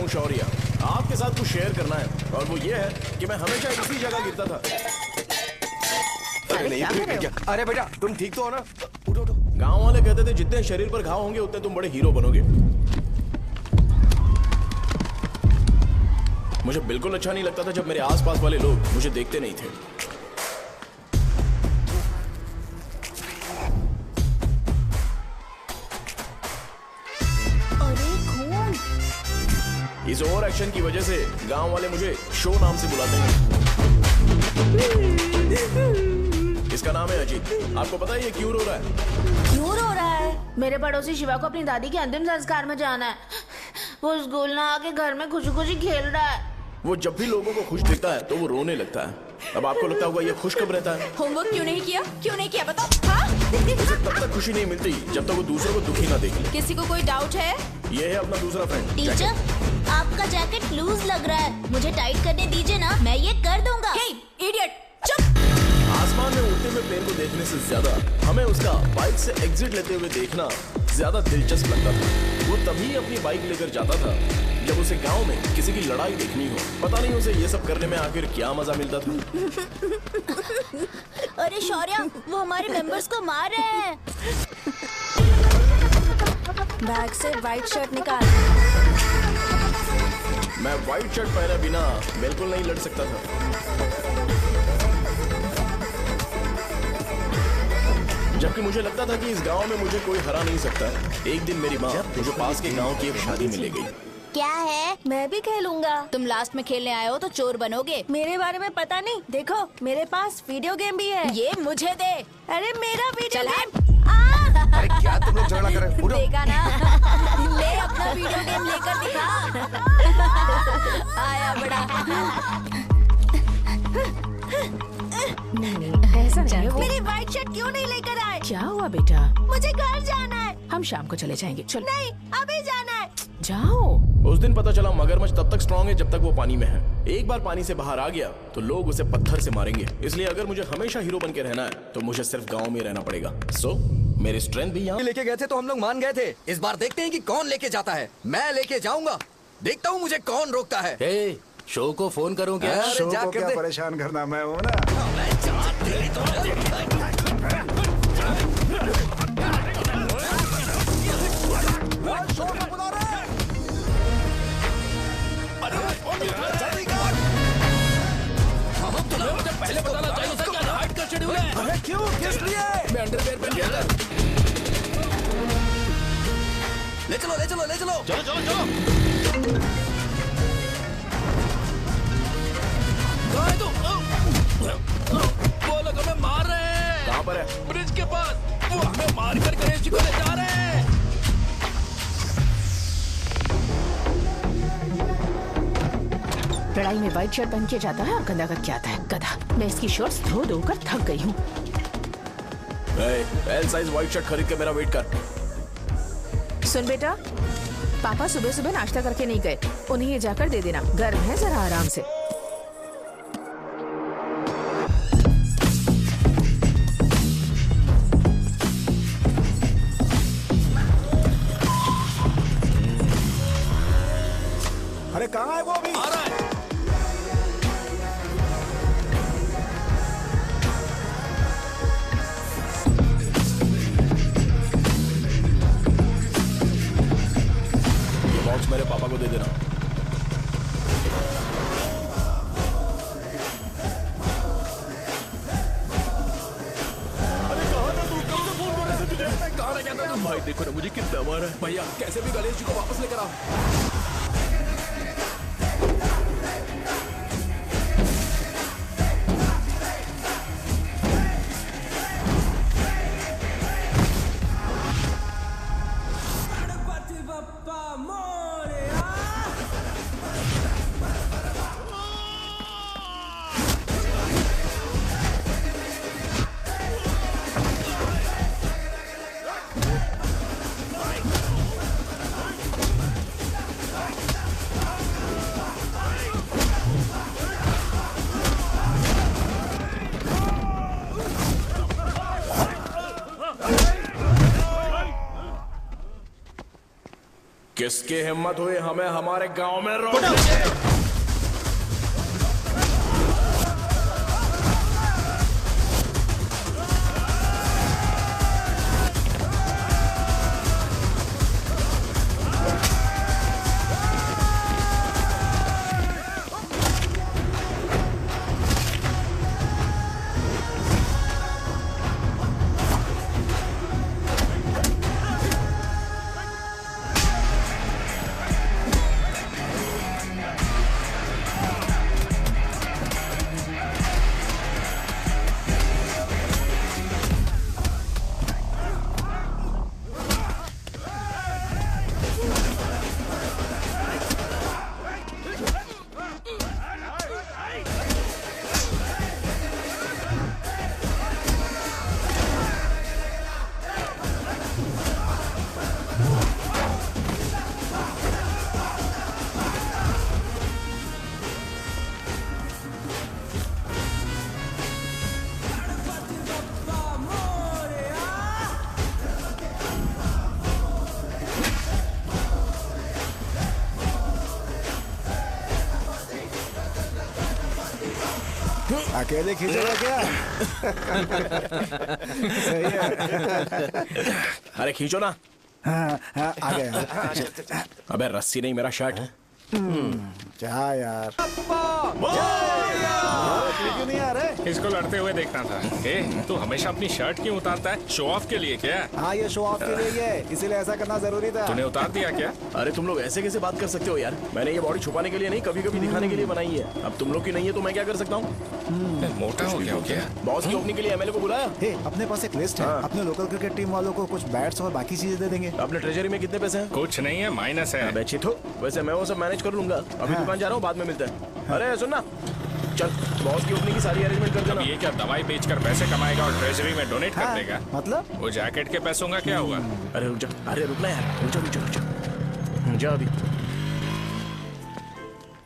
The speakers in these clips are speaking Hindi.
हूँ शौर्य। आपके साथ कुछ शेयर करना है और वो ये है कि मैं हमेशा इसी जगह गिरता था। अरे नहीं क्या? अरे बेटा तुम ठीक तो हो ना? उठो उठो। गांव वाले कहते थे जितने शरीर पर घाव होंगे उतने तुम बड़े हीरो बनोगे। मुझे बिल्कुल अच्छा नहीं लगता था जब मेरे आसपास वाले लोग मुझे देखते नहीं थे। इस ओवर एक्शन की वजह से गांव वाले मुझे शो नाम से बुलाते हैं। इसका नाम है अजीत। आपको पता है ये क्यों रो रहा है? क्यों रो रहा है? मेरे पड़ोसी शिवा को अपनी दादी के अंतिम संस्कार में जाना है। वो स्कूल ना आके घर में खुशी खुशी खेल रहा है। वो जब भी लोगों को खुश दिखता है तो वो रोने लगता है। अब आपको लगता होगा ये खुश कब रहता है? होमवर्क क्यों नहीं किया? क्यों नहीं किया बताओ? हाँ? उसे तब तक खुशी नहीं मिलती जब तक वो दूसरों को दुखी ना देख ले। किसी को कोई डाउट है? ये है अपना दूसरा फ्रेंड। टीचर आपका जैकेट लूज लग रहा है, मुझे टाइट करने दीजिए ना, मैं ये कर दूंगा। हे इडियट, चुप। आसमान में उड़ते हुए प्लेन को देखने से ज्यादा हमें उसका बाइक से एग्जिट लेते हुए देखना ज्यादा दिलचस्प लगता था। वो तभी अपनी बाइक लेकर जाता था जब उसे गांव में किसी की लड़ाई देखनी हो। पता नहीं उसे ये सब करने में आखिर क्या मजा मिलता था। अरे शौर्य, वो हमारे मेंबर्स को मार रहे हैं। बैग से व्हाइट शर्ट निकाल। मैं व्हाइट शर्ट पहने बिना बिल्कुल नहीं लड़ सकता था। जबकि मुझे लगता था कि इस गांव में मुझे कोई हरा नहीं सकता। एक दिन मेरी माँ मुझे पास के गांव की एक शादी में ले गई। क्या है? मैं भी खेलूंगा। तुम लास्ट में खेलने आए हो तो चोर बनोगे। मेरे बारे में पता नहीं। देखो मेरे पास वीडियो गेम भी है। ये मुझे दे। अरे मेरा वीडियो चल गेम। अरे क्या तुम लोग झगड़ा कर रहे हो? उठो। देखा ना? ले अपना वीडियो गेम लेकर दिखा। आया बड़ा। नहीं ऐसा नहीं। मेरी व्हाइट शर्ट क्यों नहीं लेकर आए? क्या हुआ बेटा? मुझे घर जाना है। हम शाम को चले जाएंगे। चलो। नहीं अभी जाना है। जाओ। उस दिन पता चला मगरमच्छ तब तक स्ट्रांग है जब तक वो पानी में है। एक बार पानी से बाहर आ गया तो लोग उसे पत्थर से मारेंगे। इसलिए अगर मुझे हमेशा हीरो बन के रहना है तो मुझे सिर्फ गांव में रहना पड़ेगा। सो मेरी स्ट्रेंथ भी यहाँ। लेके गए थे तो हम लोग मान गए थे। इस बार देखते हैं कि कौन लेके जाता है। मैं लेके जाऊंगा। देखता हूँ मुझे कौन रोकता है। हे, शो को फोन करूं क्या? शो को क्या परेशान करना, मैं हूँ ना। पहले बताना चाहिए था क्या नाइट का शेड्यूल है? अरे क्यों? किस लिए? मैं अंडरवेयर पहन गया था। ले चलो ले चलो ले चलो। चलो चलो चलो। कहाँ है तुम? वो लोग हमें मार रहे हैं। कहाँ पर है? ब्रिज के पास। वो हमें मार कर गणेश जी को ले जा रहे हैं। लड़ाई में व्हाइट शर्ट पहन के जाता है और गंदा करके आता है गधा। मैं इसकी शॉर्ट्स धो धोकर थक गई हूँ। एल साइज व्हाइट शर्ट खरीद के मेरा वेट कर। सुन बेटा, पापा सुबह सुबह नाश्ता करके नहीं गए। उन्हें ये जाकर दे देना। गर्म है, जरा आराम से। अरे कहाँ है वो अभी? आ रहा है। ये बॉक्स मेरे पापा को दे देना। अरे कहाँ था तू? कब से फोन कर रहे थे तुझे? कहाँ रह गया था तुम? भाई देखो ना मुझे कितना मारा है। भैया कैसे भी गणेश जी को वापस लेकर आओ। किसकी हिम्मत हुई हमें हमारे गांव में रोक? अकेले खींचेगा क्या? सही है। अरे खींचो ना। हाँ, हाँ, आ गया। अबे रस्सी नहीं, मेरा शर्ट। क्या यार, क्यों नहीं आ रहे? इसको लड़ते हुए देखना था। तू हमेशा अपनी शर्ट क्यों उतारता है? शो ऑफ के लिए क्या? हाँ, ये शो ऑफ के लिए ही है, इसीलिए ऐसा करना जरूरी था। तूने उतार दिया क्या? अरे तुम लोग ऐसे कैसे बात कर सकते हो यार? मैंने ये बॉडी छुपाने के लिए नहीं, कभी कभी दिखाने के लिए बनाई है। अब तुम लोग की नहीं है तो मैं क्या कर सकता हूँ? मोटा हो गया क्या? बॉस की ओपनिंग के लिए एमएलए को बुलाया। हे, अपने पास एक लिस्ट है। अपने लोकल क्रिकेट टीम वालों को कुछ बैट्स और बाकी चीजें दे देंगे। अपने ट्रेजरी में कितने पैसे हैं? कुछ नहीं है, माइनस है। अबे चिथो, वैसे मैं वो सब मैनेज कर लूंगा। अभी दुकान जा रहा हूँ, बाद में मिलते हैं। अरे सुनना, चल बॉस की ओपनिंग की सारी अरेंजमेंट कर देना। ये क्या दवाई बेचकर पैसे कमाएगा और ट्रेजरी में डोनेट कर देगा? मतलब? वो जैकेट के पैसों का क्या हुआ? अरे रुक जा, अरे रुकना यार, रुक जा रुक जा रुक जा। जा अभी।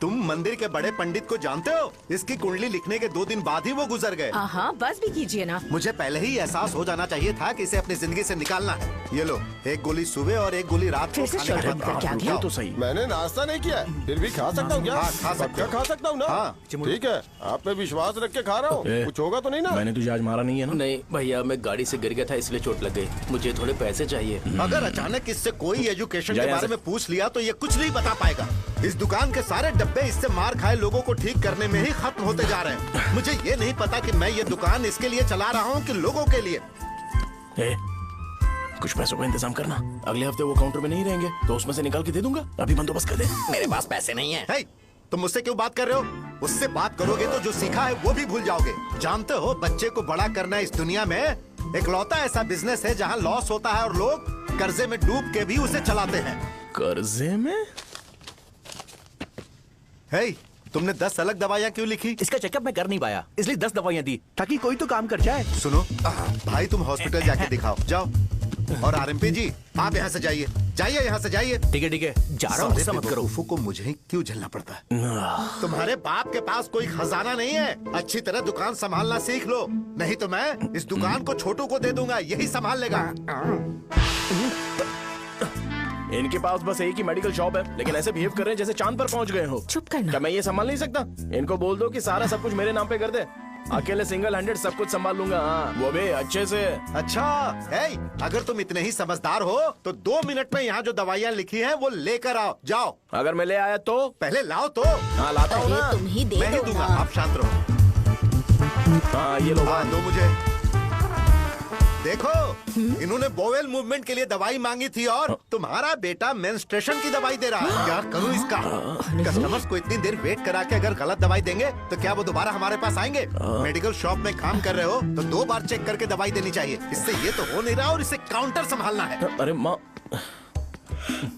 तुम मंदिर के बड़े पंडित को जानते हो? इसकी कुंडली लिखने के 2 दिन बाद ही वो गुजर गए। हाँ, बस भी कीजिए ना। मुझे पहले ही एहसास हो जाना चाहिए था कि इसे अपनी जिंदगी से निकालना है। ये लो, एक गोली सुबह और एक गोली रात को फिर से खाने के शर्ट बाद बंद करके आ खाओ। गया। ये तो सही। मैंने नाश्ता नहीं किया है, फिर भी खा सकता हूँ क्या? हाँ, खा सकते हो। खा सकता हूँ ना? हाँ। ठीक है, आप पे विश्वास रख के खा रहा हूँ। ए, कुछ होगा तो नहीं ना? मैंने तुझे आज मारा नहीं है ना? नहीं भैया, मैं गाड़ी से गिर गया था इसलिए चोट लग गई। मुझे थोड़े पैसे चाहिए। अगर अचानक इससे कोई एजुकेशन जा के यहाँ बारे से। में पूछ लिया तो ये कुछ नहीं बता पाएगा। इस दुकान के सारे डब्बे इससे मार खाए लोगों को ठीक करने में ही खत्म होते जा रहे हैं। मुझे ये नहीं पता कि मैं ये दुकान इसके लिए चला रहा हूँ कि लोगों के लिए। ए, कुछ पैसों का इंतजाम करना। अगले हफ्ते वो काउंटर में नहीं रहेंगे तो उसमें से निकाल के दे दूंगा। अभी बंदोबस्त कर दे। मेरे पास पैसे नहीं है। हे, तुम मुझसे क्यों बात कर रहे हो? उससे बात करोगे तो जो सीखा है वो भी भूल जाओगे। जानते हो, बच्चे को बड़ा करना इस दुनिया में एकलौता ऐसा बिजनेस है जहाँ लॉस होता है और लोग कर्जे में डूब के भी उसे चलाते हैं। कर्जे में? हे, तुमने 10 अलग दवाइयाँ क्यों लिखी? इसका चेकअप मैं कर नहीं पाया, इसलिए 10 दवाइयाँ दी ताकि कोई तो काम कर जाए। सुनो भाई, तुम हॉस्पिटल जाके दिखाओ, जाओ। और आरएमपी जी, आप यहाँ से जाइए, जाइए यहाँ से जाइए। ठीक है, जा रहा हूँ, गुस्सा मत करो। बेवकूफों को मुझे ही क्यों झेलना पड़ता है? तुम्हारे बाप के पास कोई खजाना नहीं है। अच्छी तरह दुकान संभालना सीख लो, नहीं तो मैं इस दुकान को छोटू को दे दूंगा, यही संभाल लेगा। इनके पास बस एक ही मेडिकल शॉप है, लेकिन ऐसे बिहेव कर रहे हैं जैसे चांद पर पहुंच गए हो। चुप करना। क्या मैं ये संभाल नहीं सकता? इनको बोल दो कि सारा सब कुछ मेरे नाम पे कर दे। अकेले सिंगल हैंडेड सब कुछ संभाल लूंगा। हाँ, वो भी अच्छे से। अच्छा, हे, अगर तुम इतने ही समझदार हो तो 2 मिनट में यहाँ जो दवाइयाँ लिखी हैं वो लेकर आओ, जाओ। अगर मैं ले आया तो? पहले लाओ तो। हाँ लाता हूँ ना। तुम ही दे मैं ही दो दूंगा, ना। आप शांत रहो। हाँ ये लो। हाँ, दो मुझे। देखो, इन्होंने बोवेल मूवमेंट के लिए दवाई मांगी थी और तुम्हारा बेटा मेंस्ट्रुएशन की दवाई दे रहा है। क्या करूं इसका? कस्टमर्स को इतनी देर वेट करा के अगर गलत दवाई देंगे तो क्या वो दोबारा हमारे पास आएंगे? मेडिकल शॉप में काम कर रहे हो तो 2 बार चेक करके दवाई देनी चाहिए। इससे ये तो हो नहीं रहा और इसे काउंटर संभालना है। अरे माँ,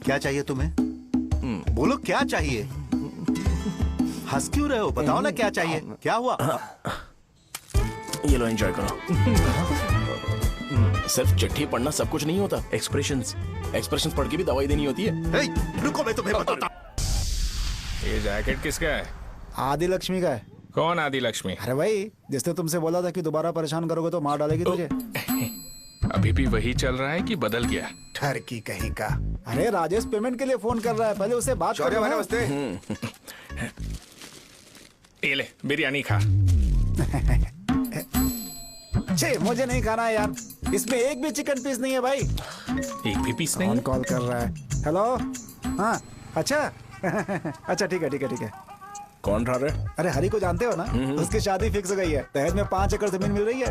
क्या चाहिए तुम्हें? बोलो क्या चाहिए? हंस क्यों रहे हो? बताओ ना क्या चाहिए? क्या हुआ? ये लो, एंजॉय करो। सिर्फ चिट्ठी पढ़ना सब कुछ नहीं होता। एक्सप्रेशंस पढ़ के भी दवाई देनी होती है। हे, रुको, मैं तुम्हें बताता। ये जैकेट किसका है? आदि लक्ष्मी का है। कौन आदि लक्ष्मी? अरे भाई, जिसने तुमसे बोला था कि दोबारा परेशान करोगे तो मार डालेगी तुझे। अभी भी वही चल रहा है कि बदल गया? ठरकी कहीं का। अरे राजेश पेमेंट के लिए फोन कर रहा है, पहले उसे बात शौर्य करो भाई ना। नमस्ते। ये ले बिरयानी खा। छे, मुझे नहीं खाना है यार, इसमें एक भी चिकन पीस नहीं है भाई। एक भी पीस नहीं कौन है? कॉल कर रहा है? हेलो, हाँ अच्छा अच्छा ठीक है ठीक है ठीक है। कौन रहा रे? अरे हरी को जानते हो ना, उसकी शादी फिक्स हो गई है, दहेज में 5 एकड़ जमीन मिल रही है।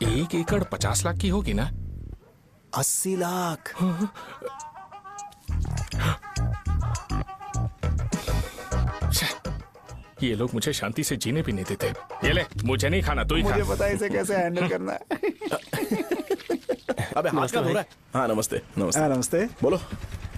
1 एकड़ 50 लाख की होगी ना? 80 लाख। ये लोग मुझे शांति से जीने भी नहीं देते। ये ले, मुझे नहीं खाना, तू ही खा। मुझे पता है इसे कैसे हैंडल करना है। अबे हाथ का हो रहा है। हाँ नमस्ते नमस्ते। हाँ, नमस्ते। बोलो।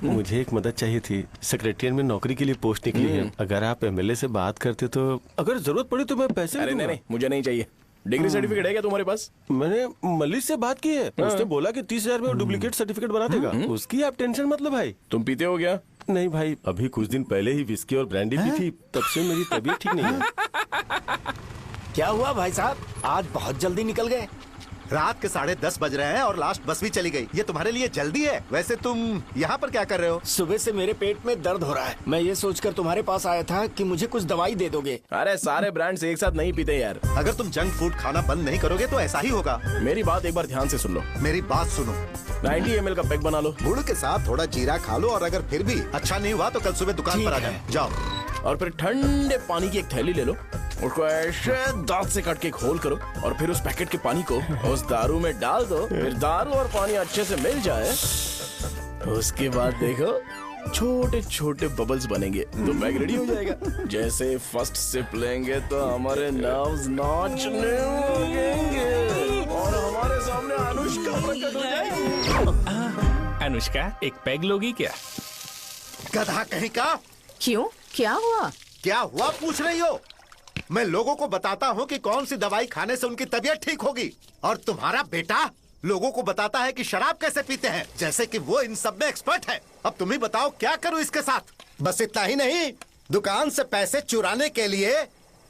मुझे एक मदद चाहिए थी। सेक्रेटरिएट में नौकरी के लिए पोस्ट निकली है। अगर आप एमएलए से बात करते तो अगर जरूरत पड़ी तो मैं पैसे अरे नहीं नहीं, मुझे नहीं चाहिए। डिग्री सर्टिफिकेट है क्या तुम्हारे पास? मैंने मलिक से बात की है, उसने बोला कि 30,000 में वो डुप्लीकेट सर्टिफिकेट बना देगा। उसकी आप टेंशन मत लो भाई। तुम पीते हो क्या? नहीं भाई, अभी कुछ दिन पहले ही विस्की और ब्रांडी पी थी, तब से मेरी तबीयत ठीक नहीं है। क्या हुआ भाई साहब, आज बहुत जल्दी निकल गए? रात के 10:30 बज रहे हैं और लास्ट बस भी चली गई। ये तुम्हारे लिए जल्दी है? वैसे तुम यहाँ पर क्या कर रहे हो? सुबह से मेरे पेट में दर्द हो रहा है। मैं ये सोचकर तुम्हारे पास आया था कि मुझे कुछ दवाई दे दोगे। अरे सारे ब्रांड्स एक साथ नहीं पीते यार। अगर तुम जंक फूड खाना बंद नहीं करोगे तो ऐसा ही होगा। मेरी बात एक बार ध्यान से सुन लो। मेरी बात सुनो, 90 ml का पैक बना लो गुड़ के साथ थोड़ा जीरा खा लो, और अगर फिर भी अच्छा नहीं हुआ तो कल सुबह दुकान पर आ जाओ। और फिर ठंडे पानी की एक थैली ले लो, उसको ऐसे दांत से काट के एक होल करो और फिर उस पैकेट के पानी को उस दारू में डाल दो। फिर दारू और पानी अच्छे से मिल जाए, उसके बाद देखो छोटे छोटे बबल्स बनेंगे तो पैक रेडी हो जाएगा। जैसे फर्स्ट सिप लेंगे तो हमारे नर्व्स नाचने लगेंगे और हमारे सामने अनुष्का प्रकट हो जाएगी। अनुष्का, एक पैग लोगी क्या? गधा कहीं का। क्यों, क्या हुआ? क्या हुआ पूछ रही हो? मैं लोगों को बताता हूँ कि कौन सी दवाई खाने से उनकी तबीयत ठीक होगी, और तुम्हारा बेटा लोगों को बताता है कि शराब कैसे पीते हैं, जैसे कि वो इन सब में एक्सपर्ट है। अब तुम ही बताओ क्या करूँ इसके साथ? बस इतना ही नहीं, दुकान से पैसे चुराने के लिए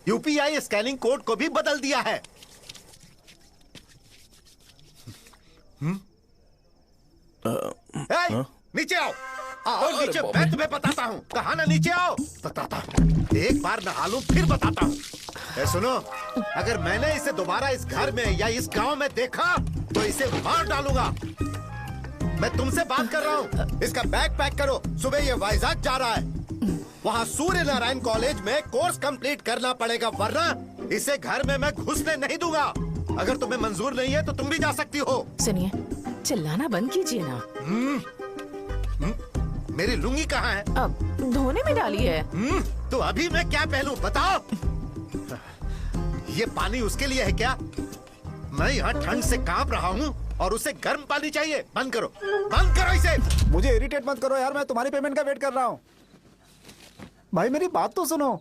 यूपीआई स्कैनिंग कोड को भी बदल दिया है। नीचे आओ, आओ नीचे, मैं तुम्हें बताता हूँ। कहा ना नीचे आओ, बताता हूँ। एक बार नहा लूं फिर बताता हूँ। सुनो, अगर मैंने इसे दोबारा इस घर में या इस गांव में देखा तो इसे मार डालूंगा। मैं तुमसे बात कर रहा हूँ। इसका बैग पैक करो, सुबह ये वाइजाग जा रहा है। वहाँ सूर्य नारायण कॉलेज में कोर्स कंप्लीट करना पड़ेगा, वरना इसे घर में मैं घुसने नहीं दूंगा। अगर तुम्हें मंजूर नहीं है तो तुम भी जा सकती हो। सुनिए, चिल्लाना बंद कीजिए ना। मेरी लुंगी कहाँ है? अब धोने में डाली है। तो अभी मैं क्या पहनूं बताओ? ये पानी उसके लिए है क्या? मैं यहाँ ठंड से कांप रहा हूँ और उसे गर्म पानी चाहिए। बंद करो, बंद करो इसे। मुझे इरिटेट मत करो यार, मैं तुम्हारी पेमेंट का वेट कर रहा हूँ। भाई मेरी बात तो सुनो,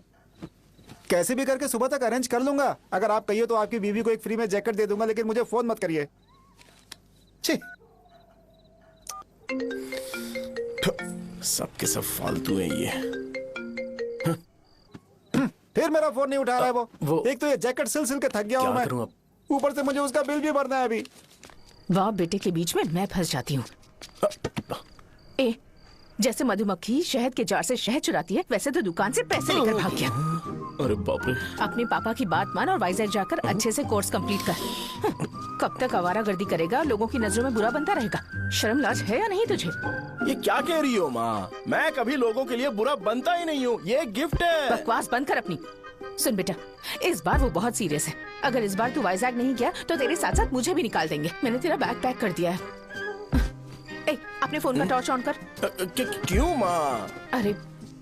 कैसे भी करके सुबह तक अरेंज कर लूंगा। अगर आप कहिए तो आपकी बीवी को एक फ्री में जैकेट दे दूंगा, लेकिन मुझे फोन मत करिए। छी, सब के सब फालतू है ये। फिर मेरा फोन नहीं उठा रहा है वो। एक तो ये जैकेट सिल सिल के थक गया हूँ मैं, ऊपर से मुझे उसका बिल भी भरना है अभी। वाह बेटे के बीच में मैं फंस जाती हूँ। ए, जैसे मधुमक्खी शहद के जार से शहद चुराती है, वैसे तो दुकान से पैसे लेकर भाग गया। अरे बाप रे। अपने पापा की बात मान और वाइजैक जाकर अच्छे से कोर्स कंप्लीट कर। कब तक आवारागर्दी करेगा, लोगों की नजरों में बुरा बनता रहेगा। शर्म लाज है या नहीं तुझे? ये क्या कह रही हो माँ? मैं कभी लोगों के लिए बुरा बनता ही नहीं हूँ, ये गिफ्ट है। बकवास बंद कर अपनी। सुन बेटा, इस बार वो बहुत सीरियस है। अगर इस बार तू वाइजैक नहीं गया तो तेरे साथ साथ मुझे भी निकाल देंगे। मैंने तेरा बैग पैक कर दिया है। ए, अपने फोन का टॉर्च ऑन कर। क्यों माँ? अरे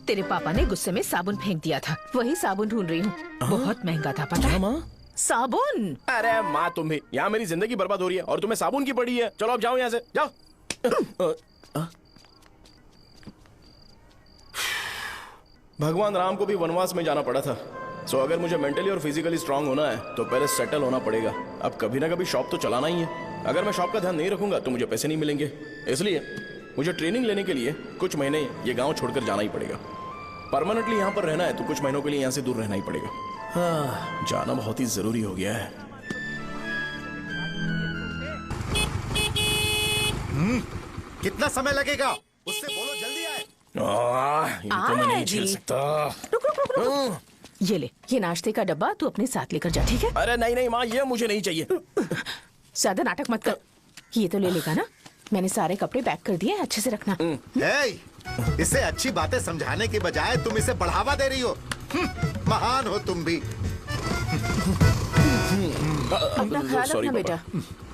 तेरे पापा ने गुस्से में साबुन फेंक दिया था, वही साबुन ढूंढ रही हूँ। बहुत महंगा था, पता है? माँ साबुन। अरे माँ तुम भी, यहाँ मेरी जिंदगी बर्बाद हो रही है और तुम्हें साबुन की पड़ी है। चलो अब जाओ यहाँ से, जाओ। भगवान राम को भी वनवास में जाना पड़ा था। सो अगर मुझे मेंटली और फिजिकली स्ट्रांग होना है तो पहले सेटल होना पड़ेगा। अब कभी ना कभी शॉप तो चलाना ही है। अगर मैं शॉप का ध्यान नहीं रखूंगा तो मुझे पैसे नहीं मिलेंगे। इसलिए मुझे ट्रेनिंग लेने के लिए कुछ महीने ये गांव छोड़कर जाना ही पड़ेगा। परमानेंटली यहाँ पर रहना है तो कुछ महीनों के लिए यहाँ से दूर रहना ही पड़ेगा। हाँ, जाना बहुत ही जरूरी हो गया है। कितना समय लगेगा? उससे बोलो जल्दी आए। इनको मैं नहीं झेल सकता। रुक रुक रुक रुक। ये ले, ये नाश्ते का डब्बा तू अपने साथ लेकर जा, ठीक है? अरे नहीं नहीं माँ, ये मुझे नहीं चाहिए। ज्यादा नाटक मत कर। ये तो ले लेगा ना? मैंने सारे कपड़े पैक कर दिए, अच्छे से रखना। इसे अच्छी बातें समझाने के बजाय तुम इसे बढ़ावा दे रही हो। महान हो तुम भी। अपना ख्याल रखना बेटा।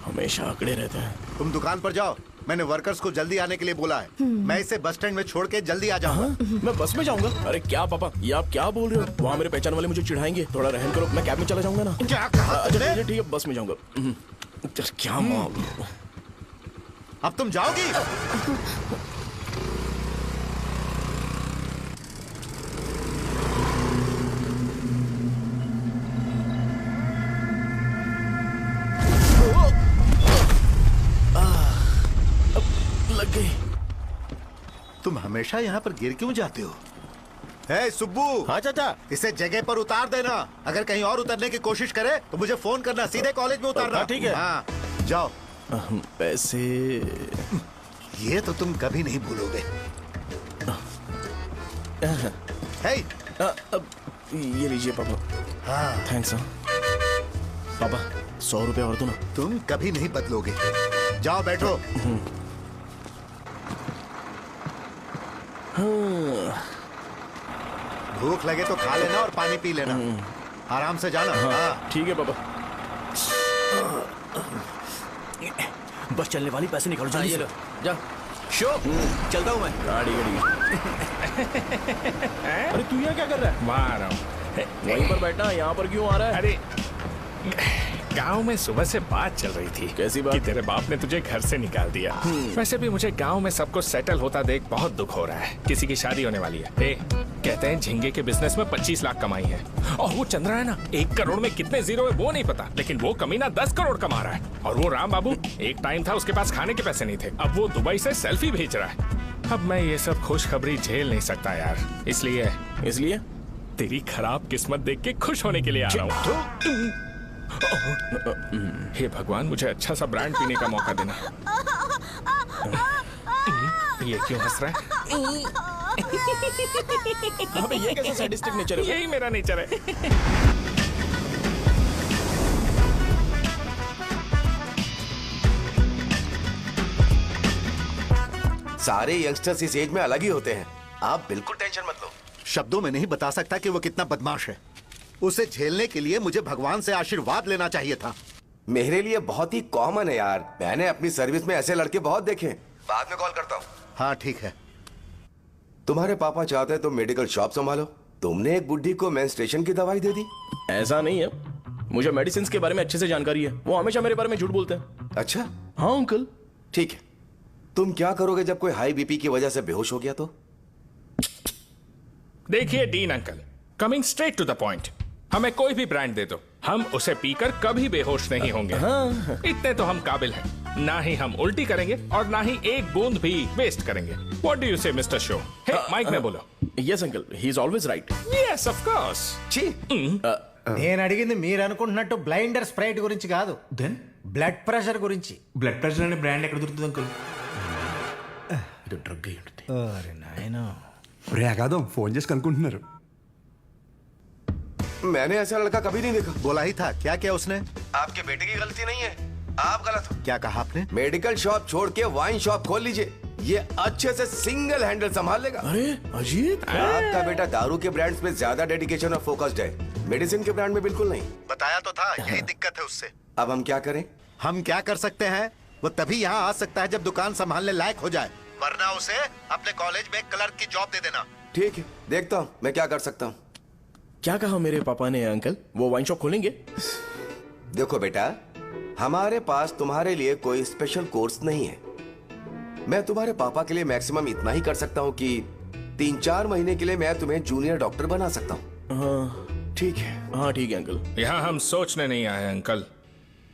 हमेशा अकड़े रहते हैं। तुम दुकान पर जाओ, मैंने वर्कर्स को जल्दी आने के लिए बोला है। मैं इसे बस स्टैंड में छोड़ के जल्दी आ जाऊंगा। मैं बस में जाऊंगा? अरे क्या पापा, ये आप क्या बोल रहे हो? वहाँ मेरे पहचान वाले मुझे चिढ़ाएंगे। थोड़ा रहम करो, मैं कैब में चला जाऊंगा ना। क्या कहा तुमने? ठीक है, बस में जाऊंगा। क्या माँ, अब तुम जाओगी? लग गई। तुम हमेशा यहाँ पर गिर क्यों जाते हो? हे सुब्बू। हाँ चाचा। इसे जगह पर उतार देना। अगर कहीं और उतरने की कोशिश करे तो मुझे फोन करना, सीधे कॉलेज में उतारना। हाँ, ठीक है। हाँ, जाओ। पैसे ये तो तुम कभी नहीं भूलोगे। हे, ये लीजिए पापा। हाँ, थैंक्स। पापा 100 रुपए और दो ना। तुम कभी नहीं बदलोगे। जाओ बैठो। भूख लगे तो खा लेना और पानी पी लेना। आराम से जाना। हाँ। ठीक है पापा। बस चलने वाली, पैसे निकालो जल्दी से। जा। शो, चलता हूँ मैं। गाड़ी गाड़ी। अरे तू यहाँ क्या कर रहा है? वहाँ आ रहा हूँ। वहीं पर बैठना, यहाँ पर क्यों आ रहा है? अरे गांव में सुबह से बात चल रही थी। कैसी बात? कि तेरे बाप ने तुझे घर से निकाल दिया। वैसे भी मुझे गांव में सब कुछ सेटल होता देख बहुत दुख हो रहा है। किसी की शादी होने वाली है। कहते हैं झींगे के बिजनेस में 25 लाख कमाई है। और वो चंद्रा है ना, 1 करोड़ में कितने जीरो है वो नहीं पता, लेकिन वो कमीना 10 करोड़ कमा रहा है। और वो राम बाबू, एक टाइम था उसके पास खाने के पैसे नहीं थे, अब वो दुबई से सेल्फी भेज रहा है। अब मैं ये सब खुशखबरी झेल नहीं सकता यार। इसलिए तेरी खराब किस्मत देख के खुश होने के लिए आ रहा हूँ। हे भगवान, मुझे अच्छा सा ब्रांड पीने का मौका देना। ये क्यों हंस रहा है? अबे ये कैसा सैडिस्टिक नेचर है? यही मेरा नेचर है। सारे यंगस्टर्स इस एज में अलग ही होते हैं। आप बिल्कुल टेंशन मत लो। शब्दों में नहीं बता सकता कि वो कितना बदमाश है। उसे झेलने के लिए मुझे भगवान से आशीर्वाद लेना चाहिए था। मेरे लिए बहुत ही कॉमन है यार। मैंने अपनी सर्विस में ऐसे लड़के बहुत देखे। बाद में कॉल करता हूँ। हाँ ठीक है। तुम्हारे पापा चाहते हैं तुम मेडिकल शॉप संभालो। तुमने एक बुढ़ी को मेंस्ट्रुएशन की दवाई दे दी। ऐसा नहीं है, मुझे मेडिसिन के बारे में अच्छे से जानकारी है। वो हमेशा मेरे बारे में झूठ बोलते हैं। अच्छा हाँ अंकल। ठीक है, तुम क्या करोगे जब कोई हाई बीपी की वजह से बेहोश हो गया तो? देखिए Dean uncle, coming straight to the point, हमें कोई भी ब्रांड दे दो, हम उसे पीकर कभी बेहोश नहीं होंगे। इतने तो हम काबिल हैं। ना ही हम उल्टी करेंगे और ना ही एक बूंद भी वेस्ट करेंगे। व्हाट डू यू से मिस्टर शो? हे माइक में बोलो। Yes uncle, he is always right. Yes of course. నేను అడిగింది మీరు అనుకుంటున్నట్టు బ్లైండర్ స్ప్రైట్ గురించి కాదు, దెన్ బ్లడ్ ప్రెషర్ గురించి. బ్లడ్ ప్రెషర్ అనే బ్రాండ్ ఎక్కడ దొరుకుతుంది అంకుల్? ఇది డ్రగ్ అయి ఉంటుంది. అరే నాయనా, రే అగాదం ఫోన్ చేసి కనుక్కుంటున్నారు. मैंने ऐसा लड़का कभी नहीं देखा। बोला ही था। क्या किया उसने? आपके बेटे की गलती नहीं है, आप गलत हो। क्या कहा आपने? मेडिकल शॉप छोड़ के वाइन शॉप खोल लीजिए, ये अच्छे से सिंगल हैंडल संभाल लेगा। अरे अजीत, आपका बेटा दारू के ब्रांड्स में ज्यादा डेडिकेशन और फोकस्ड है, मेडिसिन के ब्रांड में बिल्कुल नहीं। बताया तो था, यही दिक्कत है उससे। अब हम क्या करें? हम क्या कर सकते हैं? वो तभी यहाँ आ सकता है जब दुकान संभालने लायक हो जाए, वरना उसे अपने कॉलेज में क्लर्क की जॉब दे देना। ठीक है, देखता हूँ मैं क्या कर सकता हूँ। क्या कहा मेरे पापा ने अंकल? वो वाइन शॉप खोलेंगे? देखो बेटा, हमारे पास तुम्हारे लिए कोई स्पेशल कोर्स नहीं है। मैं तुम्हारे पापा के लिए मैक्सिमम इतना ही कर सकता हूँ कि 3-4 महीने के लिए मैं तुम्हें जूनियर डॉक्टर बना सकता हूँ। हाँ ठीक है। हाँ ठीक है अंकल। यहाँ हम सोचने नहीं आए अंकल,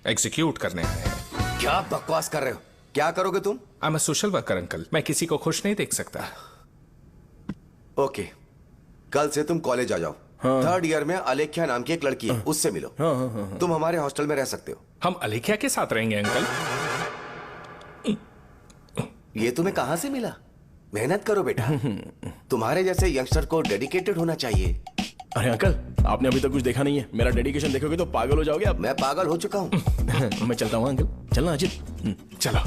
एग्जीक्यूट करने आए हैं। क्या बकवास कर रहे हो? क्या करोगे तुम? I am a social worker uncle, मैं किसी को खुश नहीं देख सकता। ओके, कल से तुम कॉलेज आ जाओ। हाँ। 3rd ईयर में अलेख्या नाम की एक लड़की है, उससे मिलो। हाँ। तुम हमारे हॉस्टल में रह सकते हो। हम अलेख्या के साथ रहेंगे अंकल? ये तुम्हें कहाँ से मिला? मेहनत करो बेटा। तुम्हारे जैसे यंगस्टर को डेडिकेटेड होना चाहिए। अरे अंकल, आपने अभी तक कुछ देखा नहीं है। मेरा डेडिकेशन देखोगे तो पागल हो जाओगे आप। मैं पागल हो चुका हूँ। मैं चलता हूँ अंकल। चलना अजित। चलो।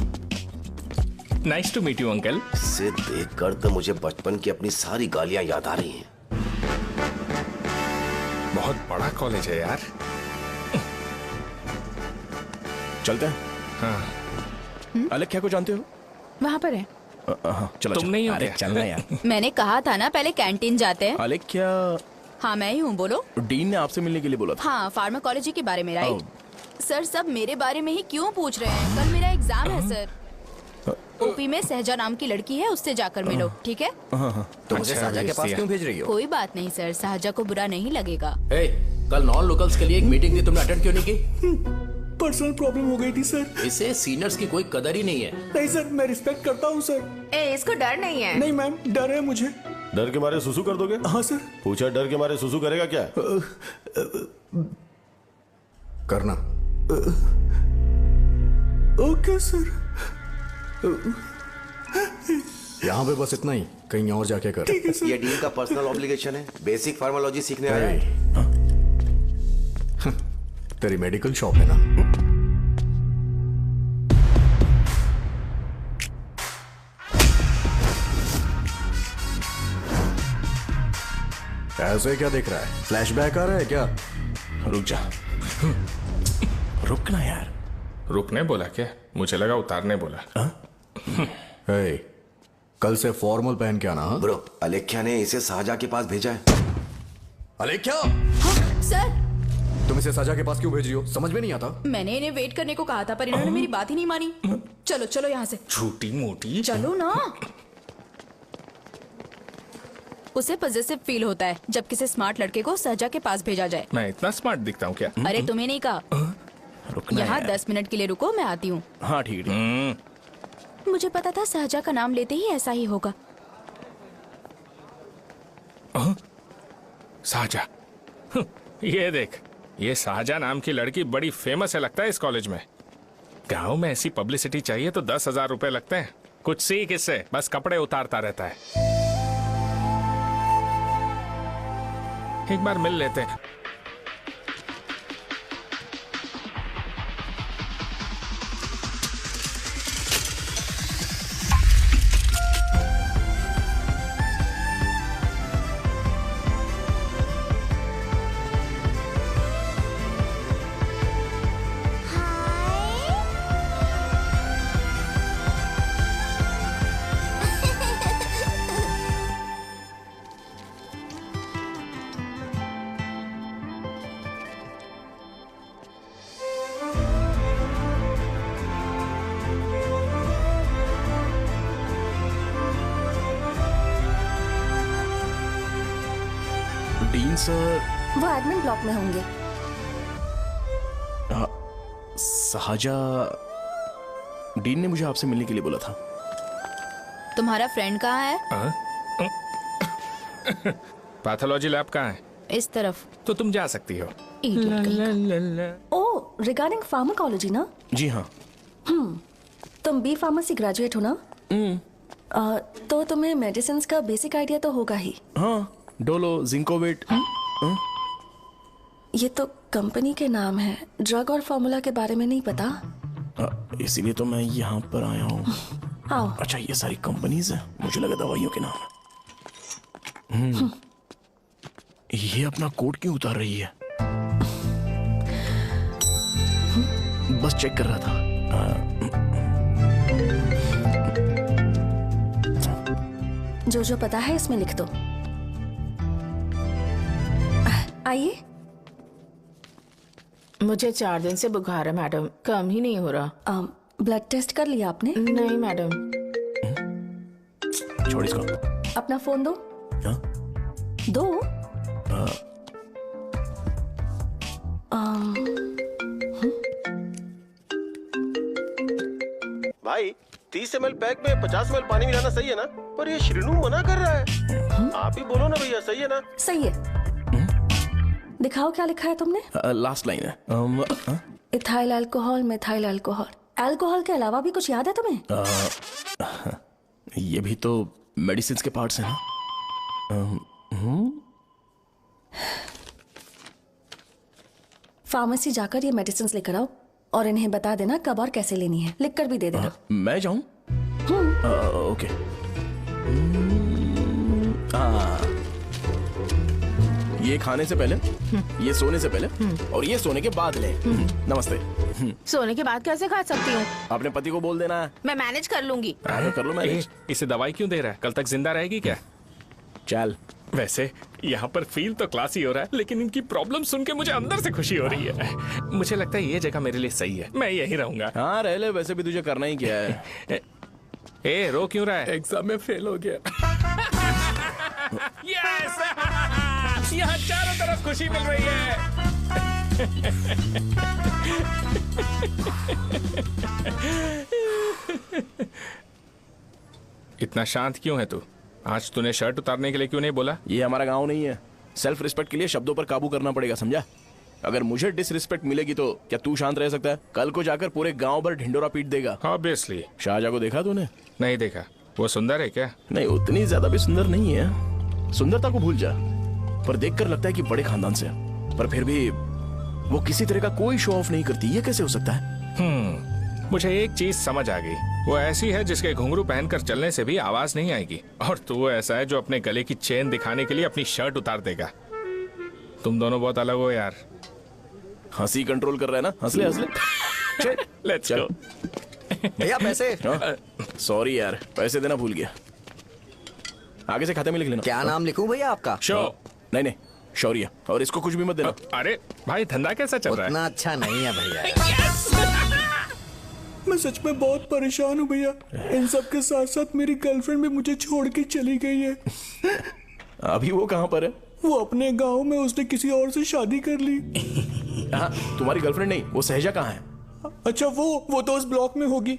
Nice to meet you uncle. इसे देखकर तो मुझे बचपन की अपनी सारी गालियां याद आ रही हैं। बहुत बड़ा कॉलेज है यार। चलते हैं। हाँ। अलेख्या को जानते हो? वहाँ पर है। हाँ, चलो तुम नहीं हो अरे क्या? चलना यार। मैंने कहा था ना पहले कैंटीन जाते हैं। अलेख्या, हाँ मैं ही हूँ, बोलो। डीन ने आपसे मिलने के लिए बोला था। हाँ, फार्माकोलॉजी के बारे में, राइट? सर सब मेरे बारे में ही क्यों पूछ रहे हैं? कल मेरा एग्जाम है सर। ओपी में सहजा नाम की लड़की है, उससे जाकर मिलो, ठीक है? तो मुझे साजा के पास क्यों भेज रही हो? कोई बात नहीं सर, सहजा को बुरा नहीं लगेगा। कल नॉन लोकल्स के लिए एक मीटिंग थी, तुमने अटेंड क्यों नहीं की? पर्सनल प्रॉब्लम हो गई थी सर। इसे सीनियर्स की कोई कदर ही नहीं है। नहीं सर, मैं रिस्पेक्ट करता हूँ सर। इसको डर नहीं है। नहीं मैम, डर है मुझे। डर के मारे सुसु कर दोगे? हाँ सर। पूछा डर के मारे सुसु करेगा क्या? करना। Okay sir. यहाँ पे बस इतना ही, कहीं और जाके कर। ये डील का पर्सनल ऑब्लिगेशन है। बेसिक फार्माकोलॉजी सीखने आया है। तेरी मेडिकल शॉप है ना? ऐसे क्या देख रहा है? फ्लैशबैक आ रहा है क्या? रुक जा। रुकना यार। रुकने बोला क्या? मुझे लगा उतारने बोला। हे, कल से फॉर्मल पहन के आना। ब्रो, अलेख्या ने इसे साजा के पास भेजा है। अलेख्या, सर तुम इसे साजा के पास क्यों भेज रही हो? समझ में नहीं आता। मैंने इन्हें वेट करने को कहा था, पर इन्होंने मेरी बात ही नहीं मानी। चलो चलो यहाँ से। छोटी मोटी। चलो ना। उसे पॉजिटिव फील होता है जब किसी स्मार्ट लड़के को सहजा के पास भेजा जाए। मैं इतना स्मार्ट दिखता हूँ क्या? अरे तुम्हें नहीं कहा। यहाँ 10 मिनट के लिए रुको, मैं आती हूँ। हाँ ठीक है। मुझे पता था सहजा का नाम लेते ही ऐसा ही होगा। साजा। ये देख, ये साजा नाम की लड़की बड़ी फेमस है लगता है इस कॉलेज में। गांव में ऐसी पब्लिसिटी चाहिए तो 10,000 रुपए लगते हैं। कुछ सीख इससे, बस कपड़े उतारता रहता है। एक बार मिल लेते हैं। डीन सर, वो एडमिन ब्लॉक में होंगे। साजा, डीन ने मुझे आपसे मिलने के लिए बोला था। तुम्हारा फ्रेंड कहाँ है? पैथोलॉजी लैब कहाँ है? इस तरफ। तो तुम जा सकती हो। ओह, रिगार्डिंग फार्माकोलॉजी ना? जी हाँ। तुम बी फार्मेसी ग्रेजुएट हो ना? तो तुम्हें मेडिसिन का बेसिक आइडिया तो होगा ही। हाँ, डोलो, जिंकोवेट। ये तो कंपनी के नाम है, ड्रग और फॉर्मूला के बारे में नहीं पता। इसीलिए तो मैं यहाँ पर आया हूँ। आओ। अच्छा, ये सारी कंपनीज है, मुझे लगा दवाइयों के नाम है। ये अपना कोट क्यों उतार रही है? बस चेक कर रहा था। जो जो पता है इसमें लिख दो। आइए। मुझे 4 दिन से बुखार है मैडम, कम ही नहीं हो रहा। ब्लड टेस्ट कर लिया आपने? नहीं मैडम। छोड़ इसको। अपना फोन दो। हाँ? दो। भाई 30 ml पैक में 50 ml पानी मिलाना सही है ना? पर ये श्रीनू मना कर रहा है। आप ही बोलो ना भैया, सही है ना? सही है। दिखाओ क्या लिखा है तुमने? लास्ट लाइन है। Ethyl alcohol, methyl alcohol. Alcohol के अलावा भी कुछ याद है तुम्हें? ये भी तो मेडिसिन के पार्ट्स हैं ना। फार्मेसी जाकर ये मेडिसिन लेकर आओ और इन्हें बता देना कब और कैसे लेनी है, लिख कर भी दे देना। मैं जाऊं? ओके। ये खाने से पहले, ये सोने से पहले और ये सोने के बाद ले। नमस्ते। सोने के बाद कैसे खा सकती हूँ? अपने पति को बोल देना। मैं मैनेज कर लूंगी। कर लो मैनेज। इसे दवाई क्यों दे रहा है? कल तक जिंदा रहेगी क्या? चल। वैसे यहाँ पर फील तो क्लासी हो रहा है, लेकिन इनकी प्रॉब्लम सुन के मुझे अंदर से खुशी हो रही है। मुझे लगता है ये जगह मेरे लिए सही है, मैं यहीं रहूंगा। हाँ रह ले, वैसे भी तुझे करना ही क्या है। ए रो क्यों रहा है? एग्जाम में फेल हो गया। यस! यहाँ चारों तरफ खुशी मिल रही है। इतना शांत क्यों है तू? आज तूने शर्ट उतारने के लिए क्यों नहीं बोला? ये हमारा गांव नहीं है। सेल्फ रिस्पेक्ट के लिए शब्दों पर काबू करना पड़ेगा, समझा? अगर मुझे डिसरिस्पेक्ट मिलेगी तो क्या तू शांत रह सकता है? कल को जाकर पूरे गांव भर ढिंडोरा पीट देगा। ऑब्वियसली। शाहजहां को देखा तूने? नहीं देखा। वो सुंदर है क्या? नहीं, उतनी ज्यादा भी सुंदर नहीं है। सुंदरता को भूल जा, पर देखकर लगता है कि बड़े खानदान से, पर फिर भी वो किसी तरह का कोई शो ऑफ नहीं करती। ये कैसे हो सकता है? मुझे एक चीज समझ आ गई। वो ऐसी है जिसके घुंघरू पहनकर चलने से भी आवाज नहीं आएगी, और तू ऐसा है जो अपने गले की चेन दिखाने के लिए अपनी शर्ट उतार देगा। तुम दोनों बहुत अलग हो यार। हंसी कंट्रोल कर रहा है ना? हंस ले, हंस ले। Let's go. भैया पैसे। सॉरी यार, पैसे देना भूल गया। आगे से खाते में लिख लेना। क्या नाम लिखूं भैया आपका? शो। नहीं, शौर्य। और इसको कुछ भी मत देना। अरे भाई, धंधा कैसा चल रहा है? उतना अच्छा नहीं है भैया। मैं सच में बहुत परेशान हूँ भैया। इन सब के साथ साथ मेरी गर्लफ्रेंड भी मुझे छोड़ के चली गई है। अभी वो कहाँ पर है? वो अपने गांव में, उसने किसी और से शादी कर ली। हाँ, तुम्हारी गर्लफ्रेंड नहीं, वो सहजा कहाँ है? अच्छा, वो तो उस ब्लॉक में होगी।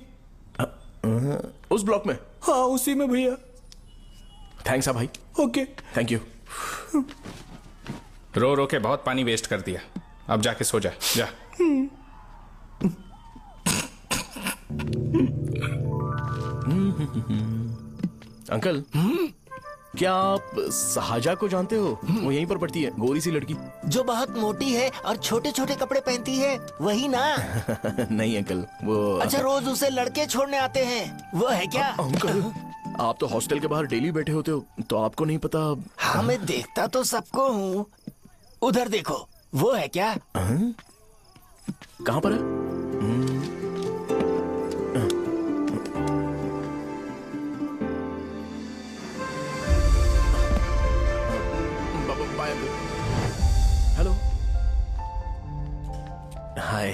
उस ब्लॉक में? हाँ, उसी में भैया। थैंक्स भाई। Okay, thank you. रो रो के बहुत पानी वेस्ट कर दिया, अब जाके सो जा। जा। अंकल, क्या आप शाहजहां को जानते हो? वो यहीं पर पढ़ती है, गोरी सी लड़की जो बहुत मोटी है और छोटे छोटे कपड़े पहनती है, वही ना? नहीं अंकल, वो अच्छा, रोज उसे लड़के छोड़ने आते हैं, वो है क्या? अंकल, आप तो हॉस्टल के बाहर डेली बैठे होते हो, तो आपको नहीं पता? हाँ, मैं देखता तो सबको हूँ। उधर देखो, वो है क्या? कहाँ पर है? हेलो। हाय।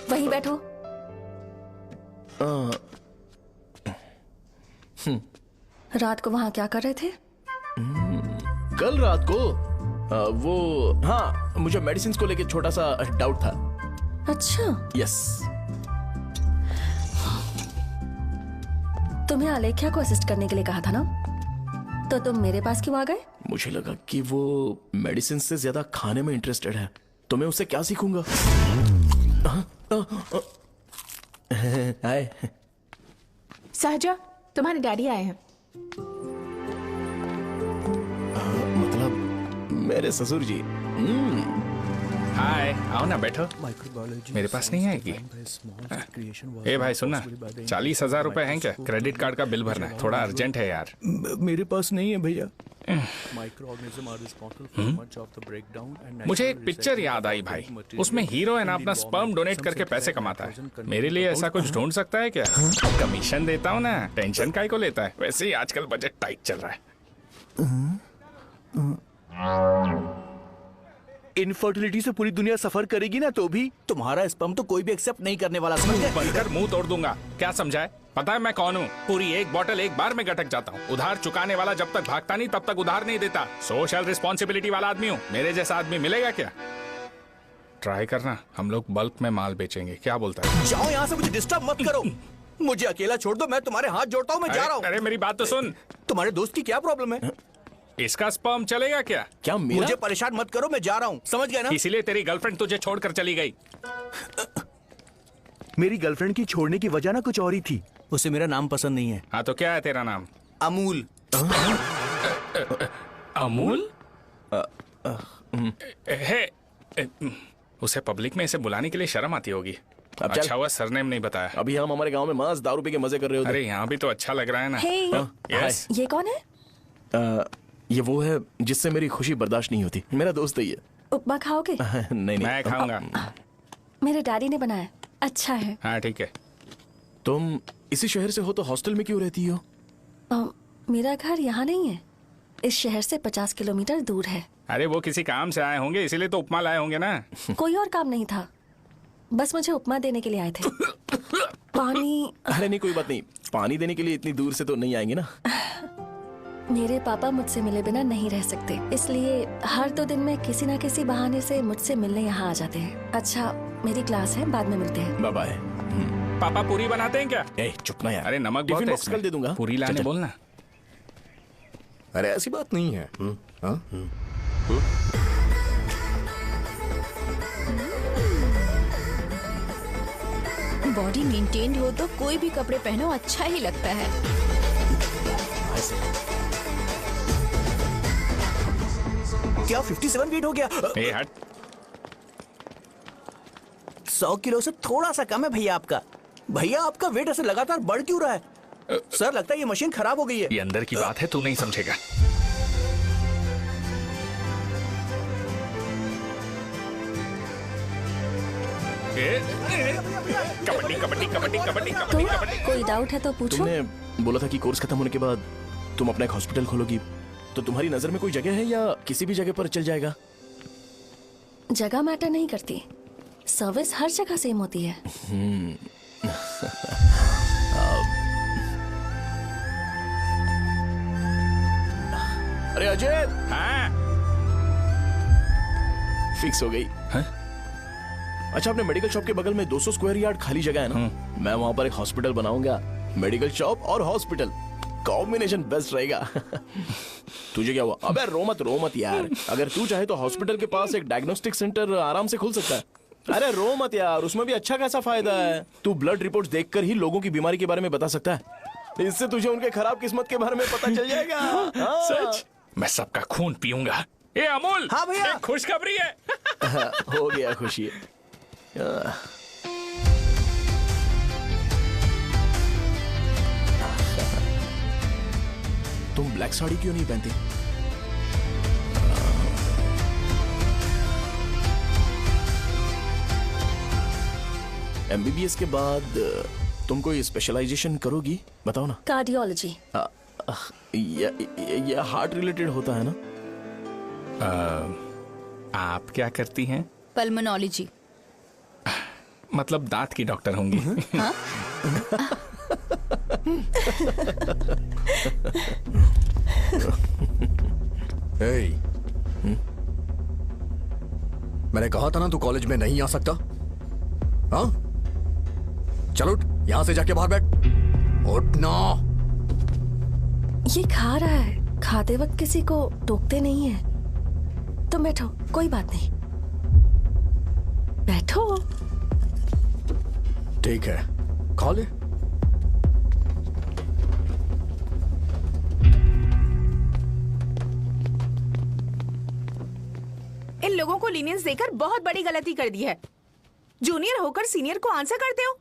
वहीं बैठो। रात को वहां क्या कर रहे थे? कल रात को वो, हाँ, मुझे मेडिसिन को लेके छोटा सा डाउट था। अच्छा। यस। तुम्हें आलेख्या को असिस्ट करने के लिए कहा था ना, तो तुम मेरे पास क्यों आ गए? मुझे लगा कि वो मेडिसिन से ज्यादा खाने में इंटरेस्टेड है, तो मैं उससे क्या सीखूंगा? हाय। सहजा, तुम्हारे डैडी आए हैं। मतलब मेरे ससुर जी। हाय, आओ ना, बैठो। मेरे पास नहीं आएगी। ए भाई सुनना, 40,000 रुपए हैं क्या? क्रेडिट कार्ड का बिल भरना है, थोड़ा अर्जेंट है यार। मेरे पास नहीं है भैया। मुझे एक पिक्चर याद आई भाई, उसमें हीरोइन अपना स्पर्म डोनेट करके पैसे कमाता है। मेरे लिए ऐसा कुछ ढूंढ सकता है क्या? कमीशन देता हूँ ना, टेंशन काहे को लेता है? वैसे ही आजकल बजट टाइट चल रहा है। इनफर्टिलिटी से पूरी दुनिया सफर करेगी ना, तो भी तुम्हारा स्पर्म तो कोई भी एक्सेप्ट नहीं करने वाला। बनकर मुंह तोड़ दूंगा, क्या समझा है? पता है मैं कौन हूँ? पूरी एक बोतल एक बार में गटक जाता हूँ। उधार चुकाने वाला जब तक भागता नहीं तब तक उधार नहीं देता। सोशल रिस्पॉन्सिबिलिटी वाला आदमी हूँ। मेरे जैसा आदमी मिलेगा क्या? ट्राई करना, हम लोग बल्क में माल बेचेंगे, क्या बोलता है? जाओ यहाँ से, मुझे डिस्टर्ब मत करो। मुझे अकेला छोड़ दो, मैं तुम्हारे हाथ जोड़ता हूँ, मैं जा रहा हूँ। अरे मेरी बात तो सुन। तुम्हारे दोस्त की क्या प्रॉब्लम है? इसका स्पर्म चलेगा क्या? क्या मेरा? मुझे परेशान मत करो, मैं जा रहा हूँ, समझ गए ना? इसीलिए तेरी गर्लफ्रेंड तुझे छोड़कर चली गई। मेरी गर्लफ्रेंड की छोड़ने की वजह ना कुछ और ही थी। उसे मेरा नाम पसंद नहीं है। हाँ तो क्या है तेरा नाम? अमूल। अमूल? उसे पब्लिक में इसे बुलाने के लिए शर्म आती होगी। अच्छा हुआ सरनेम नहीं बताया। अभी हम हमारे गांव में मस्त दारू पी के मजे कर रहे होते। अरे यहाँ भी तो अच्छा लग रहा है ना। Hey. यस। ये कौन है? ये वो है जिससे मेरी खुशी बर्दाश्त नहीं होती। मेरा दोस्त है ये। उपमा खाओगे? नहीं। मैं खाऊंगा। मेरे डैडी ने बनाया, अच्छा है। हाँ ठीक है। तुम इसी शहर से हो तो हॉस्टल में क्यों रहती हो? मेरा घर यहाँ नहीं है, इस शहर से 50 किलोमीटर दूर है। अरे वो किसी काम से आए होंगे, इसीलिए तो उपमा लाए होंगे ना। कोई और काम नहीं था, बस मुझे उपमा देने के लिए आए थे। पानी? अरे नहीं, कोई बात नहीं। पानी देने के लिए इतनी दूर से तो नहीं आएंगे ना। मेरे पापा मुझसे मिले बिना नहीं रह सकते, इसलिए हर 2 दिन में किसी न किसी बहाने से मुझसे मिलने यहाँ आ जाते हैं। अच्छा, मेरी क्लास है, बाद में मिलते हैं। Bye bye. पापा पूरी बनाते हैं क्या? चुप ना यार। अरे नमक बहुत है इसमें। कल दे दूंगा। पूरी लाने बोलना। अरे ऐसी बात नहीं है। बॉडी मेंटेन्ड हो तो कोई भी कपड़े पहनो अच्छा ही लगता है। क्या 57 वेट हो गया? ए हट। 100 किलो से थोड़ा सा कम है भैया आपका। भैया आपका वेट ऐसे लगातार बढ़ क्यों रहा है? सर लगता है ये मशीन खराब हो गई है। ये अंदर की बात है, तू नहीं समझेगा। कबड्डी कबड्डी कबड्डी कबड्डी कबड्डी कबड्डी। कोई डाउट है तो पूछो। तुमने बोला था कि कोर्स खत्म होने के बाद तुम अपना एक हॉस्पिटल खोलोगी, तो तुम्हारी नजर में कोई जगह है या किसी भी जगह पर चल जाएगा? जगह मैटर नहीं करती, सर्विस हर जगह सेम होती है। अरे अजय। हाँ? फिक्स हो गई। हाँ? अच्छा, अपने मेडिकल शॉप के बगल में 200 स्क्वायर यार्ड खाली जगह है ना? मैं वहां पर एक हॉस्पिटल बनाऊंगा। मेडिकल शॉप और हॉस्पिटल कॉम्बिनेशन बेस्ट रहेगा। तुझे क्या हुआ? अबे रो मत यार। अगर तू चाहे तो हॉस्पिटल के पास एक डायग्नोस्टिक सेंटर आराम से खुल सकता है। अरे रो मत यार, उसमें भी अच्छा खासा फायदा है। तू ब्लड रिपोर्ट्स देखकर ही लोगों की बीमारी के बारे में बता सकता है। इससे तुझे उनके खराब किस्मत के बारे में पता चल जाएगा। सच? मैं सबका खून पीऊंगा। ये अमूल। हाँ भैया। खुशखबरी है। हो गया खुशी। तुम ब्लैक साड़ी क्यों नहीं पहनती? एमबीबीएस के बाद तुम कोई स्पेशलाइजेशन करोगी? बताओ ना। कार्डियोलॉजी। ये हार्ट रिलेटेड होता है ना? आप क्या करती हैं? पल्मोनोलॉजी। मतलब दांत की डॉक्टर होंगी। हाँ? मैंने कहा था ना तू कॉलेज में नहीं आ सकता। हाँ, चल उठ, यहां से जाके बाहर बैठ। उठ ना। ये खा रहा है, खाते वक्त किसी को टोकते नहीं है। तुम बैठो, कोई बात नहीं, बैठो। ठीक है, खा ले। इन लोगों को लीनियंस देकर बहुत बड़ी गलती कर दी है। जूनियर होकर सीनियर को आंसर करते हो।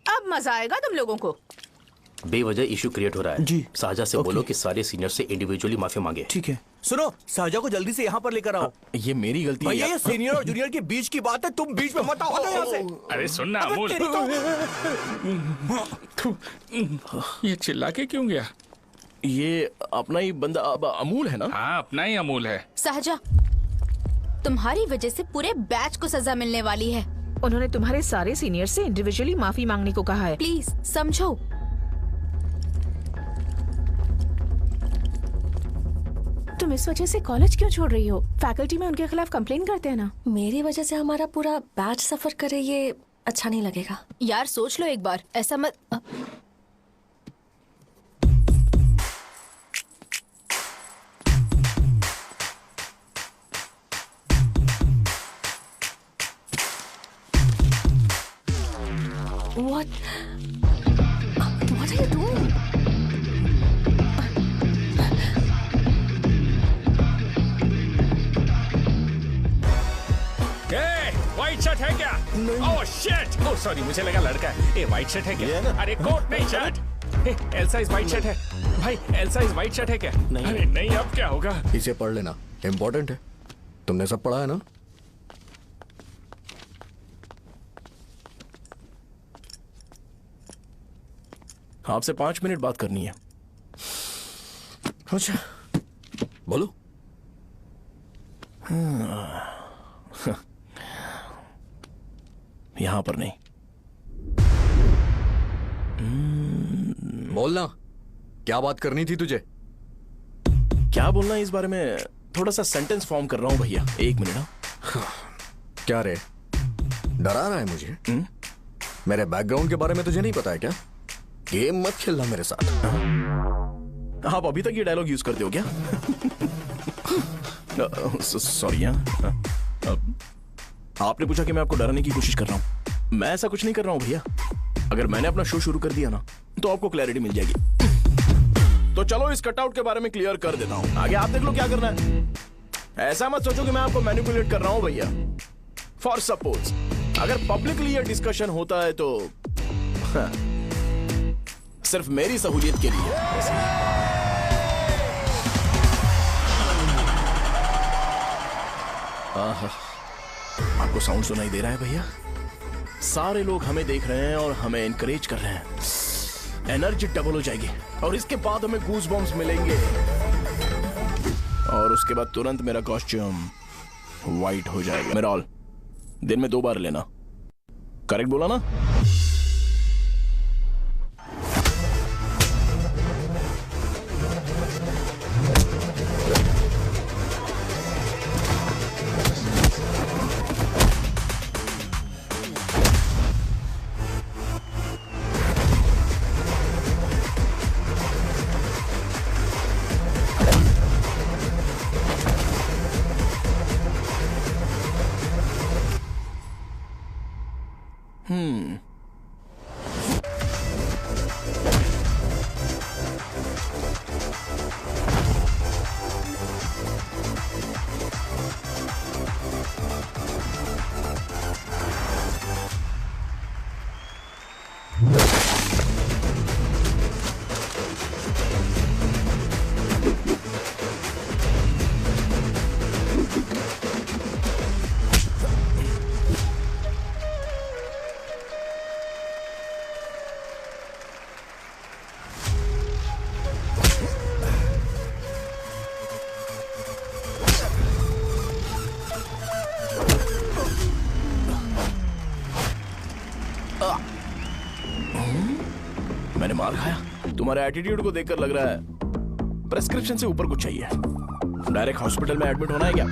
अब मजा आएगा तुम लोगों को। बेवजह इशू क्रिएट हो रहा है जी। साजा से बोलो कि सारे सीनियर से इंडिविजुअली माफी मांगे। ठीक है। सुनो, साजा को जल्दी से यहाँ पर लेकर आओ। ये मेरी गलती है। भैया ये सीनियर और जूनियर के बीच की बात है, तुम बीच में मत आओ यहाँ से। अरे सुनना अमूल। ये चिल्ला के क्यों गया? ये अपना ही बंदा अमूल है ना? हाँ, अपना ही अमूल है। साजा, तुम्हारी वजह से पूरे बैच को सजा मिलने वाली है। उन्होंने तुम्हारे सारे सीनियर से इंडिविजुअली माफी मांगने को कहा है। प्लीज समझो। तुम इस वजह से कॉलेज क्यों छोड़ रही हो? फैकल्टी में उनके खिलाफ कंप्लेन करते हैं ना। मेरी वजह से हमारा पूरा बैच सफर करे, ये अच्छा नहीं लगेगा। यार सोच लो एक बार, ऐसा मत। What are you doing? White shirt है क्या? Oh shit! ओह सॉरी, मुझे लगा लड़का है। ए व्हाइट शर्ट है क्या? अरे कोट नहीं shirt. L size white shirt है भाई। एल साइज व्हाइट शर्ट है क्या? नहीं। अरे नहीं, अब क्या होगा? इसे पढ़ लेना, इम्पोर्टेंट है। तुमने सब पढ़ा है ना? आपसे 5 मिनट बात करनी है। अच्छा, बोलो। यहां पर नहीं। बोलना, क्या बात करनी थी तुझे? क्या बोलना है इस बारे में? थोड़ा सा सेंटेंस फॉर्म कर रहा हूं भैया, 1 मिनट। क्या रे, डरा रहा है मुझे? मेरे बैकग्राउंड के बारे में तुझे नहीं पता है क्या? गेम मत खेलना मेरे साथ। आप अभी तक ये डायलॉग यूज करते हो क्या? सॉरी। आपने पूछा कि मैं आपको डराने की कोशिश कर रहा हूं। मैं ऐसा कुछ नहीं कर रहा हूं भैया। अगर मैंने अपना शो शुरू कर दिया ना, तो आपको क्लैरिटी मिल जाएगी। तो चलो इस कटआउट के बारे में क्लियर कर देता हूं। आगे आप देख लो क्या करना है। ऐसा मत सोचो कि मैं आपको मैनिपुलेट कर रहा हूं भैया। फॉर सपोज अगर पब्लिकली ये डिस्कशन होता है तो सिर्फ मेरी सहूलियत के लिए। आपको साउंड सुनाई दे रहा है भैया? सारे लोग हमें देख रहे हैं और हमें एनकरेज कर रहे हैं। एनर्जी डबल हो जाएगी और इसके बाद हमें गूज बम्स मिलेंगे और उसके बाद तुरंत मेरा कॉस्ट्यूम वाइट हो जाएगा। मेरा ऑल दिन में 2 बार लेना। करेक्ट बोला ना? मैंने मार खाया? तुम्हारे एटीट्यूड को देखकर लग रहा है प्रेस्क्रिप्शन से ऊपर कुछ चाहिए। डायरेक्ट हॉस्पिटल में एडमिट होना है क्या?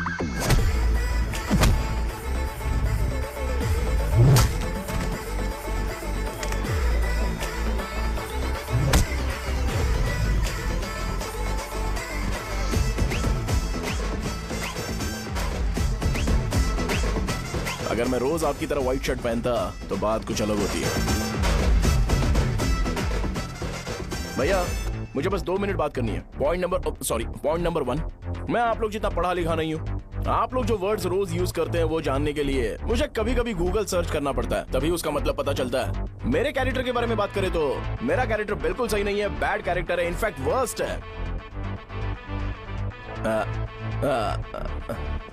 अगर मैं रोज आपकी तरह व्हाइट शर्ट पहनता तो बात कुछ अलग होती है। भैया मुझे बस 2 मिनट बात करनी है। पॉइंट नंबर 1, मैं आप लोग जितना पढ़ा लिखा नहीं हूँ। आप लोग जो वर्ड्स रोज यूज करते हैं वो जानने के लिए मुझे कभी कभी गूगल सर्च करना पड़ता है, तभी उसका मतलब पता चलता है। मेरे कैरेक्टर के बारे में बात करें तो मेरा कैरेक्टर बिल्कुल सही नहीं है, बैड कैरेक्टर है, इनफैक्ट वर्स्ट है।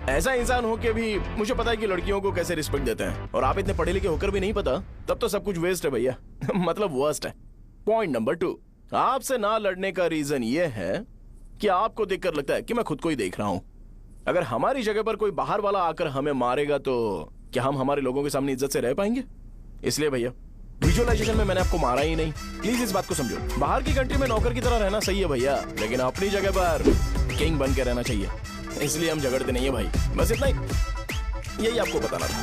ऐसा इंसान हो के भी मुझे पता है कि लड़कियों को कैसे रिस्पेक्ट देते हैं, और आप इतने पढ़े लिखे होकर भी नहीं पता, तब तो सब कुछ वेस्ट है भैया। मतलब वर्स्ट है। पॉइंट नंबर 2, आपसे ना लड़ने का रीजन ये है कि आपको देखकर लगता है कि मैं खुद को ही देख रहा हूं। अगर हमारी जगह पर कोई बाहर वाला आकर हमें मारेगा तो क्या हम हमारे लोगों के सामने इज्जत से रह पाएंगे? इसलिए भैया विजुअलाइजेशन में मैंने आपको मारा ही नहीं। प्लीज इस बात को समझो। बाहर की कंट्री में नौकर की तरह रहना सही है भैया, लेकिन अपनी जगह पर किंग बन के रहना चाहिए। इसलिए हम झगड़ते नहीं है भाई, बस इतना ही, यही आपको बताना था।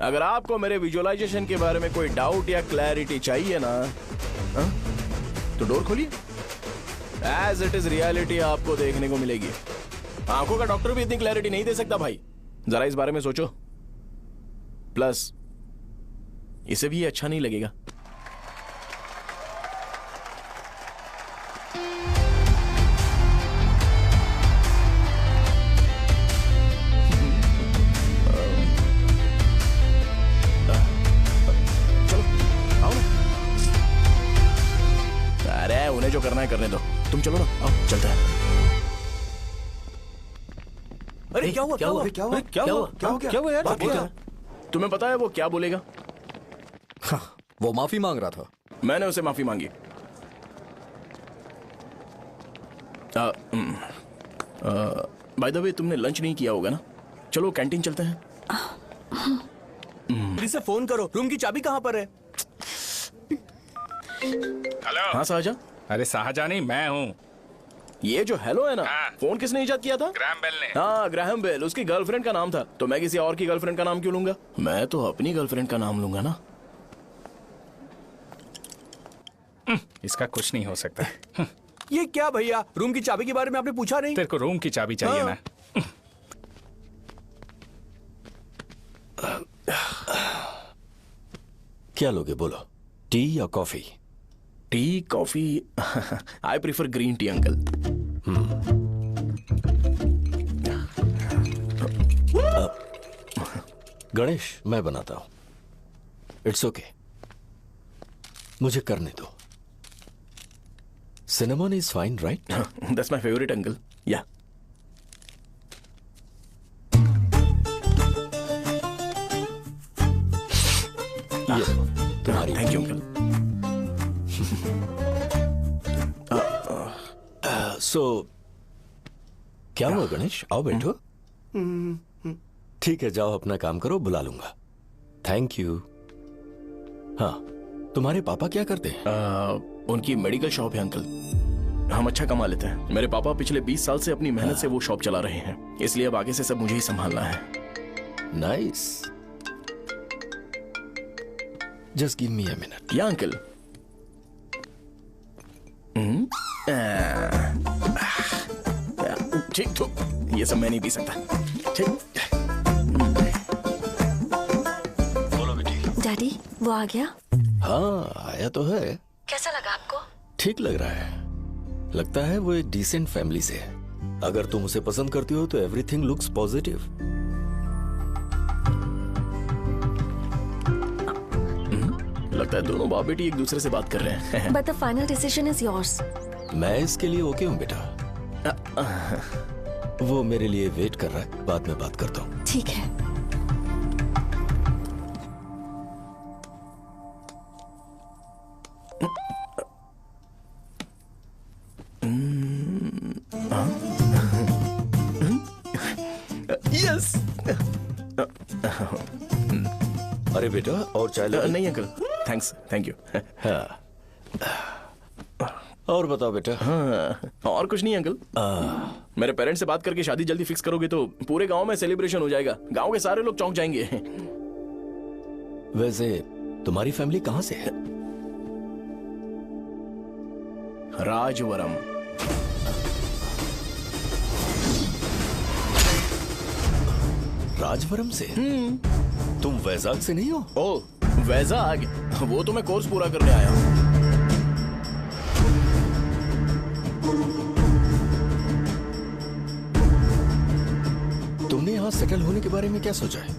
अगर आपको मेरे विजुअलाइजेशन के बारे में कोई डाउट या क्लैरिटी चाहिए ना, तो डोर खोलिए। एज इट इज रियलिटी आपको देखने को मिलेगी। आंखों का डॉक्टर भी इतनी क्लैरिटी नहीं दे सकता भाई, जरा इस बारे में सोचो। प्लस इसे भी ये अच्छा नहीं लगेगा। अरे उन्हें जो करना है करने दो, तुम चलो ना, आओ चलते हैं। अरे क्या हुआ? क्या हुआ? क्या हुआ? क्या हुआ? क्या हुआ यार? बात क्या? तुम्हें पता है वो क्या बोलेगा? हाँ, वो माफी मांग रहा था। मैंने उसे माफी मांगी। बाय द वे तुमने लंच नहीं किया होगा ना? चलो कैंटीन चलते हैं। प्लीज से फोन करो, रूम की चाबी कहाँ पर है? हेलो। हाँ शाहजहां। अरे शाहजहां नहीं, मैं हूँ। ये जो हेलो है ना, फोन किसने इजाद किया था? ग्रैहम बेल ने। हाँ ग्रैहम बेल, उसकी गर्लफ्रेंड का नाम था। तो मैं किसी और की गर्लफ्रेंड का नाम क्यों लूंगा? मैं तो अपनी गर्लफ्रेंड का नाम लूंगा ना। इसका कुछ नहीं हो सकता। ये क्या भैया, रूम की चाबी के बारे में आपने पूछा नहीं? तेरे को रूम की चाबी चाहिए ना? क्या लोगे बोलो, टी या coffee? Tea coffee I prefer green tea uncle. Ganesh मैं बनाता हूं, इट्स ओके, मुझे करने दो। Cinnamon is fine right? That's my favourite uncle. या तुम्हारी। Thank you uncle. सो क्या हुआ गणेश, आओ बैठो। ठीक है जाओ अपना काम करो, बुला लूंगा। Thank you. हाँ तुम्हारे पापा क्या करते हैं? उनकी मेडिकल शॉप है अंकल। हम अच्छा कमा लेते हैं। मेरे पापा पिछले 20 साल से अपनी मेहनत से वो शॉप चला रहे हैं, इसलिए अब आगे से सब मुझे ही संभालना है। Nice, just give me a minute. या अंकल। ठीक तो ये सब मैं नहीं पी सकता। ठीक। बोलो बेटी। डैडी वो आ गया? हाँ आया तो है। कैसा लगा आपको? ठीक लग रहा है, लगता है वो एक डिसेंट फैमिली से है। अगर तुम उसे पसंद करती हो तो एवरीथिंग लुक्स पॉजिटिव। लगता है दोनों बाप बेटी एक दूसरे से बात कर रहे हैं। But the final decision is yours. मैं इसके लिए ओके हूँ बेटा। वो मेरे लिए वेट कर रहा है, बाद में बात करता हूँ। ठीक है। यस। अरे बेटा और चाय लो। नहीं अंकल थैंक्स, थैंक यू। हाँ। और बताओ बेटा। हाँ, और कुछ नहीं अंकल। मेरे पेरेंट्स से बात करके शादी जल्दी फिक्स करोगे तो पूरे गांव में सेलिब्रेशन हो जाएगा। गांव के सारे लोग चौंक जाएंगे। वैसे तुम्हारी फैमिली कहां से है? राजवरम। राजवरम से? तुम वैजाग से नहीं हो? ओ वैजाग, वो तो मैं कोर्स पूरा करने आया हूँ। तुमने यहाँ सेटल होने के बारे में क्या सोचा है?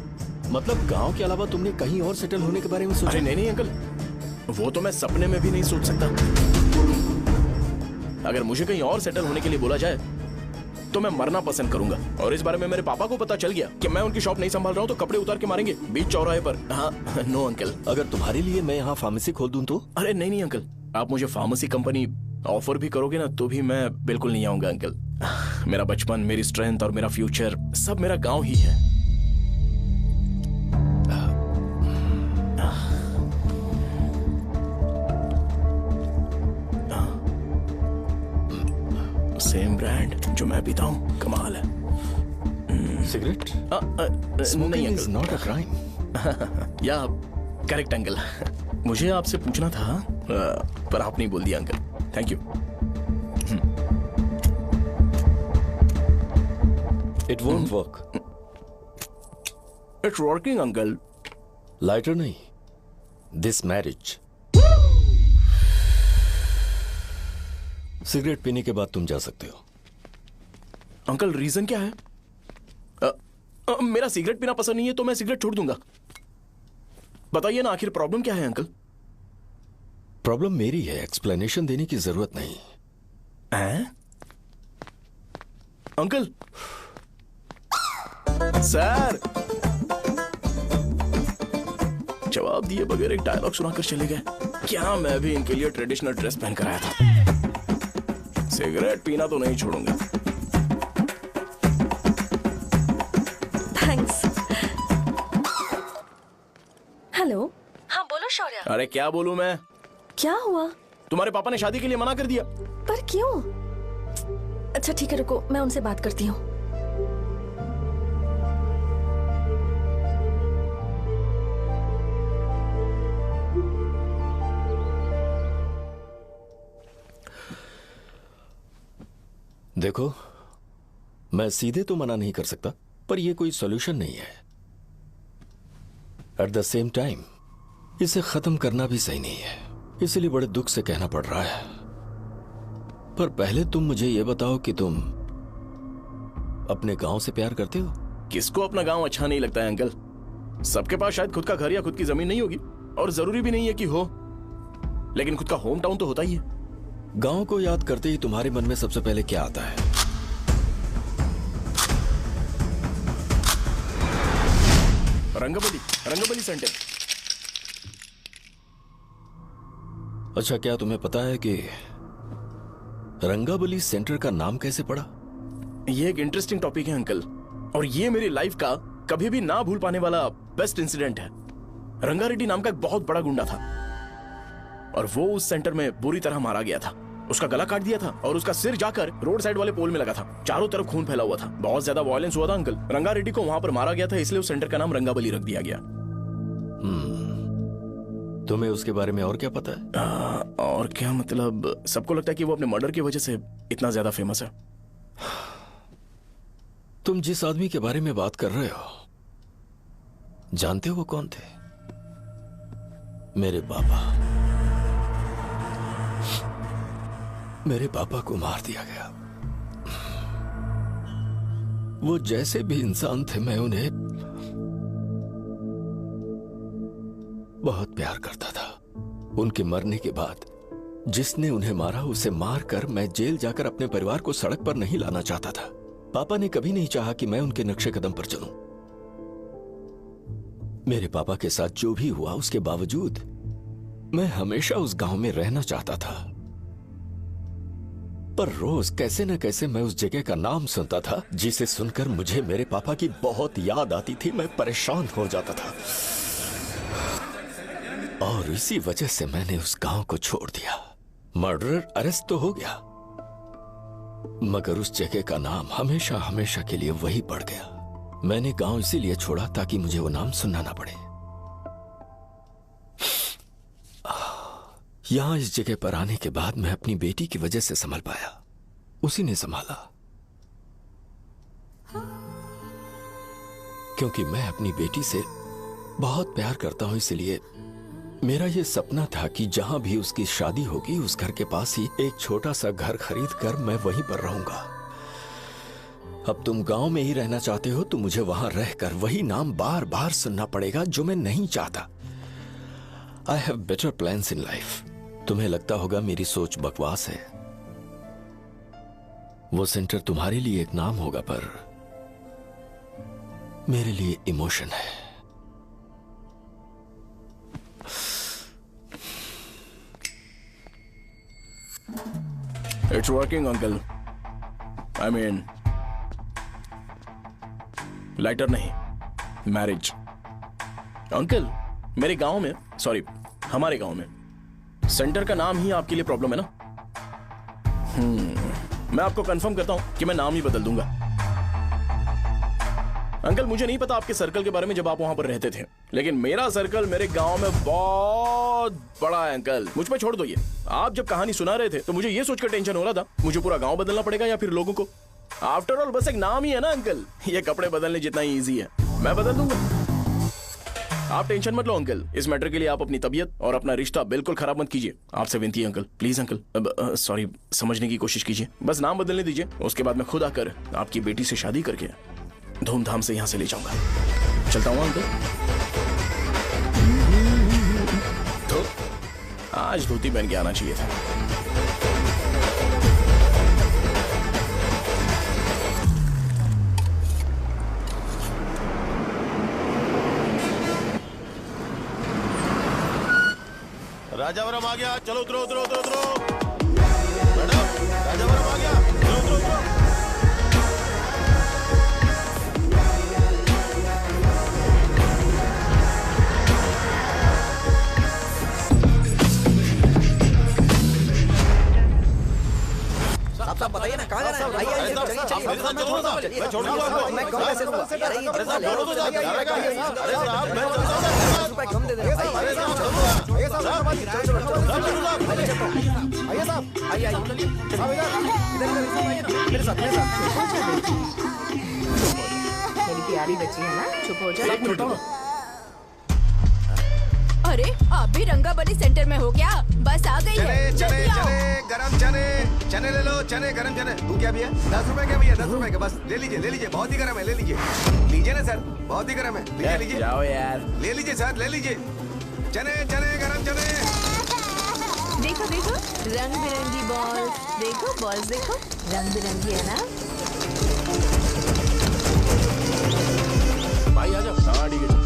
मतलब गांव के अलावा तुमने कहीं और सेटल होने के बारे में सोचा? अरे नहीं अंकल, वो तो मैं सपने में भी नहीं सोच सकता। अगर मुझे कहीं और सेटल होने के लिए बोला जाए तो मैं मरना पसंद करूंगा। और इस बारे में मेरे पापा को पता चल गया कि मैं उनकी शॉप नहीं संभाल रहा हूँ तो कपड़े उतार के मारेंगे बीच चौराहे पर। हाँ नो अंकल। अगर तुम्हारे लिए मैं यहाँ फार्मेसी खोल दूं तो? अरे नहीं अंकल, आप मुझे फार्मेसी कंपनी ऑफर भी करोगे ना तो भी मैं बिल्कुल नहीं आऊंगा अंकल। मेरा बचपन, मेरी स्ट्रेंथ और मेरा फ्यूचर सब मेरा गांव ही है। सेम ब्रांड जो मैं पीता हूँ, कमाल है। सिगरेट? नहीं uncle, is not a crime. या करेक्ट अंकल। मुझे आपसे पूछना था पर आप नहीं बोल दिया uncle. Thank you. It won't work. It's working uncle. Lighter नहीं, दिस मैरिज। सिगरेट पीने के बाद तुम जा सकते हो। अंकल रीजन क्या है? मेरा सिगरेट पीना पसंद नहीं है तो मैं सिगरेट छोड़ दूंगा। बताइए ना आखिर प्रॉब्लम क्या है अंकल? प्रॉब्लम मेरी है, एक्सप्लेनेशन देने की जरूरत नहीं। अंकल सर जवाब दिए बगैर एक डायलॉग सुनाकर चले गए। क्या मैं भी इनके लिए ट्रेडिशनल ड्रेस पहन कर आया था। सिगरेट पीना तो नहीं छोड़ूंगा। थैंक्स। हेलो। हाँ बोलो शौर्य। अरे क्या बोलूं मैं? क्या हुआ? तुम्हारे पापा ने शादी के लिए मना कर दिया। पर क्यों? अच्छा ठीक है रुको, मैं उनसे बात करती हूँ। देखो, मैं सीधे तो मना नहीं कर सकता, पर यह कोई सॉल्यूशन नहीं है। एट द सेम टाइम इसे खत्म करना भी सही नहीं है, इसलिए बड़े दुख से कहना पड़ रहा है। पर पहले तुम मुझे यह बताओ कि तुम अपने गांव से प्यार करते हो? किसको अपना गांव अच्छा नहीं लगता है अंकल? सबके पास शायद खुद का घर या खुद की जमीन नहीं होगी, और जरूरी भी नहीं है कि हो, लेकिन खुद का होम टाउन तो होता ही है। गांव को याद करते ही तुम्हारे मन में सबसे पहले क्या आता है? रंगबली सेंटर। अच्छा, क्या तुम्हें पता है कि रंगाबली सेंटर का नाम कैसे पड़ा? ये एक इंटरेस्टिंग टॉपिक है अंकल, और ये मेरी लाइफ का कभी भी ना भूल पाने वाला बेस्ट इंसिडेंट है। रंगारेड्डी नाम का एक बहुत बड़ा गुंडा था, और वो उस सेंटर में बुरी तरह मारा गया था। उसका गला काट दिया था और उसका सिर जाकर रोड साइड वाले पोल में लगा था। चारों तरफ खून फैला हुआ था, बहुत ज्यादा वायलेंस हुआ था अंकल। रंगारेड्डी को वहां पर मारा गया था, इसलिए उस सेंटर का नाम रंगाबली रख दिया गया। तुम्हें उसके बारे में और क्या पता है? और क्या मतलब, सबको लगता है कि वो अपने मर्डर की वजह से इतना ज्यादा फेमस है। तुम जिस आदमी के बारे में बात कर रहे हो, जानते हो वो कौन थे? मेरे पापा। मेरे पापा को मार दिया गया। वो जैसे भी इंसान थे, मैं उन्हें बहुत प्यार करता था। उनके मरने के बाद जिसने उन्हें मारा उसे मारकर मैं जेल जाकर अपने परिवार को सड़क पर नहीं लाना चाहता था। पापा ने कभी नहीं चाहा कि मैं उनके नक्शे कदम पर चलूं। मेरे पापा के साथ जो भी हुआ, उसके बावजूद मैं हमेशा उस गांव में रहना चाहता था। पर रोज कैसे न कैसे मैं उस जगह का नाम सुनता था, जिसे सुनकर मुझे मेरे पापा की बहुत याद आती थी। मैं परेशान हो जाता था, और इसी वजह से मैंने उस गांव को छोड़ दिया। मर्डरर अरेस्ट तो हो गया, मगर उस जगह का नाम हमेशा हमेशा के लिए वही पड़ गया। मैंने गांव इसीलिए छोड़ा ताकि मुझे वो नाम सुनना ना पड़े। यहां इस जगह पर आने के बाद मैं अपनी बेटी की वजह से संभल पाया, उसी ने संभाला। क्योंकि मैं अपनी बेटी से बहुत प्यार करता हूं, इसलिए मेरा यह सपना था कि जहां भी उसकी शादी होगी, उस घर के पास ही एक छोटा सा घर खरीद कर मैं वहीं पर रहूंगा। अब तुम गांव में ही रहना चाहते हो तो मुझे वहां रहकर वही नाम बार बार सुनना पड़ेगा, जो मैं नहीं चाहता। I have better plans in life. तुम्हें लगता होगा मेरी सोच बकवास है। वो सेंटर तुम्हारे लिए एक नाम होगा, पर मेरे लिए इमोशन है। It's working, uncle. I mean, lighter नहीं, मैरिज। अंकल, मेरे गांव में, सॉरी, हमारे गांव में सेंटर का नाम ही आपके लिए प्रॉब्लम है ना? मैं आपको कंफर्म करता हूं कि मैं नाम ही बदल दूंगा। अंकल, मुझे नहीं पता आपके सर्कल के बारे में जब आप वहां पर रहते थे, लेकिन मेरा सर्कल मेरे गांव में बहुत बड़ा है अंकल। मुझ पे छोड़ दो ये। आप जब कहानी सुना रहे थे तो मुझे ये सोचकर टेंशन हो रहा था, मुझे पूरा गांव बदलना पड़ेगा या फिर लोगों को। आफ्टर ऑल बस एक नाम ही है ना अंकल, ये कपड़े बदलने जितना ही इजी है। मैं बदल दूंगा। आप टेंशन मत लो अंकल, इस मैटर के लिए आप अपनी तबीयत और अपना रिश्ता बिल्कुल खराब मत कीजिए। आपसे विनती है अंकल, प्लीज अंकल। अब सॉरी, समझने की कोशिश कीजिए, बस नाम बदलने दीजिए। उसके बाद मैं खुद आकर आपकी बेटी से शादी करके धूमधाम से यहाँ से ले जाऊंगा। चलता हूँ अंकल। तो आज धोती पहन के आना चाहिए था। राजावरम आ गया, चलो उतरो उतरो उतरो उतरो। मैडम, राजावरम आ गया, चलो उतरो उतरो। साहब बताइए ना कहाँ जाना है? आइए आइए, चलिए चलिए। मैं छोड़ दूंगा आपको। मैं कम पैसे दूंगा। अरे साहब छोड़ो तो साहब, अरे साहब मैं 10 रुपए कम दे देना भाई। अरे साहब छोड़ दूंगा। आइए साहब, साहब आइए साहब, आइए साहब, आइए आइए साहब इधर मेरे साथ मेरे साथ। मेरी प्यारी बच्ची है ना, चुप हो जा। अरे आप भी रंगाबली सेंटर में हो क्या? बस आ गई है। चने चने जल्दी आओ। चने गरम चने चने ले लो, चने गरम चने। तू क्या भैया? 10 रुपए का भैया, 10 रुपए का, बस ले लीजिए, बहुत ही गरम है, ले लीजिए ना सर, बहुत ही गरम है, लीजिए जाओ यार, ले लीजिए सर, ले लीजिए। चने चने गरम चने। देखो देखो रंग बिरंगी बॉल्स, देखो बॉल्स देखो रंग बिरंगी है ना। भाई आ जाओ। हाँ ठीक है।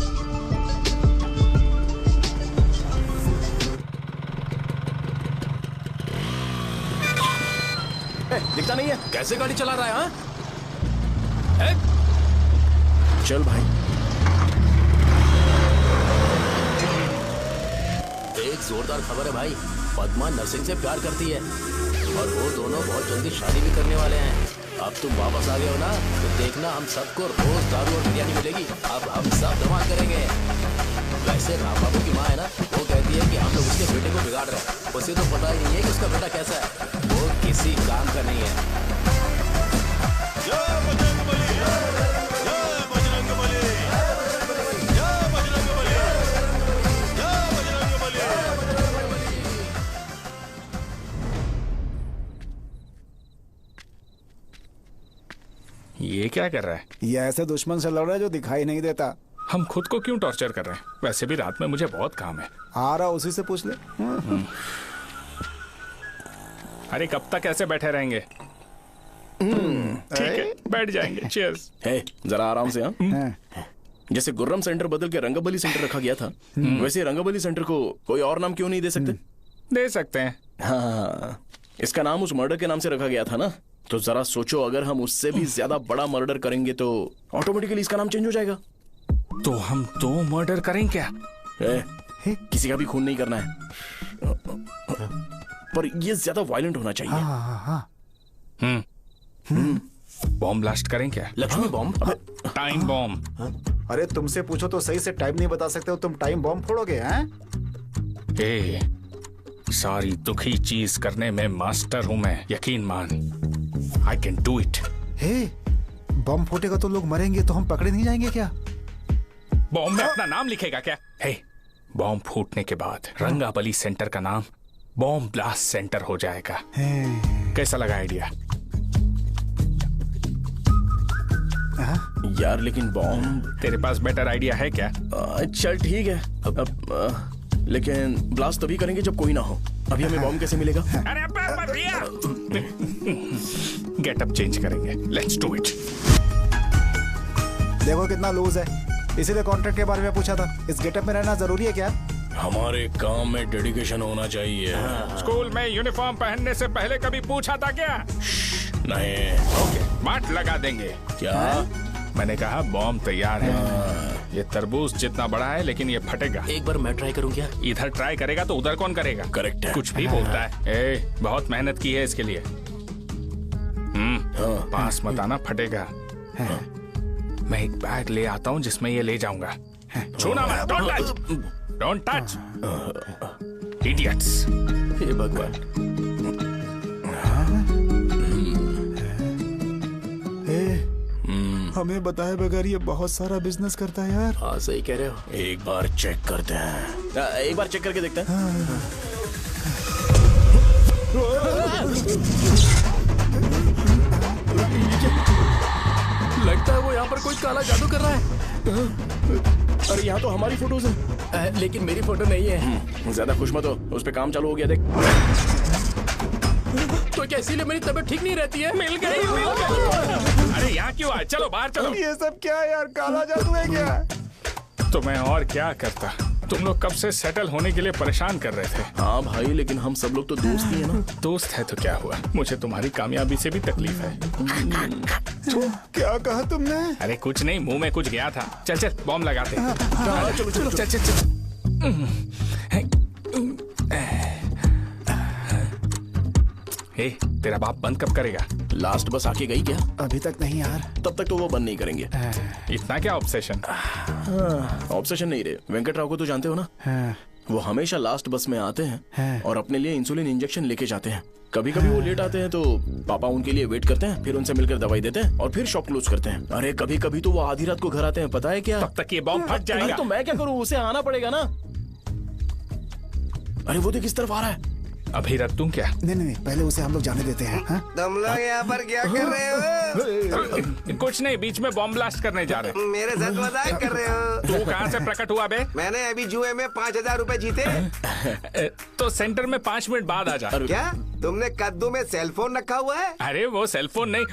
दिखता नहीं है, कैसे गाड़ी चला रहा है? हाँ? चल भाई। एक जोरदार खबर है भाई, पद्मा नरसिंह से प्यार करती है और वो दोनों बहुत जल्दी शादी भी करने वाले हैं। अब तुम वापस आ गए हो ना, तो देखना हम सबको रोज दारू और बिरयानी मिलेगी। अब हम सब धमाल करेंगे। वैसे राम बाबू की माँ है ना, वो कहती है कि हम लोग उसके बेटे को बिगाड़ रहे हैं। उसे तो पता ही नहीं है कि उसका बेटा कैसा है, वो किसी काम का नहीं है। ये क्या कर रहा है? ये ऐसे दुश्मन से लड़ रहा है जो दिखाई नहीं देता। हम खुद को क्यों टॉर्चर कर रहे हैं? वैसे भी रात में मुझे बहुत काम है। आ रहा उसी से पूछ ले। अरे कब तक ऐसे बैठे रहेंगे? ठीक है, बैठ जाएंगे। चीयर्स। हे, जरा आराम से। हाँ, जैसे गुर्रम सेंटर बदल के रंगाबली सेंटर रखा गया था, वैसे रंगाबली सेंटर को कोई और नाम क्यों नहीं दे सकते? दे सकते हैं। हाँ, इसका नाम उस मर्डर के नाम से रखा गया था ना, तो जरा सोचो, अगर हम उससे भी ज्यादा बड़ा मर्डर करेंगे तो ऑटोमेटिकली इसका नाम चेंज हो जाएगा। तो हम 2 मर्डर करें क्या? किसी का भी खून नहीं करना है, पर ये ज्यादा वायलेंट होना चाहिए। बॉम्ब ब्लास्ट करें क्या? लक्ष्मी बॉम्ब? Time bomb. अरे तुमसे पूछो तो सही से टाइम नहीं बता सकते हो, तुम टाइम बॉम्ब फोड़ोगे? हैं? सारी दुखी चीज करने में मास्टर हूं मैं, यकीन मान। I can do it. Hey, बम फूटेगा तो लोग मरेंगे, तो हम पकड़े नहीं जाएंगे क्या? बॉम्ब में अपना नाम लिखेगा क्या? हे, बॉम्ब फूटने के बाद रंगाबली सेंटर का नाम बॉम्ब ब्लास्ट सेंटर हो जाएगा। कैसा लगा आइडिया? यार लेकिन बॉम्ब, तेरे पास बेटर आइडिया है क्या? चल ठीक है, लेकिन ब्लास्ट तभी करेंगे जब कोई ना हो। अभी हमें बॉम्ब कैसे मिलेगा? अरे भैया, गेटअप चेंज करेंगे। Let's do it. देखो कितना लूज है, इसीलिए कॉन्ट्रैक्ट के बारे में पूछा था। इस गेटअप में रहना जरूरी है क्या? हमारे काम में डेडिकेशन होना चाहिए। स्कूल में यूनिफॉर्म पहनने से पहले कभी पूछा था क्या? नहीं। ओके, मार लगा देंगे। क्या? मैंने कहा बॉम्ब तैयार है। ये तरबूज जितना बड़ा है, लेकिन ये फटेगा। एक बार मैं ट्राई करूं क्या? इधर ट्राई करेगा तो उधर कौन करेगा? करेक्ट है। कुछ भी बोलता है। बहुत मेहनत की है इसके लिए। पास मत आना, फटेगा। मैं एक बैग ले आता हूँ जिसमें ये ले जाऊंगा। छूना मत, don't touch, don't touch, idiots. हे भगवान। हमें बताए बगैर ये बहुत सारा बिजनेस करता है यार। हाँ सही कह रहे हो, एक बार चेक करते हैं। एक बार चेक करके देखते हैं। लगता है वो यहाँ पर कोई काला जादू कर रहा है। अरे यहाँ तो हमारी फोटोज हैं, लेकिन मेरी फोटो नहीं है। ज्यादा खुश मत हो, उस पे काम चालू हो गया देख। तो क्या इसीलिए मेरी तबीयत ठीक नहीं रहती है? मिल गई, मिल गई। अरे यहाँ क्यों आए? चलो बाहर चलो। ये सब क्या है यार, काला जादू है क्या? तो मैं और क्या करता? तुम लोग कब से सेटल होने के लिए परेशान कर रहे थे। हाँ भाई, लेकिन हम सब लोग तो दोस्त ही है ना। दोस्त है तो क्या हुआ, मुझे तुम्हारी कामयाबी से भी तकलीफ है। क्या कहा तुमने? अरे कुछ नहीं, मुंह में कुछ गया था। चल चल बॉम्ब लगाते हैं। चलो चलो चल चल चल। हे, तेरा बाप बंद कब करेगा? लास्ट बस आके गई क्या? अभी तक नहीं यार। तब तक तो वो बंद नहीं करेंगे। इतना क्या ऑब्सेशन? ऑब्सेशन नहीं रे, वेंकट राव को तो जानते हो ना? वो हमेशा लास्ट बस में आते हैं और अपने लिए इंसुलिन इंजेक्शन लेके जाते हैं। कभी कभी वो लेट आते हैं तो पापा उनके लिए वेट करते हैं, फिर उनसे मिलकर दवाई देते हैं और फिर शॉप क्लोज करते हैं। अरे कभी कभी तो वो आधी रात को घर आते हैं, पता है क्या? तब तक ये बॉम्ब फट जाएगा। तो मैं क्या करूँ, उसे आना पड़ेगा ना। अरे वो देख किस तरफ आ रहा है। अभी रख दूं क्या? नहीं, पहले उसे हम लोग जाने देते हैं। तुम लोग यहाँ पर क्या कर रहे हो? कुछ नहीं, बीच में बॉम्ब ब्लास्ट करने जा रहे हैं। मेरे साथ मजाक कर रहे हो? तू कहाँ से प्रकट हुआ बे? मैंने अभी जुए में 5,000 रुपए जीते। तो सेंटर में 5 मिनट बाद आ जा। क्या तुमने कद्दू में सेलफोन रखा हुआ है? अरे वो सेलफोन नहीं,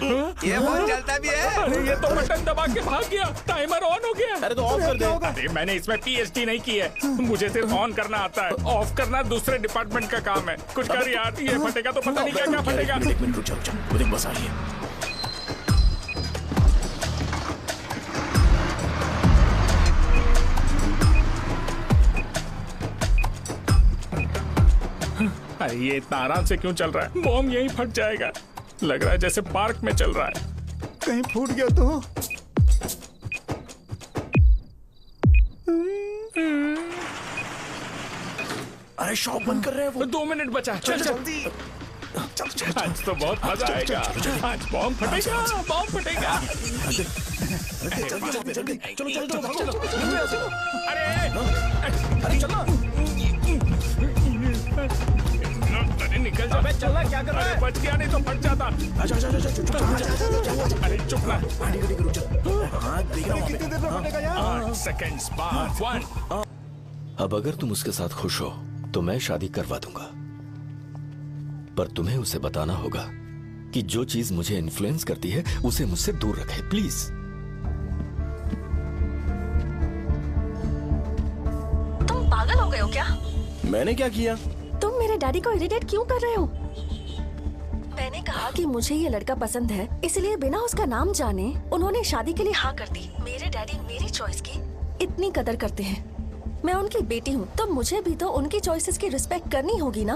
ये फोन चलता भी है। अरे ये तो बटन दबा के भाग गया, टाइमर ऑन हो गया। अरे तो ऑफ कर दे। अरे मैंने इसमें PhD नहीं की है, मुझे सिर्फ ऑन करना आता है, ऑफ करना दूसरे डिपार्टमेंट का काम है। कुछ कर यार, ये फटेगा तो पता नहीं क्या क्या फटेगा। एक मिनट रुक जाओ, वो देख बस आ रही है। अरे ये इतना आराम से क्यों चल रहा है? बॉम्ब यहीं फट जाएगा। लग रहा है जैसे पार्क में चल रहा है। कहीं फूट गया तो? अरे शॉप बंद कर रहे हैं वो। 2 मिनट बचा, चल जल्दी। आज तो बहुत मजा आएगा। आज बॉम्ब फटेगा, बॉम्ब फटेगा। चलो। अरे चलो। अरे निकल जा। अबे चल, क्या कर रहा है? बच गया, नहीं तो फट जाता। अरे चुप ना। हाँ देख रहा हूँ। कितनी देर में फटेगा यार? 8 सेकंड्स बाद 1। अब अगर तुम उसके साथ खुश हो तो मैं शादी करवा दूंगा, पर तुम्हें उसे बताना होगा कि जो चीज मुझे इन्फ्लुएंस करती है उसे मुझसे दूर रखे, प्लीज। तुम पागल हो गए हो क्या? मैंने क्या किया? तुम मेरे डैडी को इरिटेट क्यों कर रहे हो? मैंने कहा कि मुझे ये लड़का पसंद है, इसलिए बिना उसका नाम जाने उन्होंने शादी के लिए हाँ कर दी। मेरे डैडी मेरी चॉइस की इतनी कदर करते हैं। मैं उनकी बेटी हूँ, तो मुझे भी तो उनकी चॉइसेस की रिस्पेक्ट करनी होगी ना।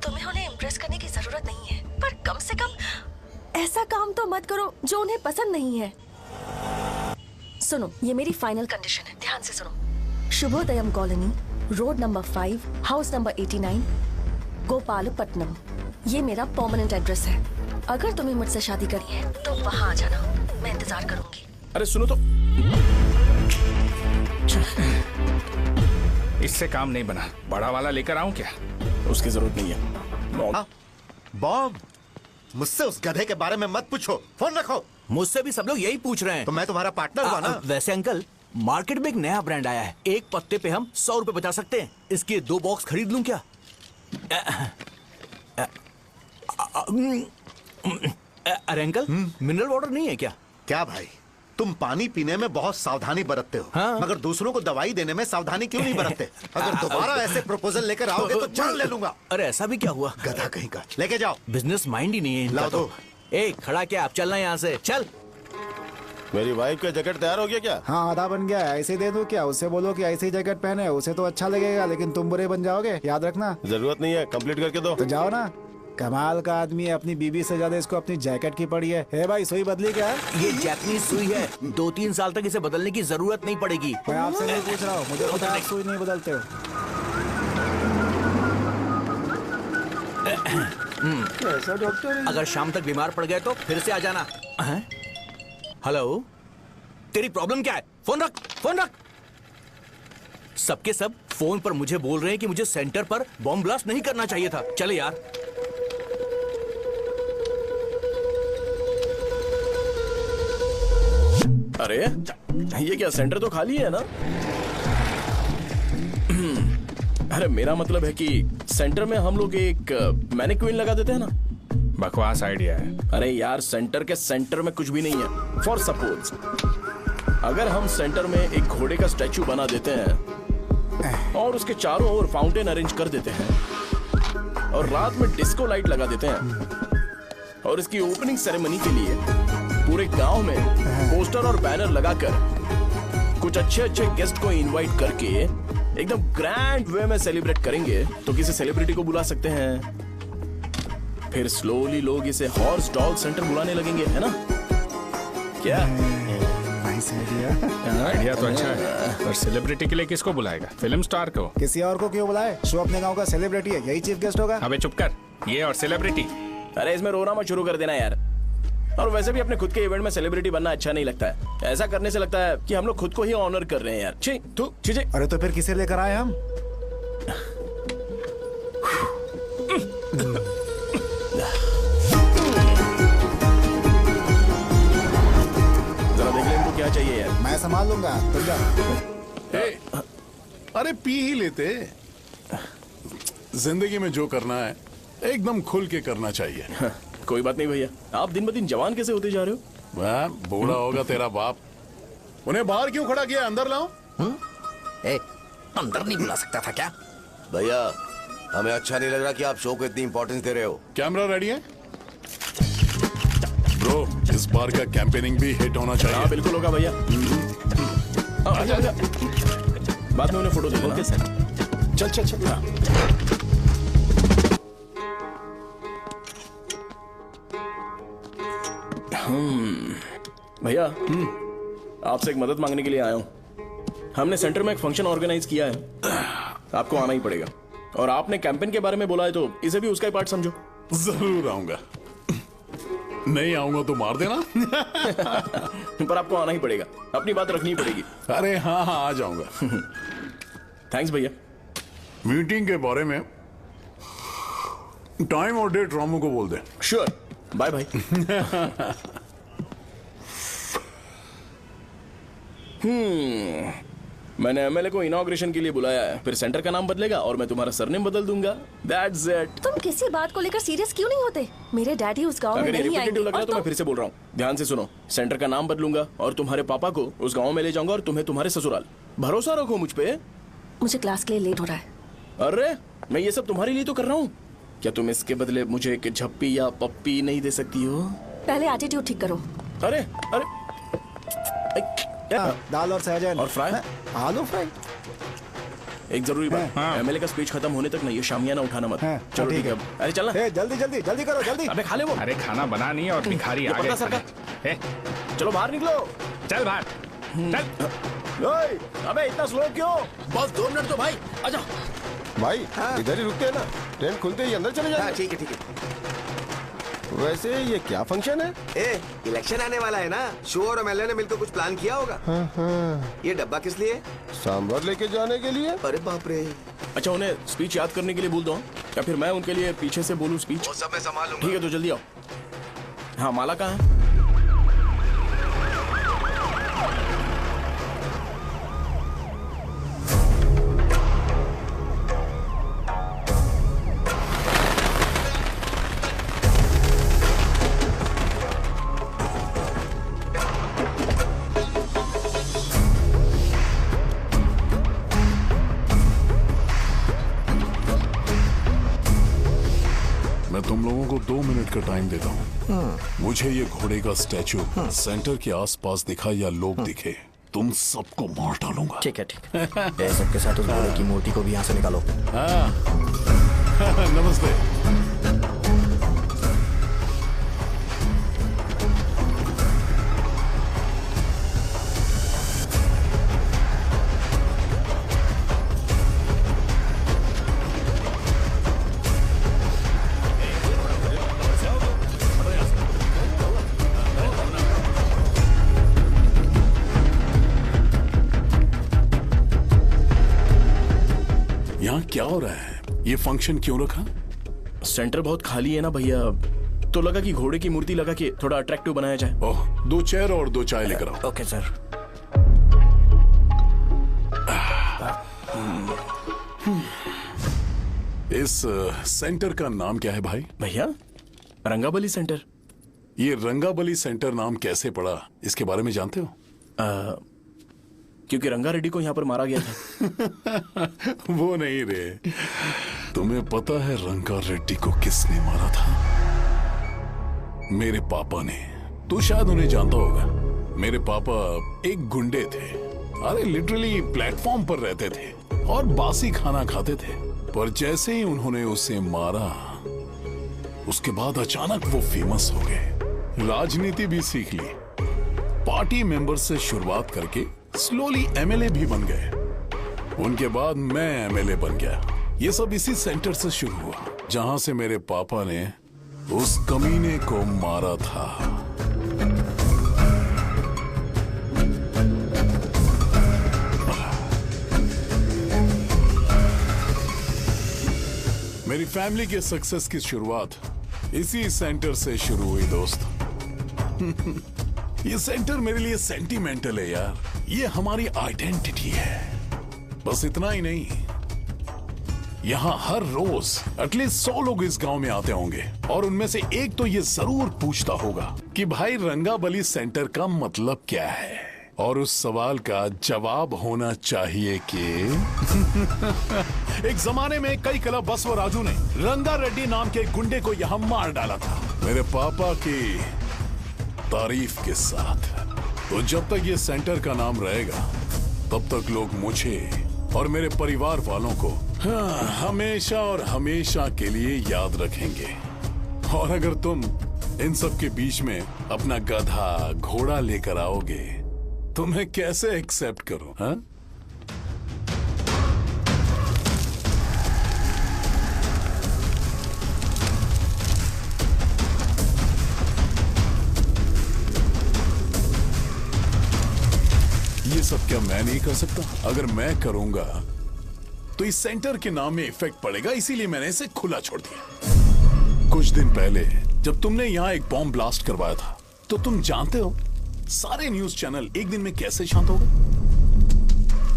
तुम्हें उन्हें इम्प्रेस करने की जरूरत नहीं है, पर कम से कम ऐसा काम तो मत करो जो उन्हें पसंद नहीं है। सुनो, ये मेरी फाइनल कंडीशन है, ध्यान से सुनो। Shubhodayam colony, road number 5, house number 89, Gopalapatnam. ये मेरा परमानेंट एड्रेस है। अगर तुम्हें मुझसे शादी करनी है तो वहाँ आ जाना, मैं इंतजार करूंगी। अरे सुनो तो। इससे काम नहीं बना, बड़ा वाला लेकर आऊं क्या? उसकी जरूरत नहीं है। बॉम्ब, मुझसे उस गधे के बारे में मत पूछो, फोन रखो। मुझसे भी सब लोग यही पूछ रहे हैं। तो मैं तुम्हारा पार्टनर हुआ ना। वैसे अंकल, मार्केट में एक नया ब्रांड आया है, एक पत्ते पे हम 100 रुपए बचा सकते हैं। इसके 2 बॉक्स खरीद लूं क्या? अरे अंकल, मिनरल वाटर नहीं है क्या? क्या भाई, तुम पानी पीने में बहुत सावधानी बरतते हो, हाँ? मगर दूसरों को दवाई देने में सावधानी क्यों नहीं बरतते? अगर दोबारा ऐसे प्रपोजल लेकर आओगे तो जान ले लूंगा। अरे ऐसा भी क्या हुआ? गधा कहीं का, लेके जाओ। बिजनेस माइंड ही नहीं है इनका। लाओ तो खड़ा क्या, आप चलना यहाँ से, चल। मेरी वाइफ का जैकेट तैयार हो गया क्या? हाँ, आधा बन गया है। ऐसे दे दो क्या? उससे बोलो कि ऐसे ही जैकेट पहने, उसे तो अच्छा लगेगा, लेकिन तुम बुरे बन जाओगे, याद रखना। जरूरत नहीं है, कंप्लीट करके दो। तो जाओ ना। कमाल का आदमी है, अपनी बीबी से ज्यादा इसको अपनी जैकेट की पड़ी है। हे भाई, सुई बदली क्या? ये जैपनीज सुई है, 2-3 साल तक इसे बदलने की जरूरत नहीं पड़ेगी। मैं आपसे नहीं पूछ रहा हूँ, मुझे पता है आप सुई नहीं बदलते हो। ऐसा डॉक्टर, अगर शाम तक बीमार पड़ गए तो फिर से आ जाना। हेलो, तेरी प्रॉब्लम क्या है? फोन रख, फोन रख। सबके सब फोन पर मुझे बोल रहे हैं कि मुझे सेंटर पर बॉम्ब ब्लास्ट नहीं करना चाहिए था। चले यार। अरे ये क्या सेंटर तो खाली है ना? अरे मेरा मतलब है कि सेंटर में हम लोग एक मैनिक्विन लगा देते हैं ना। बकवास आइडिया है। अरे यार सेंटर के सेंटर में कुछ भी नहीं है। फॉर सपोज अगर हम सेंटर में एक घोड़े का स्टैचू बना देते हैं और उसके चारों ओर फाउंटेन अरेंज कर देते हैं और रात में डिस्को लाइट लगा देते हैं और इसकी ओपनिंग सेरेमनी के लिए पूरे गांव में पोस्टर और बैनर लगाकर कुछ अच्छे अच्छे गेस्ट को इनवाइट करके एकदम ग्रैंड वे में सेलिब्रेट करेंगे तो किसी सेलिब्रिटी को बुला सकते हैं। फिर स्लोली लोग इसे हॉर्स डॉग सेंटर बुलाने लगेंगे, है ना? क्या आइडिया तो अच्छा है, पर सेलिब्रिटी के लिए किसको बुलाएगा? फिल्म स्टार को। किसी और को क्यों बुलाए? शो अपने गांव का सेलिब्रिटी है, यही चीफ गेस्ट होगा। अबे चुप कर, ये और सेलिब्रिटी। अरे इसमें रोना मत शुरू कर देना यार। और वैसे भी अपने खुद के इवेंट में सेलिब्रिटी बनना अच्छा नहीं लगता है। ऐसा करने से लगता है कि हम लोग खुद को ही ऑनर कर रहे हैं यार। छी तू छी। अरे तो फिर किसे लेकर आए हम? जरा देख ले इनको क्या चाहिए यार। मैं संभाल लूंगा, तुम जा। अरे पी ही लेते। जिंदगी में जो करना है एकदम खुल के करना चाहिए। कोई बात नहीं भैया, आप दिन ब दिन जवान कैसे होते जा रहे हो? वह बूढ़ा होगा तेरा बाप। उन्हें बाहर क्यों खड़ा किया? अंदर लाओ। अंदर नहीं बुला सकता था क्या? भैया हमें अच्छा नहीं लग रहा कि आप शो को इतनी इंपॉर्टेंस दे रहे हो। कैमरा रेडी है ब्रो? इस बार का कैंपेनिंग भी हिट होना चाहिए। हाँ बिल्कुल होगा भैया। आजा। बाद में उन्हें फोटो दे देना। चल चल चल। भैया आपसे एक मदद मांगने के लिए आया हूँ। हमने सेंटर में एक फंक्शन ऑर्गेनाइज किया है, आपको आना ही पड़ेगा। और आपने कैंपेन के बारे में बोला है तो इसे भी उसका ही पार्ट समझो। जरूर आऊंगा। नहीं आऊंगा तो मार देना। पर आपको आना ही पड़ेगा, अपनी बात रखनी पड़ेगी। अरे हाँ हाँ आ जाऊंगा। थैंक्स भैया। मीटिंग के बारे में टाइम और डेट रामू को बोल दे। Sure, bye bye. मैंने एमएलए को इनॉग्रेशन के लिए बुलाया है, फिर सेंटर का नाम बदलेगा और मैं तुम्हारा सरनेम बदल दूंगा। That's it। तुम किसी बात को लेकर सीरियस क्यों नहीं होते? मेरे डैडी उस गांव में अगर नहीं आएंगे। लग रहा तो मैं फिर से बोल रहा हूँ, ध्यान से सुनो। सेंटर का नाम बदलूंगा और तुम्हारे पापा को उस गांव में ले जाऊंगा और तुम्हें तुम्हारे ससुराल। भरोसा रखो मुझ पे। मुझे क्लास के लिए लेट हो रहा है। अरे मैं ये सब तुम्हारे लिए तो कर रहा हूँ। क्या तुम इसके बदले मुझे एक झप्पी या पप्पी नहीं दे सकती हो? पहले एटीट्यूड ठीक करो। अरे दाल और सहजन और फ्राई, आलू फ्राई। एक जरूरी बात, एमएलए का स्पीच खत्म होने तक ना ये शामियाना उठाना मत। चलो ठीक है। अरे चलना। जल्दी जल्दी जल्दी करो, जल्दी। अबे खा ले वो। अरे खाना बना नहीं और भिखारी आ गए। चलो बाहर निकलो। चल बाहर चल। अबे इतना स्लो क्यों? बस 2 मिनट तो भाई। आजा भाई इधर ही रुकते हैं ना, ट्रेन खुलते ही अंदर चले जाएंगे। ठीक है ठीक है। वैसे ये क्या फंक्शन है? इलेक्शन आने वाला है ना, शो और एमएलए ने मिलकर कुछ प्लान किया होगा। ये डब्बा किस लिए? सांभर लेके जाने के लिए। अरे बाप रे। अच्छा उन्हें स्पीच याद करने के लिए बोल दो या फिर मैं उनके लिए पीछे से बोलूं स्पीच? वो सब मैं संभाल लूंगा। ठीक है तो जल्दी आओ। हाँ माला कहाँ है? मैं तुम लोगों को 2 मिनट का टाइम देता हूँ। मुझे ये घोड़े का स्टैचू सेंटर के आसपास दिखा या लोग दिखे, तुम सबको मार डालूंगा। ठीक है ठीक है। सबके साथ उस घोड़े की मूर्ति को भी यहाँ से निकालो। नमस्ते। क्या हो रहा है? ये फंक्शन क्यों रखा? सेंटर बहुत खाली है ना भैया, तो लगा कि घोड़े की मूर्ति लगा के थोड़ा अट्रैक्टिव बनाया जाए। ओह, 2 चेयर और 2 चाय लेकर आओ। Okay sir. इस सेंटर का नाम क्या है भाई? भैया रंगाबली सेंटर। ये रंगाबली सेंटर नाम कैसे पड़ा, इसके बारे में जानते हो? क्योंकि रंगा रेड्डी को यहाँ पर मारा गया था। वो नहीं रे, तुम्हें पता है रंगा रेड्डी को किसने मारा था? मेरे पापा ने। तू शायद उन्हें जानता होगा। मेरे पापा एक गुंडे थे। अरे लिटरली प्लेटफॉर्म पर रहते थे और बासी खाना खाते थे। पर जैसे ही उन्होंने उसे मारा, उसके बाद अचानक वो फेमस हो गए। राजनीति भी सीख ली, पार्टी मेंबर से शुरुआत करके स्लोली एमएलए भी बन गए। उनके बाद मैं एमएलए बन गया। ये सब इसी सेंटर से शुरू हुआ, जहां से मेरे पापा ने उस कमीने को मारा था। मेरी फैमिली के सक्सेस की शुरुआत इसी सेंटर से शुरू हुई दोस्त। ये सेंटर मेरे लिए सेंटिमेंटल है यार। ये हमारी आइडेंटिटी है। बस इतना ही नहीं, यहाँ हर रोज एटलीस्ट 100 लोग इस गांव में आते होंगे और उनमें से एक तो ये जरूर पूछता होगा कि भाई रंगाबली सेंटर का मतलब क्या है। और उस सवाल का जवाब होना चाहिए कि एक जमाने में कई क्लब बसव राजू ने रंगा रेड्डी नाम के गुंडे को यहाँ मार डाला था, मेरे पापा की तारीफ के साथ। तो जब तक ये सेंटर का नाम रहेगा, तब तक लोग मुझे और मेरे परिवार वालों को हमेशा और हमेशा के लिए याद रखेंगे। और अगर तुम इन सब के बीच में अपना गधा घोड़ा लेकर आओगे तो मैं कैसे एक्सेप्ट करूं? हाँ? ये सब क्या मैं नहीं कर सकता? अगर मैं करूंगा तो इस सेंटर के नाम में इफेक्ट पड़ेगा, इसीलिए मैंने इसे खुला छोड़ दिया। कुछ दिन पहले जब तुमने यहां एक बॉम्ब ब्लास्ट करवाया था, तो तुम जानते हो सारे न्यूज चैनल एक दिन में कैसे शांत हो गए?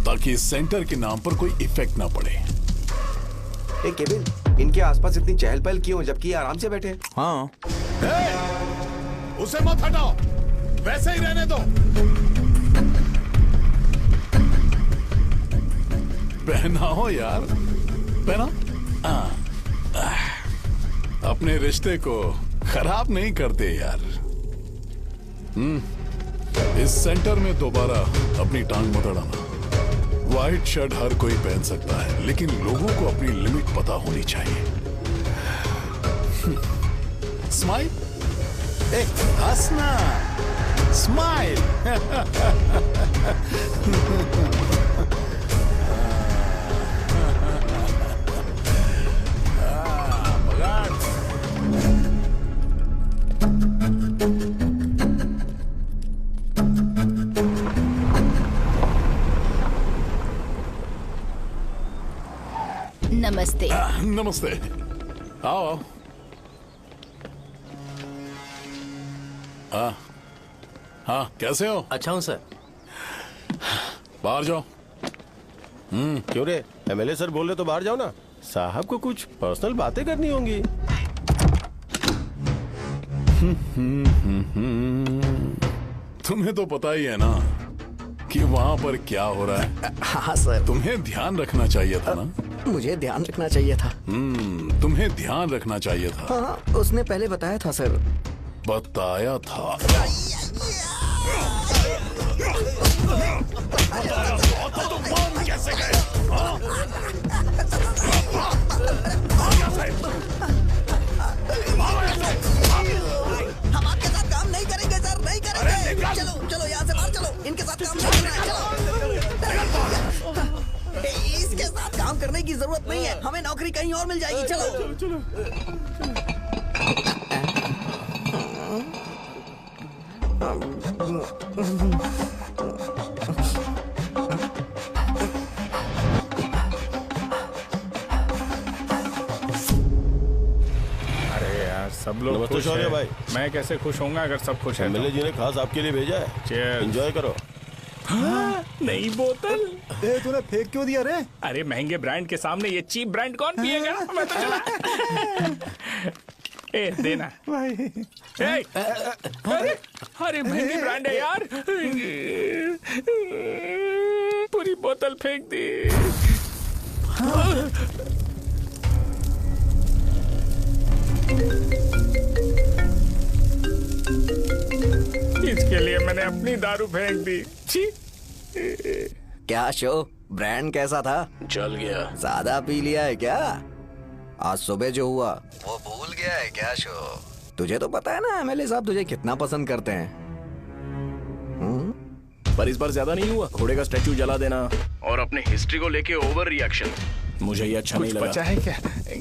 ताकि इस सेंटर के नाम पर कोई इफेक्ट ना पड़े। ए केविन, इनके आसपास इतनी चहल पहल क्यों, जबकि आराम से बैठे? हाँ। उसे मत हटाओ, वैसे ही रहने दो। पहनाओ यार, पहना। अपने रिश्ते को खराब नहीं करते यार। इस सेंटर में दोबारा अपनी टांग मत अड़ाना। व्हाइट शर्ट हर कोई पहन सकता है, लेकिन लोगों को अपनी लिमिट पता होनी चाहिए। स्माइल, हंसना, स्माइल। नमस्ते। नमस्ते, आओ। हाँ, कैसे हो? अच्छा हूँ सर। बाहर जाओ। क्यों रे, एमएलए सर बोल रहे तो बाहर जाओ ना। साहब को कुछ पर्सनल बातें करनी होंगी। तुम्हें तो पता ही है ना कि वहाँ पर क्या हो रहा है। हाँ सर। तुम्हें ध्यान रखना चाहिए था ना। मुझे ध्यान रखना चाहिए था। तुम्हें ध्यान रखना चाहिए था। हाँ, उसने पहले बताया था सर। बताया था? तो मान कैसे गए? हम आपके साथ काम नहीं करेंगे सर, नहीं करेंगे। चलो चलो यहाँ से बाहर चलो, इनके साथ काम नहीं करना है। चलो, इसके साथ काम करने की जरूरत नहीं है, हमें नौकरी कहीं और मिल जाएगी। चलो चलो। सब लोग नमस्ते खुश शौर्य हैं। भाई। मैं कैसे खुश होऊंगा अगर सब खुश हैं तो? एमएलए जी ने खास आपके लिए भेजा है। Cheers। एंजॉय करो। नई बोतल। तूने फेंक क्यों दिया रे? अरे महंगे ब्रांड के सामने ये चीप ब्रांड कौन पिएगा? मैं तो चला। ए देना भाई। ए, अरे महंगी ब्रांड है यार। पूरी बोतल फेंक दी। इसके लिए मैंने अपनी दारू फेंक दी। छी। क्या शो, ब्रांड कैसा था? चल गया। ज्यादा पी लिया है क्या? आज सुबह जो हुआ वो भूल गया है क्या शो? तुझे तो पता है ना एमएलए साहब तुझे कितना पसंद करते हैं। पर इस बार ज्यादा नहीं हुआ। घोड़े का स्टैचू जला देना और अपने हिस्ट्री को लेके ओवर रिएक्शन, मुझे ये अच्छा नहीं लगा। बचा है क्या?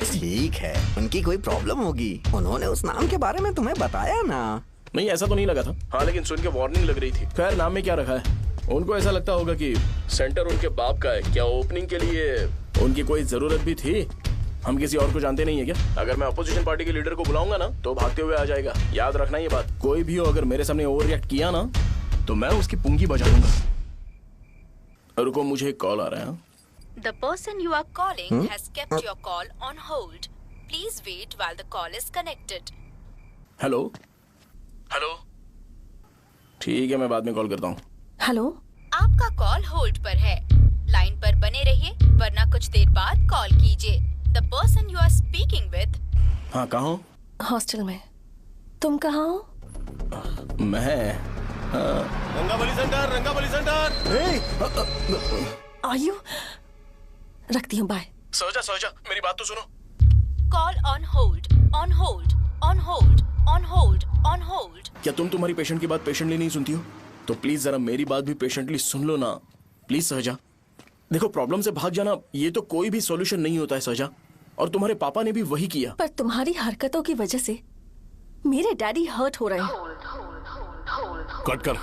ठीक है, उनकी कोई प्रॉब्लम होगी। उन्होंने उस नाम के बारे में तुम्हें बताया ना? नहीं, ऐसा तो नहीं लगा था। हाँ, लेकिन सुन के वार्निंग लग रही थी। खैर, नाम में क्या रखा है? उनको ऐसा लगता होगा कि सेंटर उनके बाप का है। क्या ओपनिंग के लिए उनकी कोई जरूरत भी थी? हम किसी और को जानते नहीं है क्या? अगर मैं अपोजिशन पार्टी के लीडर को बुलाऊंगा ना तो भागते हुए आ जाएगा। याद रखना ये बात। कोई भी हो अगर मेरे सामने ओवर रिएक्ट किया ना तो मैं उसकी पुंगी बजा दूंगा। रुको, मुझे एक कॉल आ रहा है। The person you are calling has kept your call on hold. Please wait while the call is connected. Hello hello, ठीक है, मैं बाद में कॉल करता हूँ। हेलो, आपका कॉल होल्ड पर है। लाइन पर बने रहिए वरना कुछ देर बाद कॉल कीजिए। The person you are speaking with. हाँ, कहाँ हो? हॉस्टल में। तुम कहाँ हो? मैं रंगाबली सेंटर, रंगाबली सेंटर। आयु, रखती हूँ, बाय। सोचा, मेरी बात तो सुनो। Call on hold, on hold, on hold, on hold, on hold. क्या तुम तुम्हारी पेशेंट की बात पेशेंटली नहीं सुनती हो? तो प्लीज जरा मेरी बात भी पेशेंटली सुन लो ना। प्लीज सहजा, देखो प्रॉब्लम से भाग जाना ये तो कोई भी सॉल्यूशन नहीं होता है सहजा, और तुम्हारे पापा ने भी वही किया। पर तुम्हारी हरकतों की वजह से मेरे डैडी हर्ट हो रहे हैं। कट करना।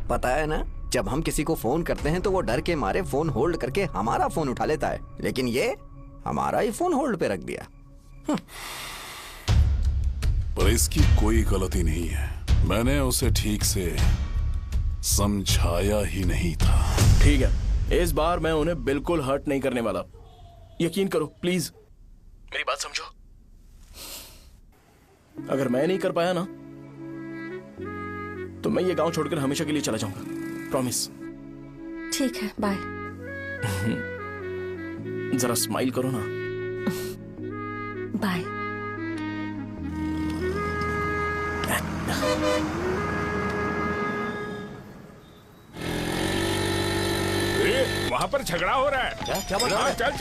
पता है ना, जब हम किसी को फोन करते हैं तो वो डर के मारे फोन होल्ड करके हमारा फोन उठा लेता है, लेकिन ये हमारा ही फोन होल्ड पे रख दिया। पर इसकी कोई गलती नहीं है। मैंने उसे ठीक से समझाया ही नहीं था। ठीक है, इस बार मैं उन्हें बिल्कुल हर्ट नहीं करने वाला। यकीन करो प्लीज, मेरी बात समझो। अगर मैं नहीं कर पाया ना तो मैं ये गांव छोड़कर हमेशा के लिए चला जाऊंगा। प्रॉमिस। ठीक है, बाय। जरा स्माइल करो ना। बाय। वहाँ पर झगड़ा हो रहा है। क्या बोल रहा है? चल।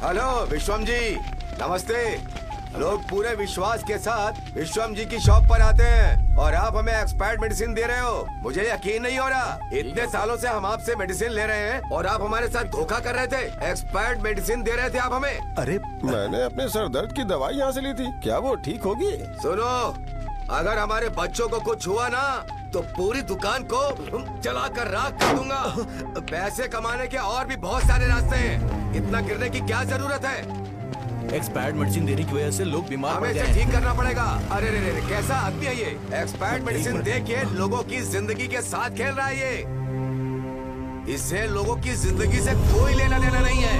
हेलो विश्वम जी, नमस्ते। लोग पूरे विश्वास के साथ विश्वम जी की शॉप पर आते हैं और आप हमें एक्सपायर्ड मेडिसिन दे रहे हो। मुझे यकीन नहीं हो रहा। इतने सालों से हम आपसे मेडिसिन ले रहे हैं और आप हमारे साथ धोखा कर रहे थे। एक्सपायर्ड मेडिसिन दे रहे थे आप हमें। अरे मैंने अपने सर दर्द की दवाई यहाँ से ली थी। क्या वो ठीक होगी? सुनो, अगर हमारे बच्चों को कुछ हुआ ना तो पूरी दुकान को जला कर राख कर दूंगा। पैसे कमाने के और भी बहुत सारे रास्ते हैं। इतना गिरने की क्या जरूरत है? एक्सपायर्ड मेडिसिन देने की वजह से लोग बीमार पड़ हमें गए इसे हैं। ठीक करना पड़ेगा। अरे रे, कैसा आदमी है ये? एक्सपायर्ड मेडिसिन दे के लोगों की जिंदगी के साथ खेल रहा है ये। इससे लोगों की जिंदगी से कोई लेना देना नहीं है।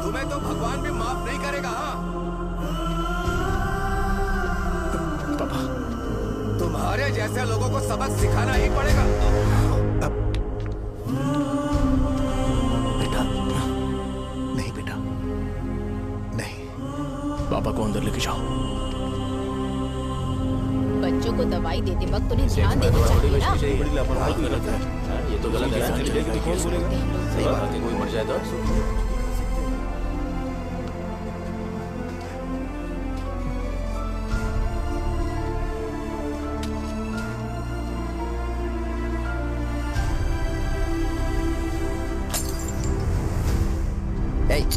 तुम्हें तो भगवान भी माफ नहीं करेगा। पापा, तुम्हारे जैसे लोगों को सबक सिखाना ही पड़ेगा। पापा को अंदर लेके जाओ। बच्चों को दवाई देते वक्त उन्हें ध्यान देना चाहिए ना। ये तो गलत है। कौन बोलेगा? सही बात है, कोई मर जाए तो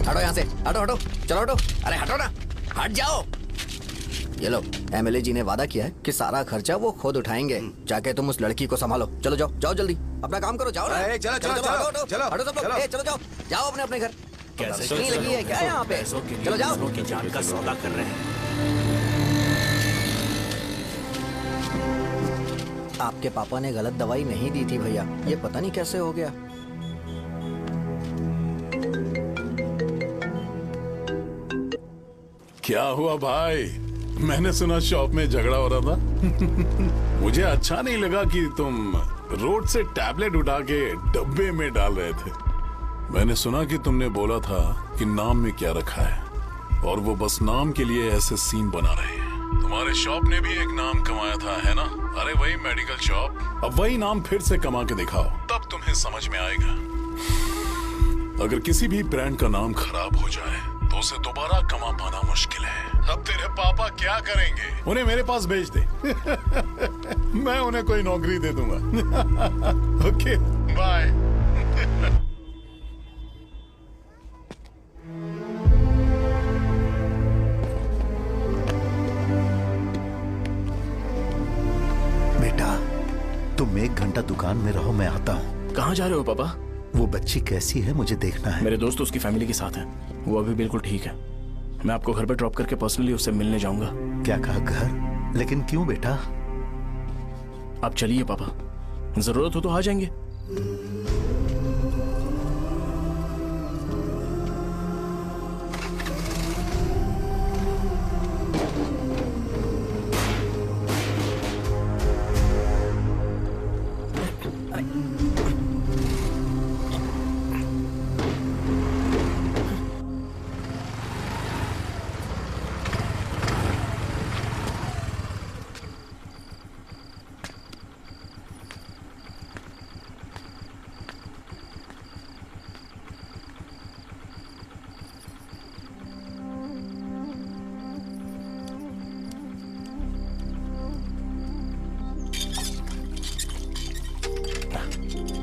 हटो यहाँ से, हटो, चलो हटो। अरे हटो ना, हट जाओ। ये लो, एमएलए जी ने वादा किया है कि सारा खर्चा वो खुद उठाएंगे। जाके तुम उस लड़की को संभालो। चलो जाओ जल्दी। अपना काम करो, जाओ ना। चलो चलो चलो हटो, चलो हटो सब लोग, चलो जाओ, जाओ अपने अपने घर। कैसे नहीं लगी है क्या यहाँ पे? चलो जाओ। दूसरों की जान का सौदा कर रहे हैं। आपके पापा ने गलत दवाई नहीं दी थी भैया, ये पता नहीं कैसे हो गया। क्या हुआ भाई? मैंने सुना शॉप में झगड़ा हो रहा था। मुझे अच्छा नहीं लगा कि तुम रोड से टैबलेट उठा के डब्बे में डाल रहे थे। मैंने सुना कि तुमने बोला था कि नाम में क्या रखा है, और वो बस नाम के लिए ऐसे सीन बना रहे हैं। तुम्हारे शॉप ने भी एक नाम कमाया था, है ना? अरे वही मेडिकल शॉप, अब वही नाम फिर से कमा के दिखाओ, तब तुम्हें समझ में आएगा। अगर किसी भी ब्रांड का नाम खराब हो जाए तो उसे दोबारा कमा पाना मुश्किल है। अब तेरे पापा क्या करेंगे? उन्हें मेरे पास भेज दे। मैं उन्हें कोई नौकरी दे दूंगा। Okay bye. बेटा तुम 1 घंटा दुकान में रहो, मैं आता हूँ। कहाँ जा रहे हो पापा? वो बच्ची कैसी है मुझे देखना है। मेरे दोस्त उसकी फैमिली के साथ हैं, वो अभी बिल्कुल ठीक है। मैं आपको घर पे ड्रॉप करके पर्सनली उससे मिलने जाऊंगा। क्या कहा घर? लेकिन क्यों बेटा? आप चलिए पापा, जरूरत हो तो आ जाएंगे।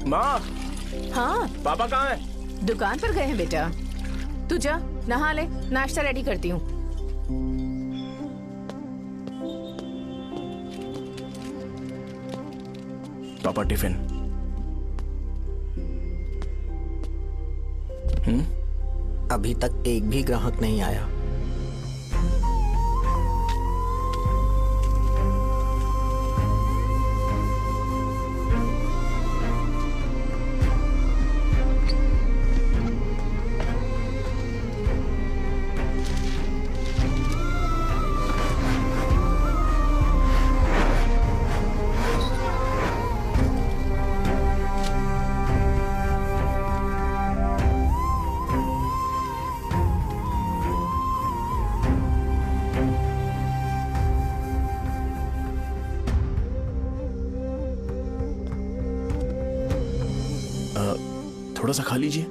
माँ। हाँ पापा कहाँ हैं? दुकान पर गए हैं बेटा। तू जा नहा ले, नाश्ता रेडी करती हूँ। पापा टिफिन। अभी तक एक भी ग्राहक नहीं आया। थोड़ा सा खा लीजिए।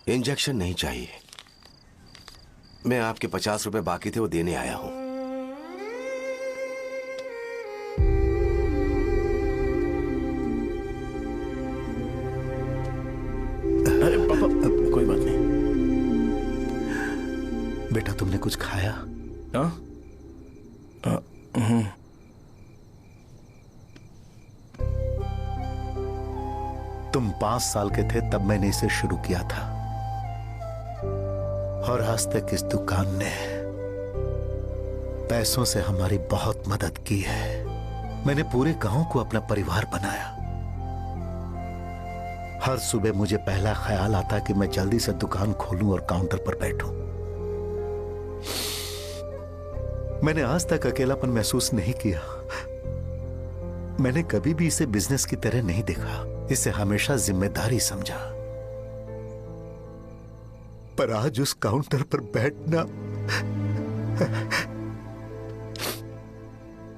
इंजेक्शन नहीं चाहिए। मैं आपके 50 रुपए बाकी थे, वो देने आया हूं। अरे पापा कोई बात नहीं। बेटा तुमने कुछ खाया? हाँ? तुम 5 साल के थे तब मैंने इसे शुरू किया था, और आज तक इस दुकान ने पैसों से हमारी बहुत मदद की है। मैंने पूरे गांव को अपना परिवार बनाया। हर सुबह मुझे पहला ख्याल आता कि मैं जल्दी से दुकान खोलूं और काउंटर पर बैठूं। मैंने आज तक अकेलापन महसूस नहीं किया। मैंने कभी भी इसे बिजनेस की तरह नहीं देखा, इसे हमेशा जिम्मेदारी समझा। पर आज उस काउंटर पर बैठना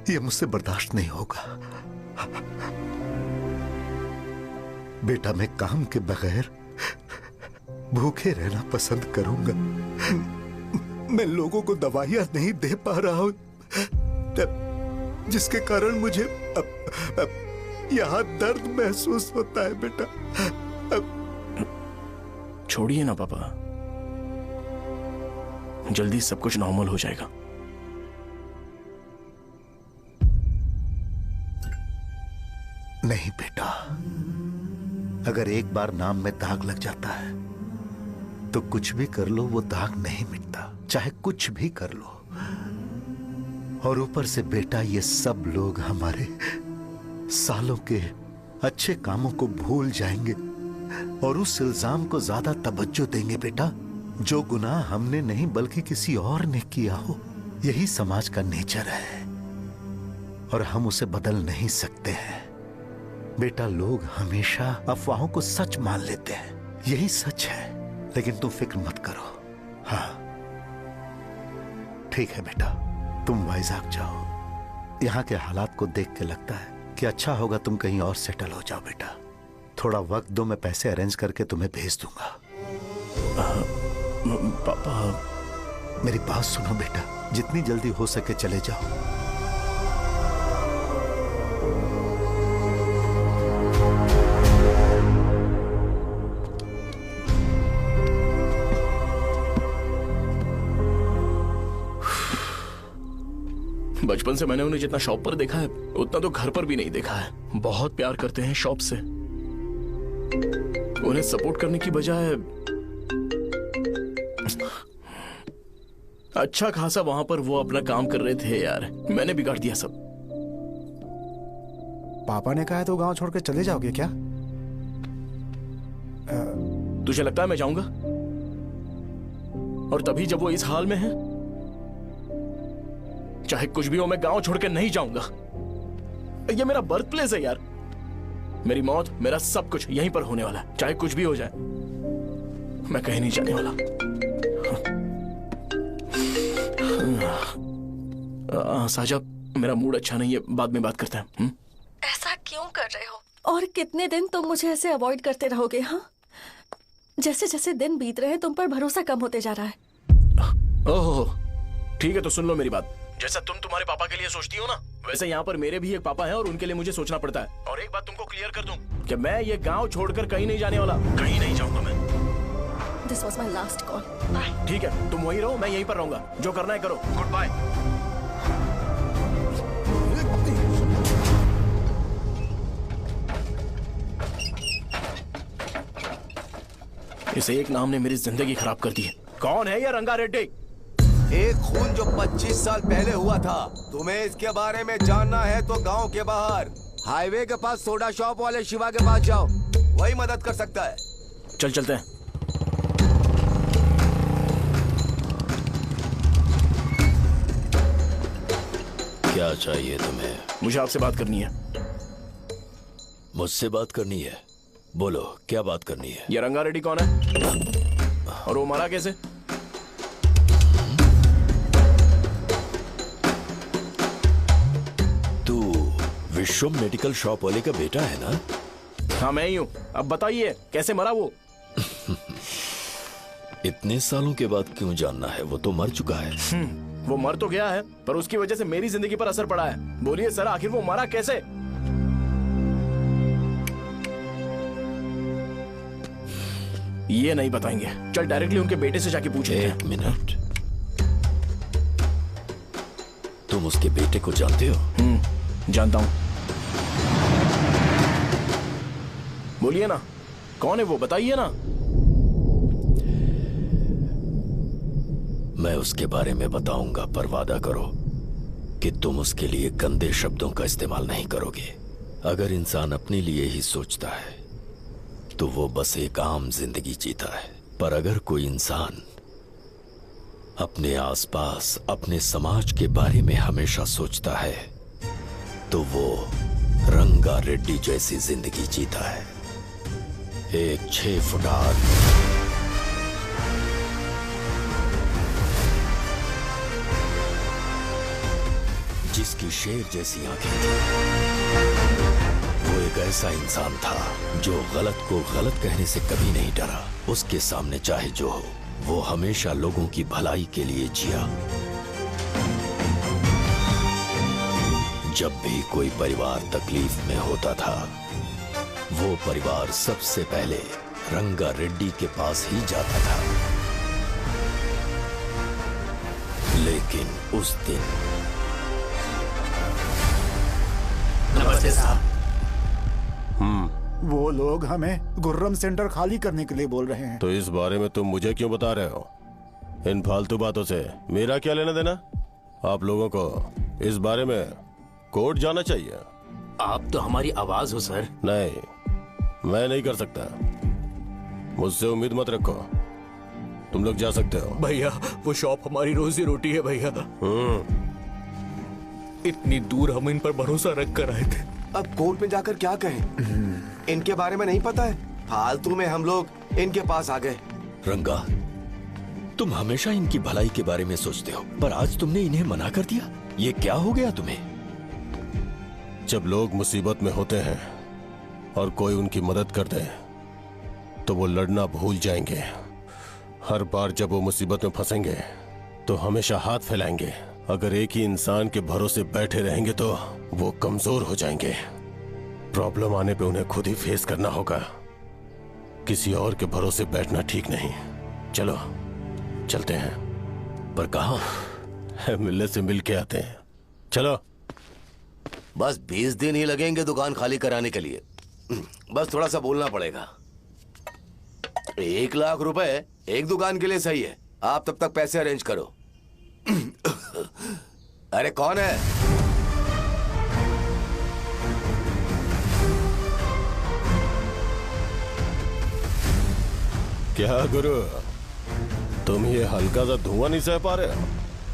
यह मुझसे बर्दाश्त नहीं होगा। बेटा मैं काम के बगैर भूखे रहना पसंद करूंगा। मैं लोगों को दवाइयां नहीं दे पा रहा हूं, जिसके कारण मुझे यहाँ दर्द महसूस होता है बेटा। छोड़िए ना पापा, जल्दी सब कुछ नॉर्मल हो जाएगा। नहीं बेटा, अगर एक बार नाम में दाग लग जाता है तो कुछ भी कर लो वो दाग नहीं मिटता, चाहे कुछ भी कर लो। और ऊपर से बेटा ये सब लोग हमारे सालों के अच्छे कामों को भूल जाएंगे और उस इल्जाम को ज्यादा तवज्जो देंगे बेटा जो गुनाह हमने नहीं बल्कि किसी और ने किया हो। यही समाज का नेचर है और हम उसे बदल नहीं सकते हैं। बेटा लोग हमेशा अफवाहों को सच मान लेते हैं, यही सच है, लेकिन तुम फिक्र मत करो। हाँ ठीक है बेटा, तुम वाइजैक जाओ। यहाँ के हालात को देख के लगता है कि अच्छा होगा तुम कहीं और सेटल हो जाओ बेटा। थोड़ा वक्त दो, मैं पैसे अरेंज करके तुम्हें भेज दूंगा। पापा मेरी बात सुनो बेटा, जितनी जल्दी हो सके चले जाओ। बचपन से मैंने उन्हें जितना शॉप पर देखा है उतना तो घर पर भी नहीं देखा है। बहुत प्यार करते हैं शॉप से। उन्हें सपोर्ट करने की बजाय अच्छा खासा वहां पर वो अपना काम कर रहे थे यार, मैंने बिगाड़ दिया सब। पापा ने कहा है तो गांव छोड़ के चले जाओगे क्या? तुझे लगता है मैं जाऊंगा? और तभी जब वो इस हाल में है, चाहे कुछ भी हो मैं गांव छोड़ के नहीं जाऊंगा। ये मेरा बर्थ प्लेस है यार, मेरी मौत मेरा सब कुछ यहीं पर होने वाला है। चाहे कुछ भी हो जाए मैं कहीं नहीं जाने वाला। साजा, मेरा मूड अच्छा नहीं है, बाद में बात करते हैं। ऐसा क्यों कर रहे हो? और कितने दिन तुम मुझे ऐसे अवॉइड करते रहोगे? हाँ, जैसे जैसे दिन बीत रहे हैं तुम पर भरोसा कम होते जा रहा है। ओह ठीक है, तो सुन लो मेरी बात। जैसा तुम तुम्हारे पापा के लिए सोचती हो ना, वैसे यहाँ पर मेरे भी एक पापा हैं और उनके लिए मुझे सोचना पड़ता है। और एक बात तुमको क्लियर कर दूं कि मैं ये गांव छोड़कर कहीं नहीं जाने वाला, कहीं नहीं जाऊंगा मैं। This was my last call. ठीक है, तुम वहीं रहो, मैं यहीं पर रहूंगा। जो करना है करो। Goodbye. इस एक नाम ने मेरी जिंदगी खराब कर दी है। कौन है ये रंगा रेड्डी? एक खून जो 25 साल पहले हुआ था। तुम्हें इसके बारे में जानना है तो गांव के बाहर हाईवे के पास सोडा शॉप वाले शिवा के पास जाओ, वही मदद कर सकता है। चल चलते हैं। क्या चाहिए तुम्हें? मुझे आपसे बात करनी है। मुझसे बात करनी है? बोलो क्या बात करनी है? ये रंगा रेड्डी कौन है और वो मरा कैसे? तू विश्वम मेडिकल शॉप वाले का बेटा है ना? हाँ मैं ही हूँ। अब बताइए कैसे मरा वो? इतने सालों के बाद क्यों जानना है? वो तो मर चुका है। वो मर तो गया है, पर उसकी वजह से मेरी जिंदगी पर असर पड़ा है। बोलिए सर, आखिर वो मरा कैसे? ये नहीं बताएंगे। चल डायरेक्टली उनके बेटे से जाके पूछेंगे। एक मिनट, तुम उसके बेटे को जानते हो? जानता हूं। बोलिए ना, कौन है वो? बताइए ना। मैं उसके बारे में बताऊंगा, पर वादा करो कि तुम उसके लिए गंदे शब्दों का इस्तेमाल नहीं करोगे। अगर इंसान अपने लिए ही सोचता है तो वो बस एक आम जिंदगी जीता है, पर अगर कोई इंसान अपने आसपास अपने समाज के बारे में हमेशा सोचता है तो वो रंगा रेड्डी जैसी जिंदगी जीता है। एक 6 फुट आदमी, जिसकी शेर जैसी आंखें थी, वो एक एक ऐसा इंसान था जो गलत को गलत कहने से कभी नहीं डरा। उसके सामने चाहे जो हो, वो हमेशा लोगों की भलाई के लिए जिया। जब भी कोई परिवार तकलीफ में होता था, वो परिवार सबसे पहले रंगा रेड्डी के पास ही जाता था। लेकिन उस दिन नमस्ते साहब। वो लोग हमें गुर्रम सेंटर खाली करने के लिए बोल रहे हैं। तो इस बारे में तुम मुझे क्यों बता रहे हो? इन फालतू बातों से मेरा क्या लेना देना? आप लोगों को इस बारे में कोर्ट जाना चाहिए। आप तो हमारी आवाज हो सर। नहीं, मैं नहीं कर सकता। मुझसे उम्मीद मत रखो। तुम लोग जा सकते हो। भैया वो शॉप हमारी रोजी रोटी है भैया। इतनी दूर हम इन पर भरोसा रख कर आए थे। अब कोर्ट में जाकर क्या कहें? इनके बारे में नहीं पता है। फालतू में हम लोग इनके पास आ गए। रंगा, तुम हमेशा इनकी भलाई के बारे में सोचते हो, पर आज तुमने इन्हें मना कर दिया। ये क्या हो गया तुम्हें? जब लोग मुसीबत में होते हैं और कोई उनकी मदद कर दे तो वो लड़ना भूल जाएंगे। हर बार जब वो मुसीबत में फंसेंगे तो हमेशा हाथ फैलाएंगे। अगर एक ही इंसान के भरोसे बैठे रहेंगे तो वो कमजोर हो जाएंगे। प्रॉब्लम आने पे उन्हें खुद ही फेस करना होगा। किसी और के भरोसे बैठना ठीक नहीं। चलो चलते हैं। पर कहाँ? मिलने से मिल के आते हैं। चलो। बस 20 दिन ही लगेंगे दुकान खाली कराने के लिए। बस थोड़ा सा बोलना पड़ेगा। 1 लाख रुपए एक दुकान के लिए सही है। आप तब तक पैसे अरेंज करो। अरे कौन है? क्या गुरु, तुम ये हल्का सा धुआं नहीं सह पा रहे हो?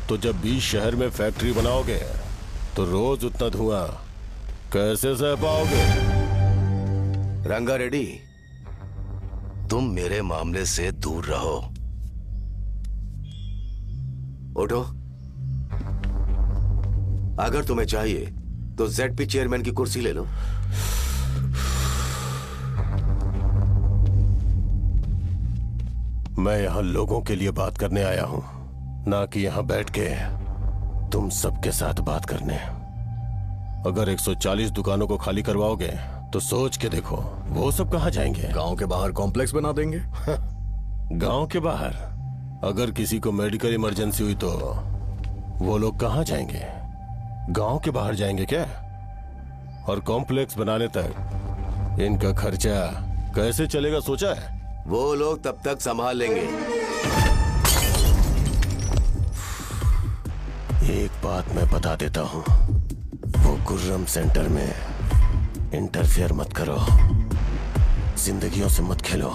तो जब 20 शहर में फैक्ट्री बनाओगे तो रोज उतना धुआं कैसे सह पाओगे? रंगा रेड्डी, तुम मेरे मामले से दूर रहो। उठो। अगर तुम्हें चाहिए तो ZP चेयरमैन की कुर्सी ले लो। मैं यहां लोगों के लिए बात करने आया हूं, ना कि यहां बैठ के तुम सबके साथ बात करने। अगर 140 दुकानों को खाली करवाओगे तो सोच के देखो वो सब कहां जाएंगे? गांव के बाहर कॉम्प्लेक्स बना देंगे। गांव के बाहर? अगर किसी को मेडिकल इमरजेंसी हुई तो वो लोग कहां जाएंगे? गांव के बाहर जाएंगे क्या? और कॉम्प्लेक्स बनाने तक इनका खर्चा कैसे चलेगा सोचा है? वो लोग तब तक संभाल लेंगे। एक बात मैं बता देता हूं, वो गुर्रम सेंटर में इंटरफेयर मत करो। जिंदगियों से मत खेलो।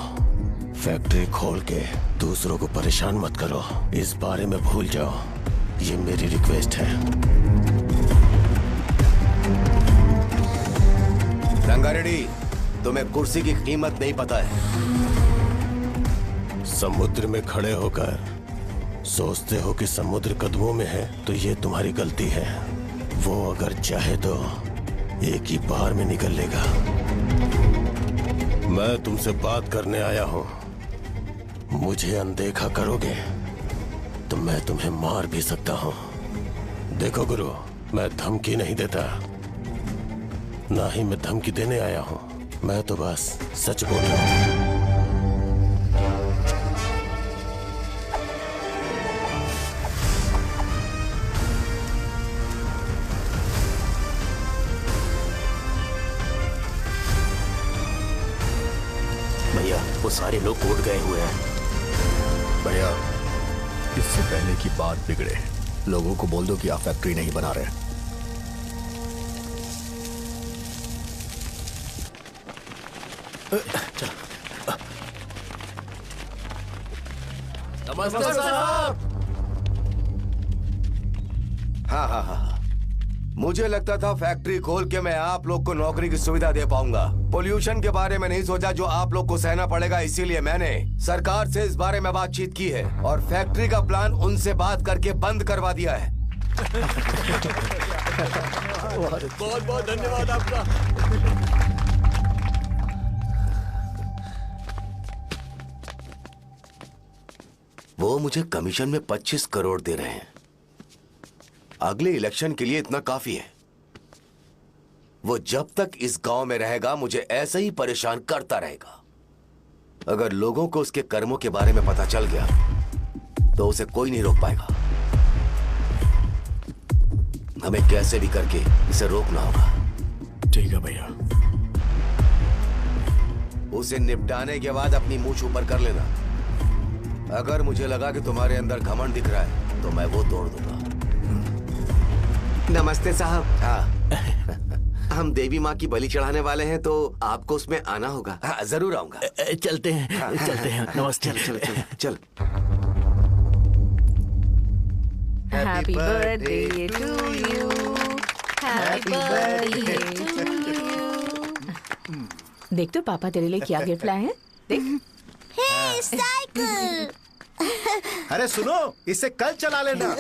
फैक्ट्री खोल के दूसरों को परेशान मत करो। इस बारे में भूल जाओ। ये मेरी रिक्वेस्ट है। रंगा रेड्डी, तुम्हें कुर्सी की कीमत नहीं पता है। समुद्र में खड़े होकर सोचते हो कि समुद्र कदमों में है, तो ये तुम्हारी गलती है। वो अगर चाहे तो एक ही बार में निकल लेगा। मैं तुमसे बात करने आया हूं। मुझे अनदेखा करोगे तो मैं तुम्हें मार भी सकता हूं। देखो गुरु, मैं धमकी नहीं देता, ना ही मैं धमकी देने आया हूं। मैं तो बस सच बोल रहा हूं। भैया वो सारे लोग कोर्ट गए हुए हैं। भैया, इससे पहले की बात बिगड़े, लोगों को बोल दो कि आप फैक्ट्री नहीं बना रहे। नमस्ते साहब। हाँ। मुझे लगता था फैक्ट्री खोल के मैं आप लोग को नौकरी की सुविधा दे पाऊंगा। पोल्यूशन के बारे में नहीं सोचा जो आप लोग को सहना पड़ेगा, इसीलिए मैंने सरकार से इस बारे में बातचीत की है और फैक्ट्री का प्लान उनसे बात करके बंद करवा दिया है। बहुत बहुत धन्यवाद आपका। वो मुझे कमीशन में 25 करोड़ दे रहे हैं। अगले इलेक्शन के लिए इतना काफी है। वो जब तक इस गांव में रहेगा मुझे ऐसे ही परेशान करता रहेगा। अगर लोगों को उसके कर्मों के बारे में पता चल गया तो उसे कोई नहीं रोक पाएगा। हमें कैसे भी करके इसे रोकना होगा। ठीक है भैया। उसे निपटाने के बाद अपनी मूंछ ऊपर कर लेना। अगर मुझे लगा कि तुम्हारे अंदर घमंड दिख रहा है तो मैं वो तोड़ दूंगा। नमस्ते साहब। हाँ हम देवी माँ की बलि चढ़ाने वाले हैं तो आपको उसमें आना होगा। हाँ जरूर आऊंगा। चलते हैं। हाँ, चलते हैं। नमस्ते। चल चल चल चल। Happy birthday to you, happy birthday to you. देख तो पापा तेरे लिए क्या गिफ्ट लाए हैं। देख। हे साइकिल। अरे सुनो, इसे कल चला लेना।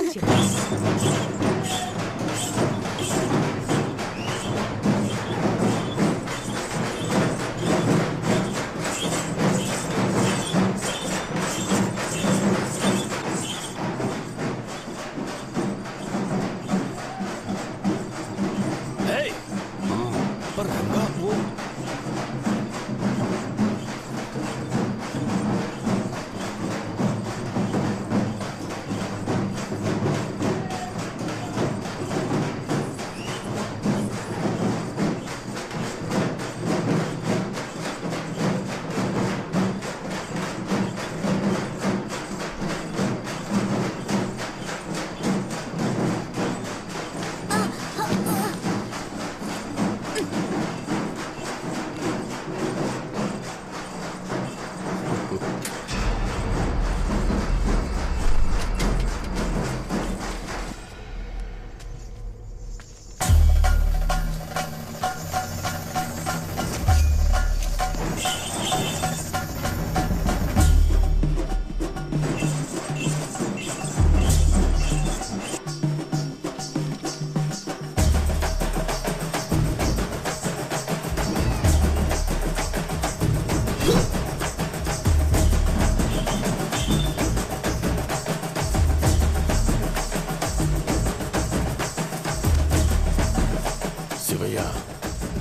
पर रंगा वो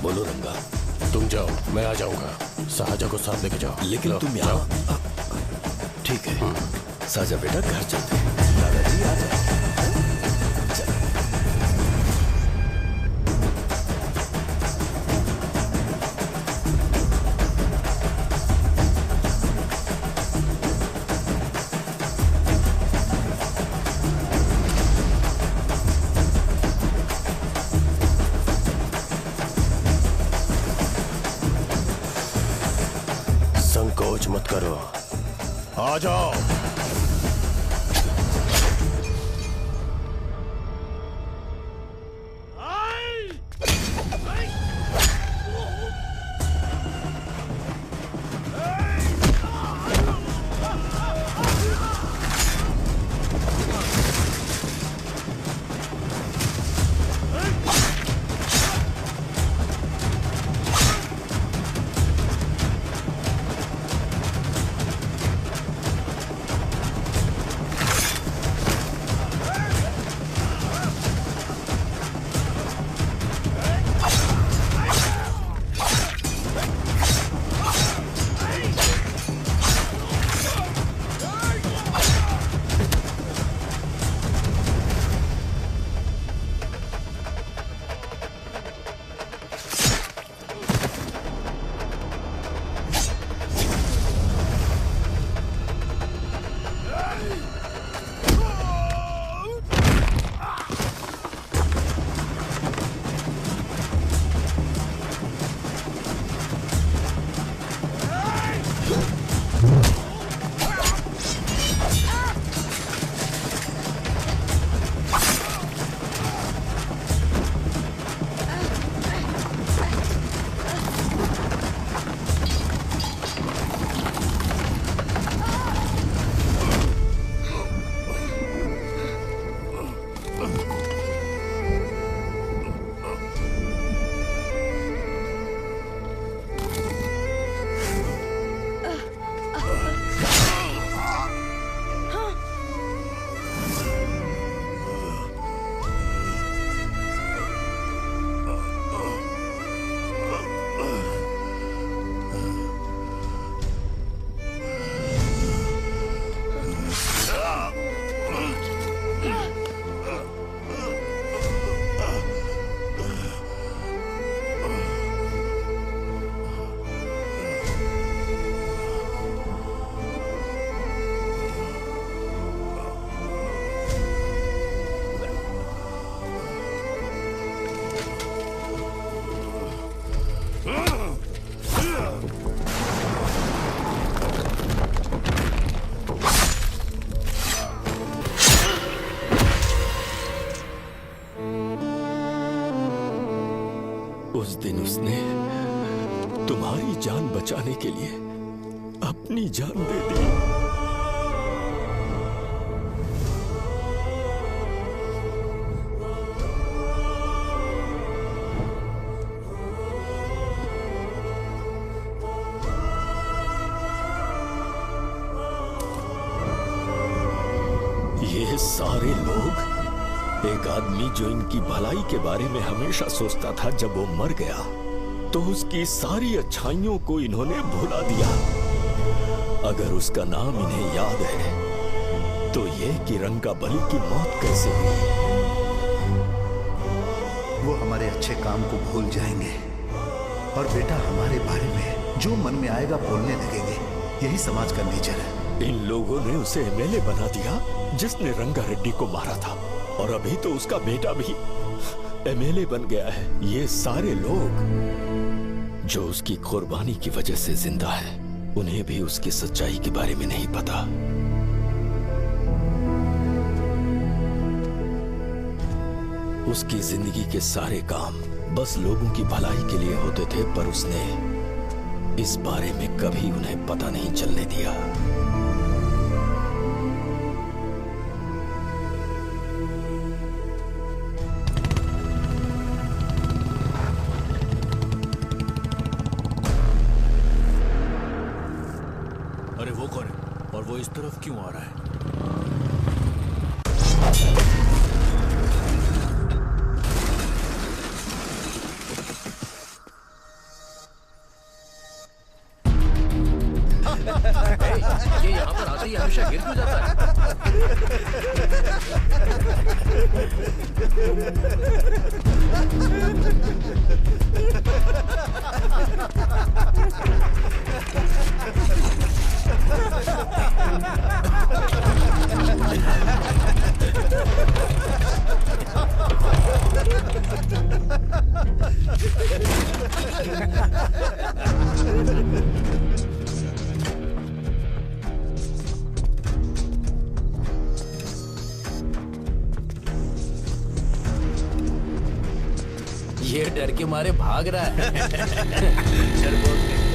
बोलो रंगा, तुम जाओ, मैं आ जाऊंगा। साजा को साथ लेके जाओ। लेकिन तुम यहाँ। ठीक है साजा बेटा, घर चलते हैं। दादाजी आ जाओ। संकोच मत करो, आ जाओ। दिन उसने तुम्हारी जान बचाने के लिए अपनी जान दे दी। ये सारे लोग, एक आदमी जो इनकी भलाई के बारे में हमेशा सोचता था, जब वो मर गया तो उसकी सारी अच्छाइयों को इन्होंने भुला दिया। अगर उसका नाम इन्हें याद है तो ये कि रंगाबली की मौत कैसे हुई। वो हमारे अच्छे काम को भूल जाएंगे और बेटा हमारे बारे में जो मन में आएगा बोलने लगेंगे। यही समाज का नेचर है। इन लोगों ने उसे एमएलए बना दिया जिसने रंगा रेड्डी को मारा था, और अभी तो उसका बेटा भी एमएलए बन गया है। ये सारे लोग जो उसकी कुर्बानी की वजह से जिंदा है, उन्हें भी उसकी सच्चाई के बारे में नहीं पता। उसकी जिंदगी के सारे काम बस लोगों की भलाई के लिए होते थे, पर उसने इस बारे में कभी उन्हें पता नहीं चलने दिया। अरे वो कौन है और वो इस तरफ क्यों आ रहा है? ये यहाँ पर आते ही हमेशा गिर क्यों जाता है? ये डर के मारे भाग रहा है। डरपोक नहीं।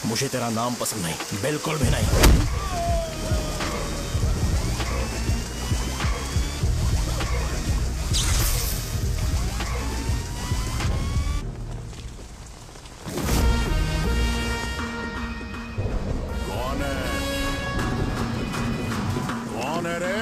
मुझे तेरा नाम पसंद नहीं, बिल्कुल भी नहीं। कौन है? कौन है रे?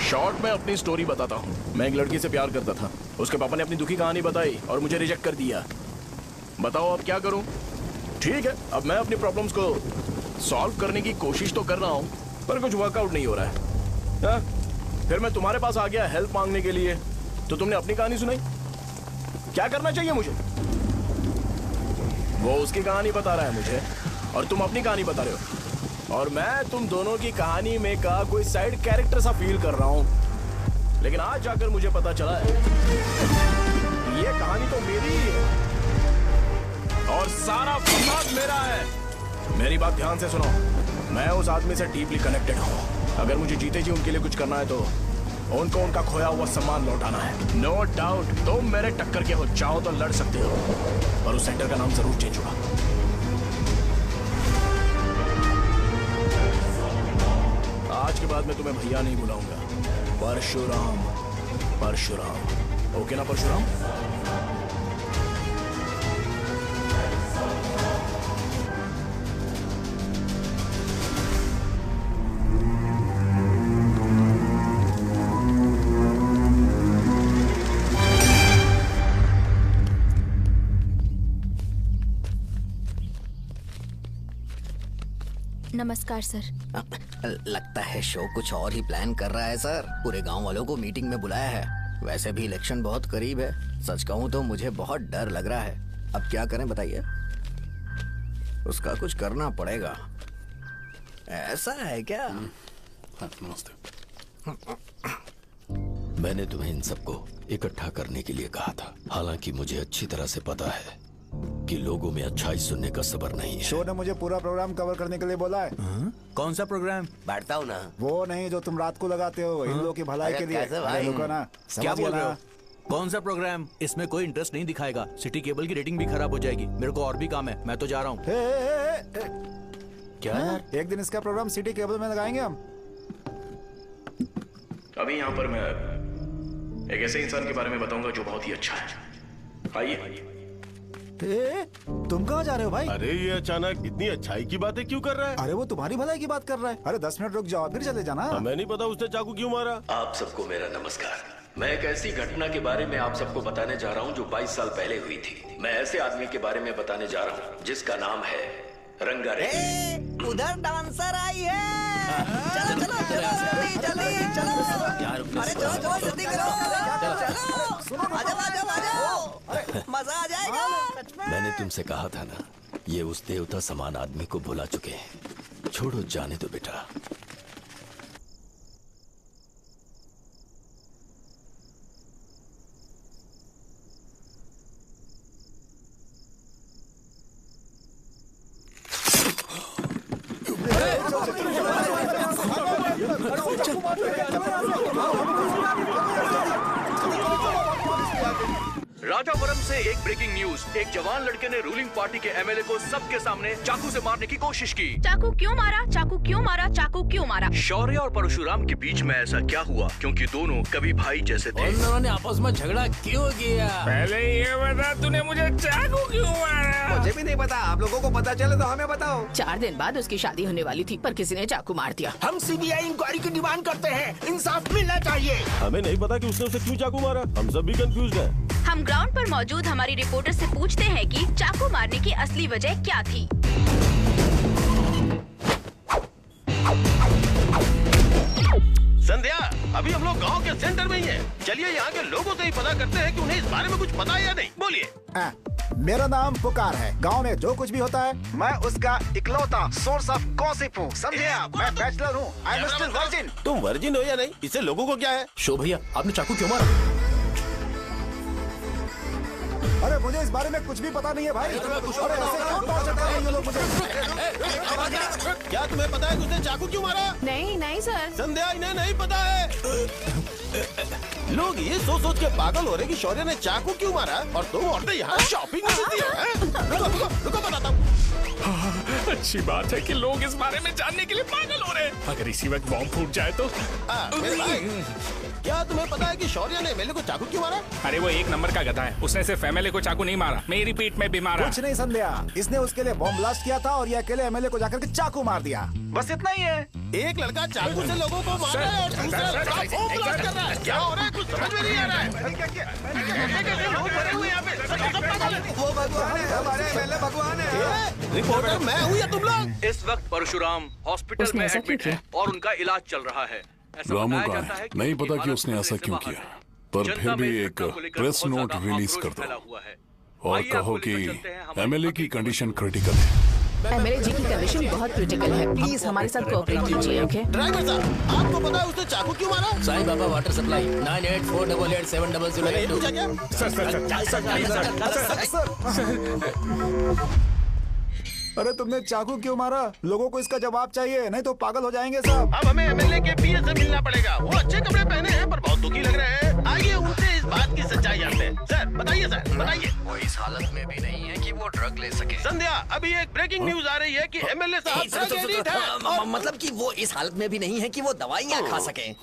शॉर्ट में अपनी स्टोरी बताता हूँ। मैं एक लड़की से प्यार करता था। उसके पापा ने अपनी दुखी कहानी बताई और मुझे रिजेक्ट कर दिया। बताओ अब क्या करूँ? ठीक है, अब मैं अपनी प्रॉब्लम्स को सॉल्व करने की कोशिश तो कर रहा हूँ, पर कुछ वर्कआउट नहीं हो रहा है। हा? फिर मैं तुम्हारे पास आ गया हेल्प मांगने के लिए, तो तुमने अपनी कहानी सुनाई। क्या करना चाहिए मुझे? वो उसकी कहानी बता रहा है मुझे और तुम अपनी कहानी बता रहे हो, और मैं तुम दोनों की कहानी में का कोई साइड कैरेक्टर सा फील कर रहा हूं। लेकिन आज जाकर मुझे पता चला है ये कहानी तो मेरी ही है और सारा फसाद मेरा है। मेरी बात ध्यान से सुनो, मैं उस आदमी से डीपली कनेक्टेड हूं। अगर मुझे जीते जी उनके लिए कुछ करना है तो उनको उनका खोया हुआ सम्मान लौटाना है। नो डाउट तुम मेरे टक्कर के हो, चाहो तो लड़ सकते हो, पर उस सेंटर का नाम जरूर चेंज होगा। आज के बाद मैं तुम्हें भैया नहीं बुलाऊंगा, परशुराम। परशुराम, ओके ना परशुराम? नमस्कार सर। लगता है शो कुछ और ही प्लान कर रहा है सर। पूरे गांव वालों को मीटिंग में बुलाया है। वैसे भी इलेक्शन बहुत करीब है। सच कहूं तो मुझे बहुत डर लग रहा है। अब क्या करें बताइए? उसका कुछ करना पड़ेगा। ऐसा है क्या? नमस्ते। मैंने तुम्हें इन सबको इकट्ठा करने के लिए कहा था, हालांकि मुझे अच्छी तरह से पता है कि लोगों में अच्छाई सुनने का सब्र नहीं है। शो ने मुझे पूरा प्रोग्राम कवर करने के लिए बोला है। कौन सा प्रोग्राम? बैठता हूँ ना। वो नहीं जो तुम रात को लगाते हो इन लोगों की भलाई के लिए। अरे रुको ना, क्या समझ बोल गया रहे हो? ना? कौन सा प्रोग्राम? इसमें कोई इंटरेस्ट नहीं दिखाएगा। सिटी केबल की रेटिंग भी खराब हो जाएगी। मेरे को और भी काम है, मैं तो जा रहा हूँ। क्या यार? एक दिन इसका प्रोग्राम सिटी केबल में लगाएंगे हम। अभी यहाँ पर मैं एक ऐसे इंसान के बारे में बताऊंगा जो बहुत ही अच्छा है। आइए। तुम कहाँ जा रहे हो भाई? अरे ये अचानक इतनी अच्छाई की बातें क्यों कर रहा है? अरे वो तुम्हारी भलाई की बात कर रहा है। अरे 10 मिनट रुक जाओ फिर चले जाना। हमें नहीं पता उसने चाकू क्यों मारा। आप सबको मेरा नमस्कार। मैं एक ऐसी घटना के बारे में आप सबको बताने जा रहा हूँ जो 22 साल पहले हुई थी। मैं ऐसे आदमी के बारे में बताने जा रहा हूँ जिसका नाम है रंगारेड्डी। उधर डांसर आई है। चलो चलो चलो जल्दी चलो। अरे चलो चलो जल्दी करो। चलो आ जाओ आ जाओ आ जाओ, मजा आ जाएगा। मैंने तुमसे कहा था ना, ये उस देवता समान आदमी को भुला चुके हैं। छोड़ो, जाने दो बेटा। राजापुरम से एक ब्रेकिंग न्यूज। एक जवान लड़के ने रूलिंग पार्टी के एमएलए को सबके सामने चाकू से मारने की कोशिश की। चाकू क्यों मारा? चाकू क्यों मारा? चाकू क्यों मारा? शौर्य और परशुराम के बीच में ऐसा क्या हुआ? क्योंकि दोनों कभी भाई जैसे थे। उन दोनों ने आपस में झगड़ा क्यों किया? पहले ये बता, तूने मुझे चाकू क्यों मारा? मुझे भी नहीं पता। आप लोगों को पता चले तो हमें बताओ। 4 दिन बाद उसकी शादी होने वाली थी, पर किसी ने चाकू मार दिया। हम सीबीआई इंक्वायरी की डिमांड करते हैं। इंसाफ मिलना चाहिए। हमें नहीं पता कि उसने उसे क्यों चाकू मारा। हम सब भी कंफ्यूज हैं। हम ग्राउंड पर मौजूद हमारी रिपोर्टर से पूछते हैं कि चाकू मारने की असली वजह क्या थी। संध्या, अभी हम लोग गांव के सेंटर में ही हैं। चलिए यहाँ के लोगों से ही पता करते हैं कि उन्हें इस बारे में कुछ पता है या नहीं। बोलिए। मेरा नाम पुकार है। गांव में जो कुछ भी होता है मैं उसका इकलौता सोर्स ऑफ गॉसिप हूँ। समझे आप? मैं बैचलर हूँ। I am still virgin. तुम वर्जिन हो या नहीं, इससे लोगों को क्या है? शो भैया, आपने चाकू क्यों मारा? अरे मुझे इस बारे में कुछ भी पता नहीं है भाई। अरे ऐसे क्यों टॉर्चर कर रहे हैं ये लोग मुझे? क्या तुम्हें पता है कि उसने चाकू क्यों मारा? नहीं नहीं सर। संध्या, इन्हें नहीं पता है। लोग ये सोच सोच के पागल हो रहे कि शौर्य ने चाकू क्यों मारा और तुम औरतें यहाँ शॉपिंग में रहती हैं। रुको बताता हूँ। अच्छी बात है कि लोग इस बारे में जानने के लिए पागल हो रहे हैं। अगर इसी वक्त बॉम्ब फूट जाए तो। मेरे भाई, क्या तुम्हें पता है कि शौर्य ने एमएलए को चाकू क्यों मारा? अरे वो एक नंबर का गधा है। उसने सिर्फ एमएलए को चाकू नहीं मारा, मेरी पीठ में भी मारा। कुछ नहीं संध्या, इसने उसके लिए बॉम्ब ब्लास्ट किया था और ये अकेले एमएलए को जाकर के चाकू मार दिया। बस इतना ही है। एक लड़का चाकू से लोगों को मार रहा है और दूसरा लड़का बॉम्ब ब्लास्ट कर रहा है। क्या हो रहा है? कुछ समझ में नहीं आ रहा है। कैसे लोग भरे हुए यहाँ पे? सब पागल हैं। वो भगवान है, हमारे एमएलए भगवान है। रिपोर्टर मैं हूँ या तुम लोग? इस वक्त परशुराम हॉस्पिटल में एडमिट है और उनका इलाज चल रहा है। रामू का है, नहीं पता कि उसने ऐसा क्यों किया, पर फिर भी एक प्रेस नोट रिलीज कर दो और कहो कि एमएलए की कंडीशन क्रिटिकल है। एमएलए जी की कंडीशन बहुत क्रिटिकल है। प्लीज हमारे साथ कोऑपरेट कीजिए। ओके ड्राइवर साहब, आपको पता है उसने चाकू क्यों मारा? Sai Baba water supply 9848870082। अरे तुमने चाकू क्यों मारा? लोगों को इसका जवाब चाहिए, नहीं तो पागल हो जाएंगे सब। अब हमें एमएलए के पीए से मिलना पड़ेगा। वो अच्छे कपड़े पहने हैं पर बहुत दुखी लग रहे हैं। आइए उनसे इस बात की सच्चाई जानते हैं। सर बताइए, सर बताइए। वो इस हालत में भी नहीं है कि वो ड्रग ले सके। संध्या, अभी एक ब्रेकिंग न्यूज आ रही है कि एमएलए साहब ड्रग एडिक्ट हैं। मतलब कि वो इस हालत में भी नहीं है कि वो दवाइयाँ खा सके।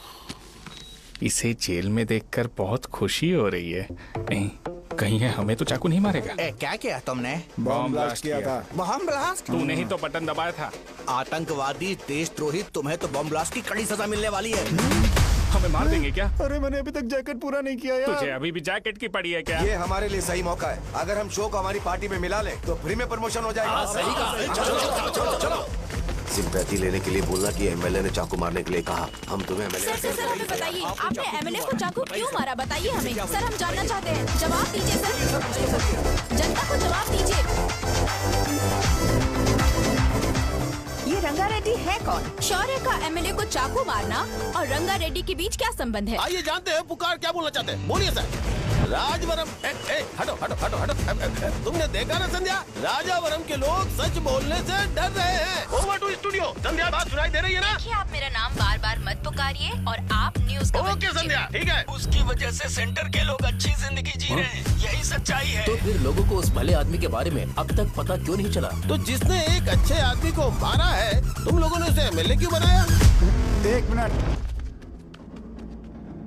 इसे जेल में देखकर बहुत खुशी हो रही है। नहीं, कहीं है हमें तो चाकू नहीं मारेगा। क्या किया तुमने? बॉम्ब ब्लास्ट किया था। Bomb blast? तूने ही तो बटन दबाया था। आतंकवादी, देशद्रोही, तुम्हें तो बॉम्ब ब्लास्ट की कड़ी सजा मिलने वाली है। हमें मार देंगे क्या? अरे मैंने अभी तक जैकेट पूरा नहीं किया यार। तुझे अभी भी जैकेट की पड़ी है क्या? ये हमारे लिए सही मौका है। अगर हम शो को हमारी पार्टी में मिला ले तो फ्री में प्रमोशन हो जाएगा। सही कहा। चलो। सिंपैथी लेने के लिए बोला कि एमएलए ने चाकू मारने के लिए कहा। हम तुम्हें एमएलए सर हमें बताइए, आपने एमएलए को चाकू क्यों मारा? बताइए हमें। सर हम जानना चाहते हैं, जवाब दीजिए सर। जनता को जवाब दीजिए। ये रंगा रेड्डी है कौन? शौर्य का एमएलए को चाकू मारना और रंगा रेड्डी के बीच क्या संबंध है? आइए जानते हैं पुकार क्या बोलना चाहते हैं। बोलिए सर। राजवरम हटो हटो हटो हटो। तुमने देखा ना संध्या, राजावरम के लोग सच बोलने से डर रहे हैं। Over to studio. संध्या बात सुनाई दे रही है ना? देखिए, आप मेरा नाम बार बार मत पुकारिए और आप न्यूज का ओके संध्या, ठीक है। उसकी वजह से सेंटर के लोग अच्छी जिंदगी जी रहे हैं, यही सच्चाई है। तो फिर लोगों को उस भले आदमी के बारे में अब तक पता क्यों नहीं चला? तो जिसने एक अच्छे आदमी को मारा है, तुम लोगों ने उसे एमएलए क्यों बनाया? 1 मिनट।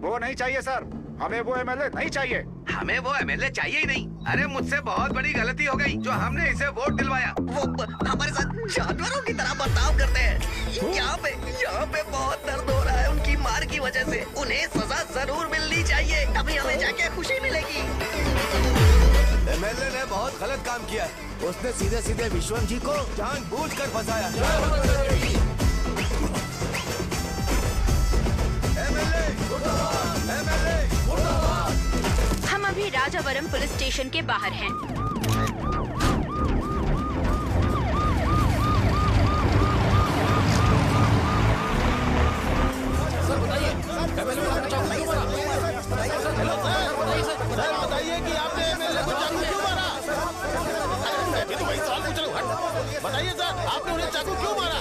वो नहीं चाहिए सर, हमें वो एमएलए नहीं चाहिए। हमें वो एमएलए चाहिए ही नहीं। अरे मुझसे बहुत बड़ी गलती हो गई जो हमने इसे वोट दिलवाया। वो हमारे साथ जानवरों की तरह बर्ताव करते हैं। यहाँ पे बहुत दर्द हो रहा है उनकी मार की वजह से। उन्हें सजा जरूर मिलनी चाहिए, तभी हमें जाके खुशी मिलेगी। एमएलए ने बहुत गलत काम किया। उसने सीधे सीधे विश्वम जी को जानबूझकर फंसाया। हम अभी राजावरम पुलिस स्टेशन के बाहर हैं। सर बताइए, सर बताइए कि आपने एमएलए को चाकू क्यों मारा? मैं तो वही सवाल पूछ रहा हूँ। बताइए सर, आपने उन्हें चाकू क्यों मारा?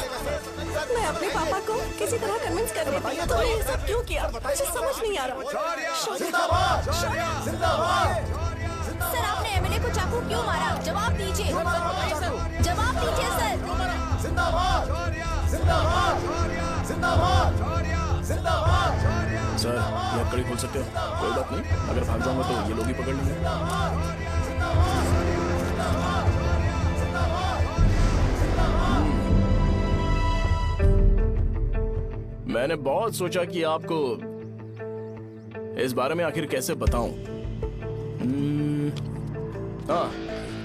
मैं अपने पापा को किसी तरह कन्विंस कर रही थी। तो ये सब क्यों किया मुझे समझ नहीं आ रहा। जिंदाबाद। सर आपने एमएलए को चाकू क्यों मारा? जवाब दीजिए। जवाब दीजिए सर। सर ये कड़ी खोल सकते हो? कोई बात नहीं, अगर भाग जाऊंगा तो ये लोग ही पकड़ लेंगे। मैंने बहुत सोचा कि आपको इस बारे में आखिर कैसे बताऊं। हाँ,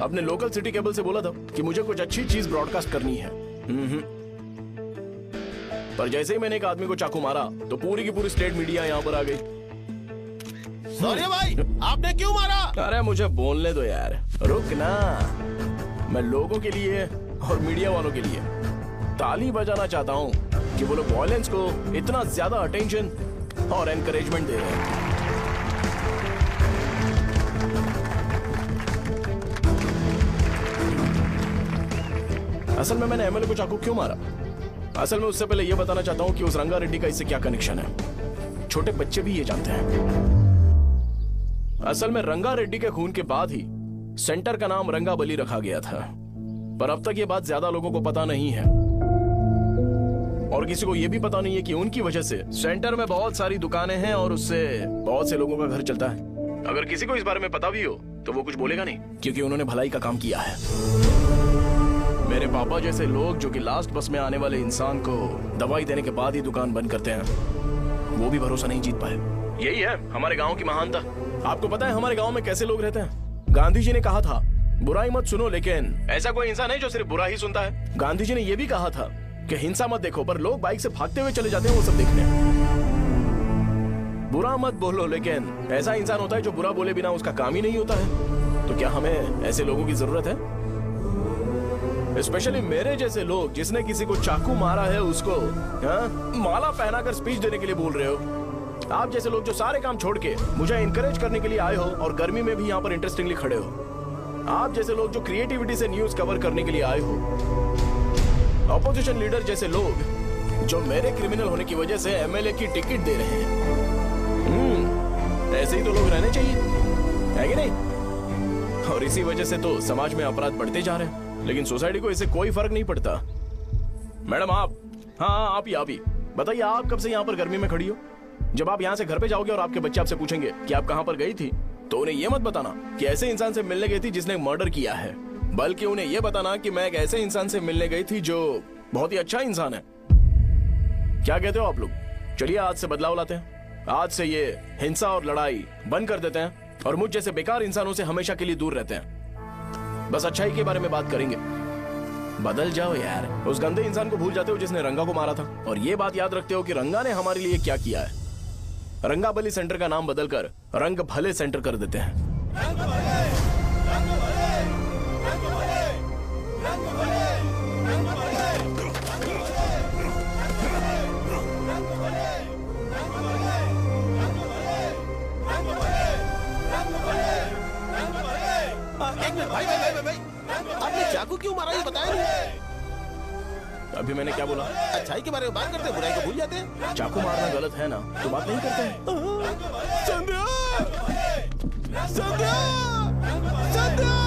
अपने लोकल सिटी केबल से बोला था कि मुझे कुछ अच्छी चीज ब्रॉडकास्ट करनी है। पर जैसे ही मैंने एक आदमी को चाकू मारा तो पूरी की पूरी स्टेट मीडिया यहाँ पर आ गई। सॉरी भाई, आपने क्यों मारा? अरे मुझे बोलने दो यार, रुक ना। मैं लोगों के लिए और मीडिया वालों के लिए ताली बजाना चाहता हूँ कि वो लोग वायलेंस को इतना ज्यादा अटेंशन और एनकरेजमेंट दे रहे हैं। असल में मैंने एमएलए को चाकू क्यों मारा? असल में उससे पहले यह बताना चाहता हूं कि उस रंगा रेड्डी का इससे क्या कनेक्शन है। छोटे बच्चे भी ये जानते हैं। असल में रंगा रेड्डी के खून के बाद ही सेंटर का नाम रंगा बली रखा गया था, पर अब तक ये बात ज्यादा लोगों को पता नहीं है और किसी को यह भी पता नहीं है कि उनकी वजह से सेंटर में बहुत सारी दुकानें हैं और उससे बहुत से लोगों का घर चलता है। अगर किसी को इस बारे में पता भी हो तो वो कुछ बोलेगा नहीं, क्योंकि उन्होंने भलाई का काम किया है। मेरे पापा जैसे लोग जो कि लास्ट बस में आने वाले इंसान को दवाई देने के बाद ही दुकान बंद करते हैं, वो भी भरोसा नहीं जीत पाए। यही है हमारे गांव की महानता। आपको पता है हमारे गांव में कैसे लोग रहते हैं? गांधी जी ने कहा था बुराई मत सुनो, लेकिन ऐसा कोई इंसान है जो सिर्फ बुरा ही सुनता है। गांधी जी ने यह भी कहा था कि हिंसा मत देखो, पर लोग बाइक से भागते हुए चले जाते हैं वो सब देखने। बुरा मत बोलो, लेकिन ऐसा इंसान होता है जो बुरा बोले बिना उसका काम ही नहीं होता है। तो क्या हमें ऐसे लोगों की जरूरत है? स्पेशली मेरे जैसे लोग, जिसने किसी को चाकू मारा है उसको माला पहनाकर स्पीच देने के लिए बोल रहे हो। आप जैसे लोग जो सारे काम छोड़ के मुझे इनकरेज करने के लिए आए हो और गर्मी में भी यहाँ पर इंटरेस्टिंगली खड़े हो। आप जैसे लोग जो क्रिएटिविटी से न्यूज कवर करने के लिए आए हो, ऑपोजिशन लीडर जैसे लोग जो मेरे क्रिमिनल होने की वजह से एमएलए की टिकट दे रहे हैं, ऐसे ही तो लोग रहने चाहिए, है कि नहीं? और इसी वजह से तो समाज में अपराध बढ़ते जा रहे हैं, लेकिन सोसाइटी को इससे कोई फर्क नहीं पड़ता। मैडम आप, हाँ आप ही बताइए, आप कब से यहाँ पर गर्मी में खड़ी हो? जब आप यहाँ से घर पे जाओगे और आपके बच्चे आपसे पूछेंगे कि आप कहाँ पर गई थी, तो उन्हें यह मत बताना कि ऐसे इंसान से मिलने गई थी जिसने मर्डर किया है, बल्कि उन्हें यह बताना कि मैं एक ऐसे इंसान से मिलने गई थी जो बहुत ही अच्छा इंसान है। क्या कहते हो आप लोग? चलिए आज से बदलाव लाते हैं। आज से ये हिंसा और लड़ाई बंद कर देते हैं और मुझ जैसे बेकार इंसानों से हमेशा के लिए दूर रहते हैं। बस अच्छाई के बारे में बात करेंगे। बदल जाओ यार, उस गंदे इंसान को भूल जाते हो जिसने रंगा को मारा था, और ये बात याद रखते हो कि रंगा ने हमारे लिए क्या किया है। रंगाबली सेंटर का नाम बदलकर रंग भले सेंटर कर देते हैं। एक मिनट भाई, आपने चाकू क्यों मारा ये बताया नहीं? अभी मैंने क्या बोला? अच्छाई के बारे में बात करते हैं, बुराई को भूल जाते हैं। चाकू मारना गलत है ना, तो बात नहीं करते हैं। संध्या! संध्या! संध्या!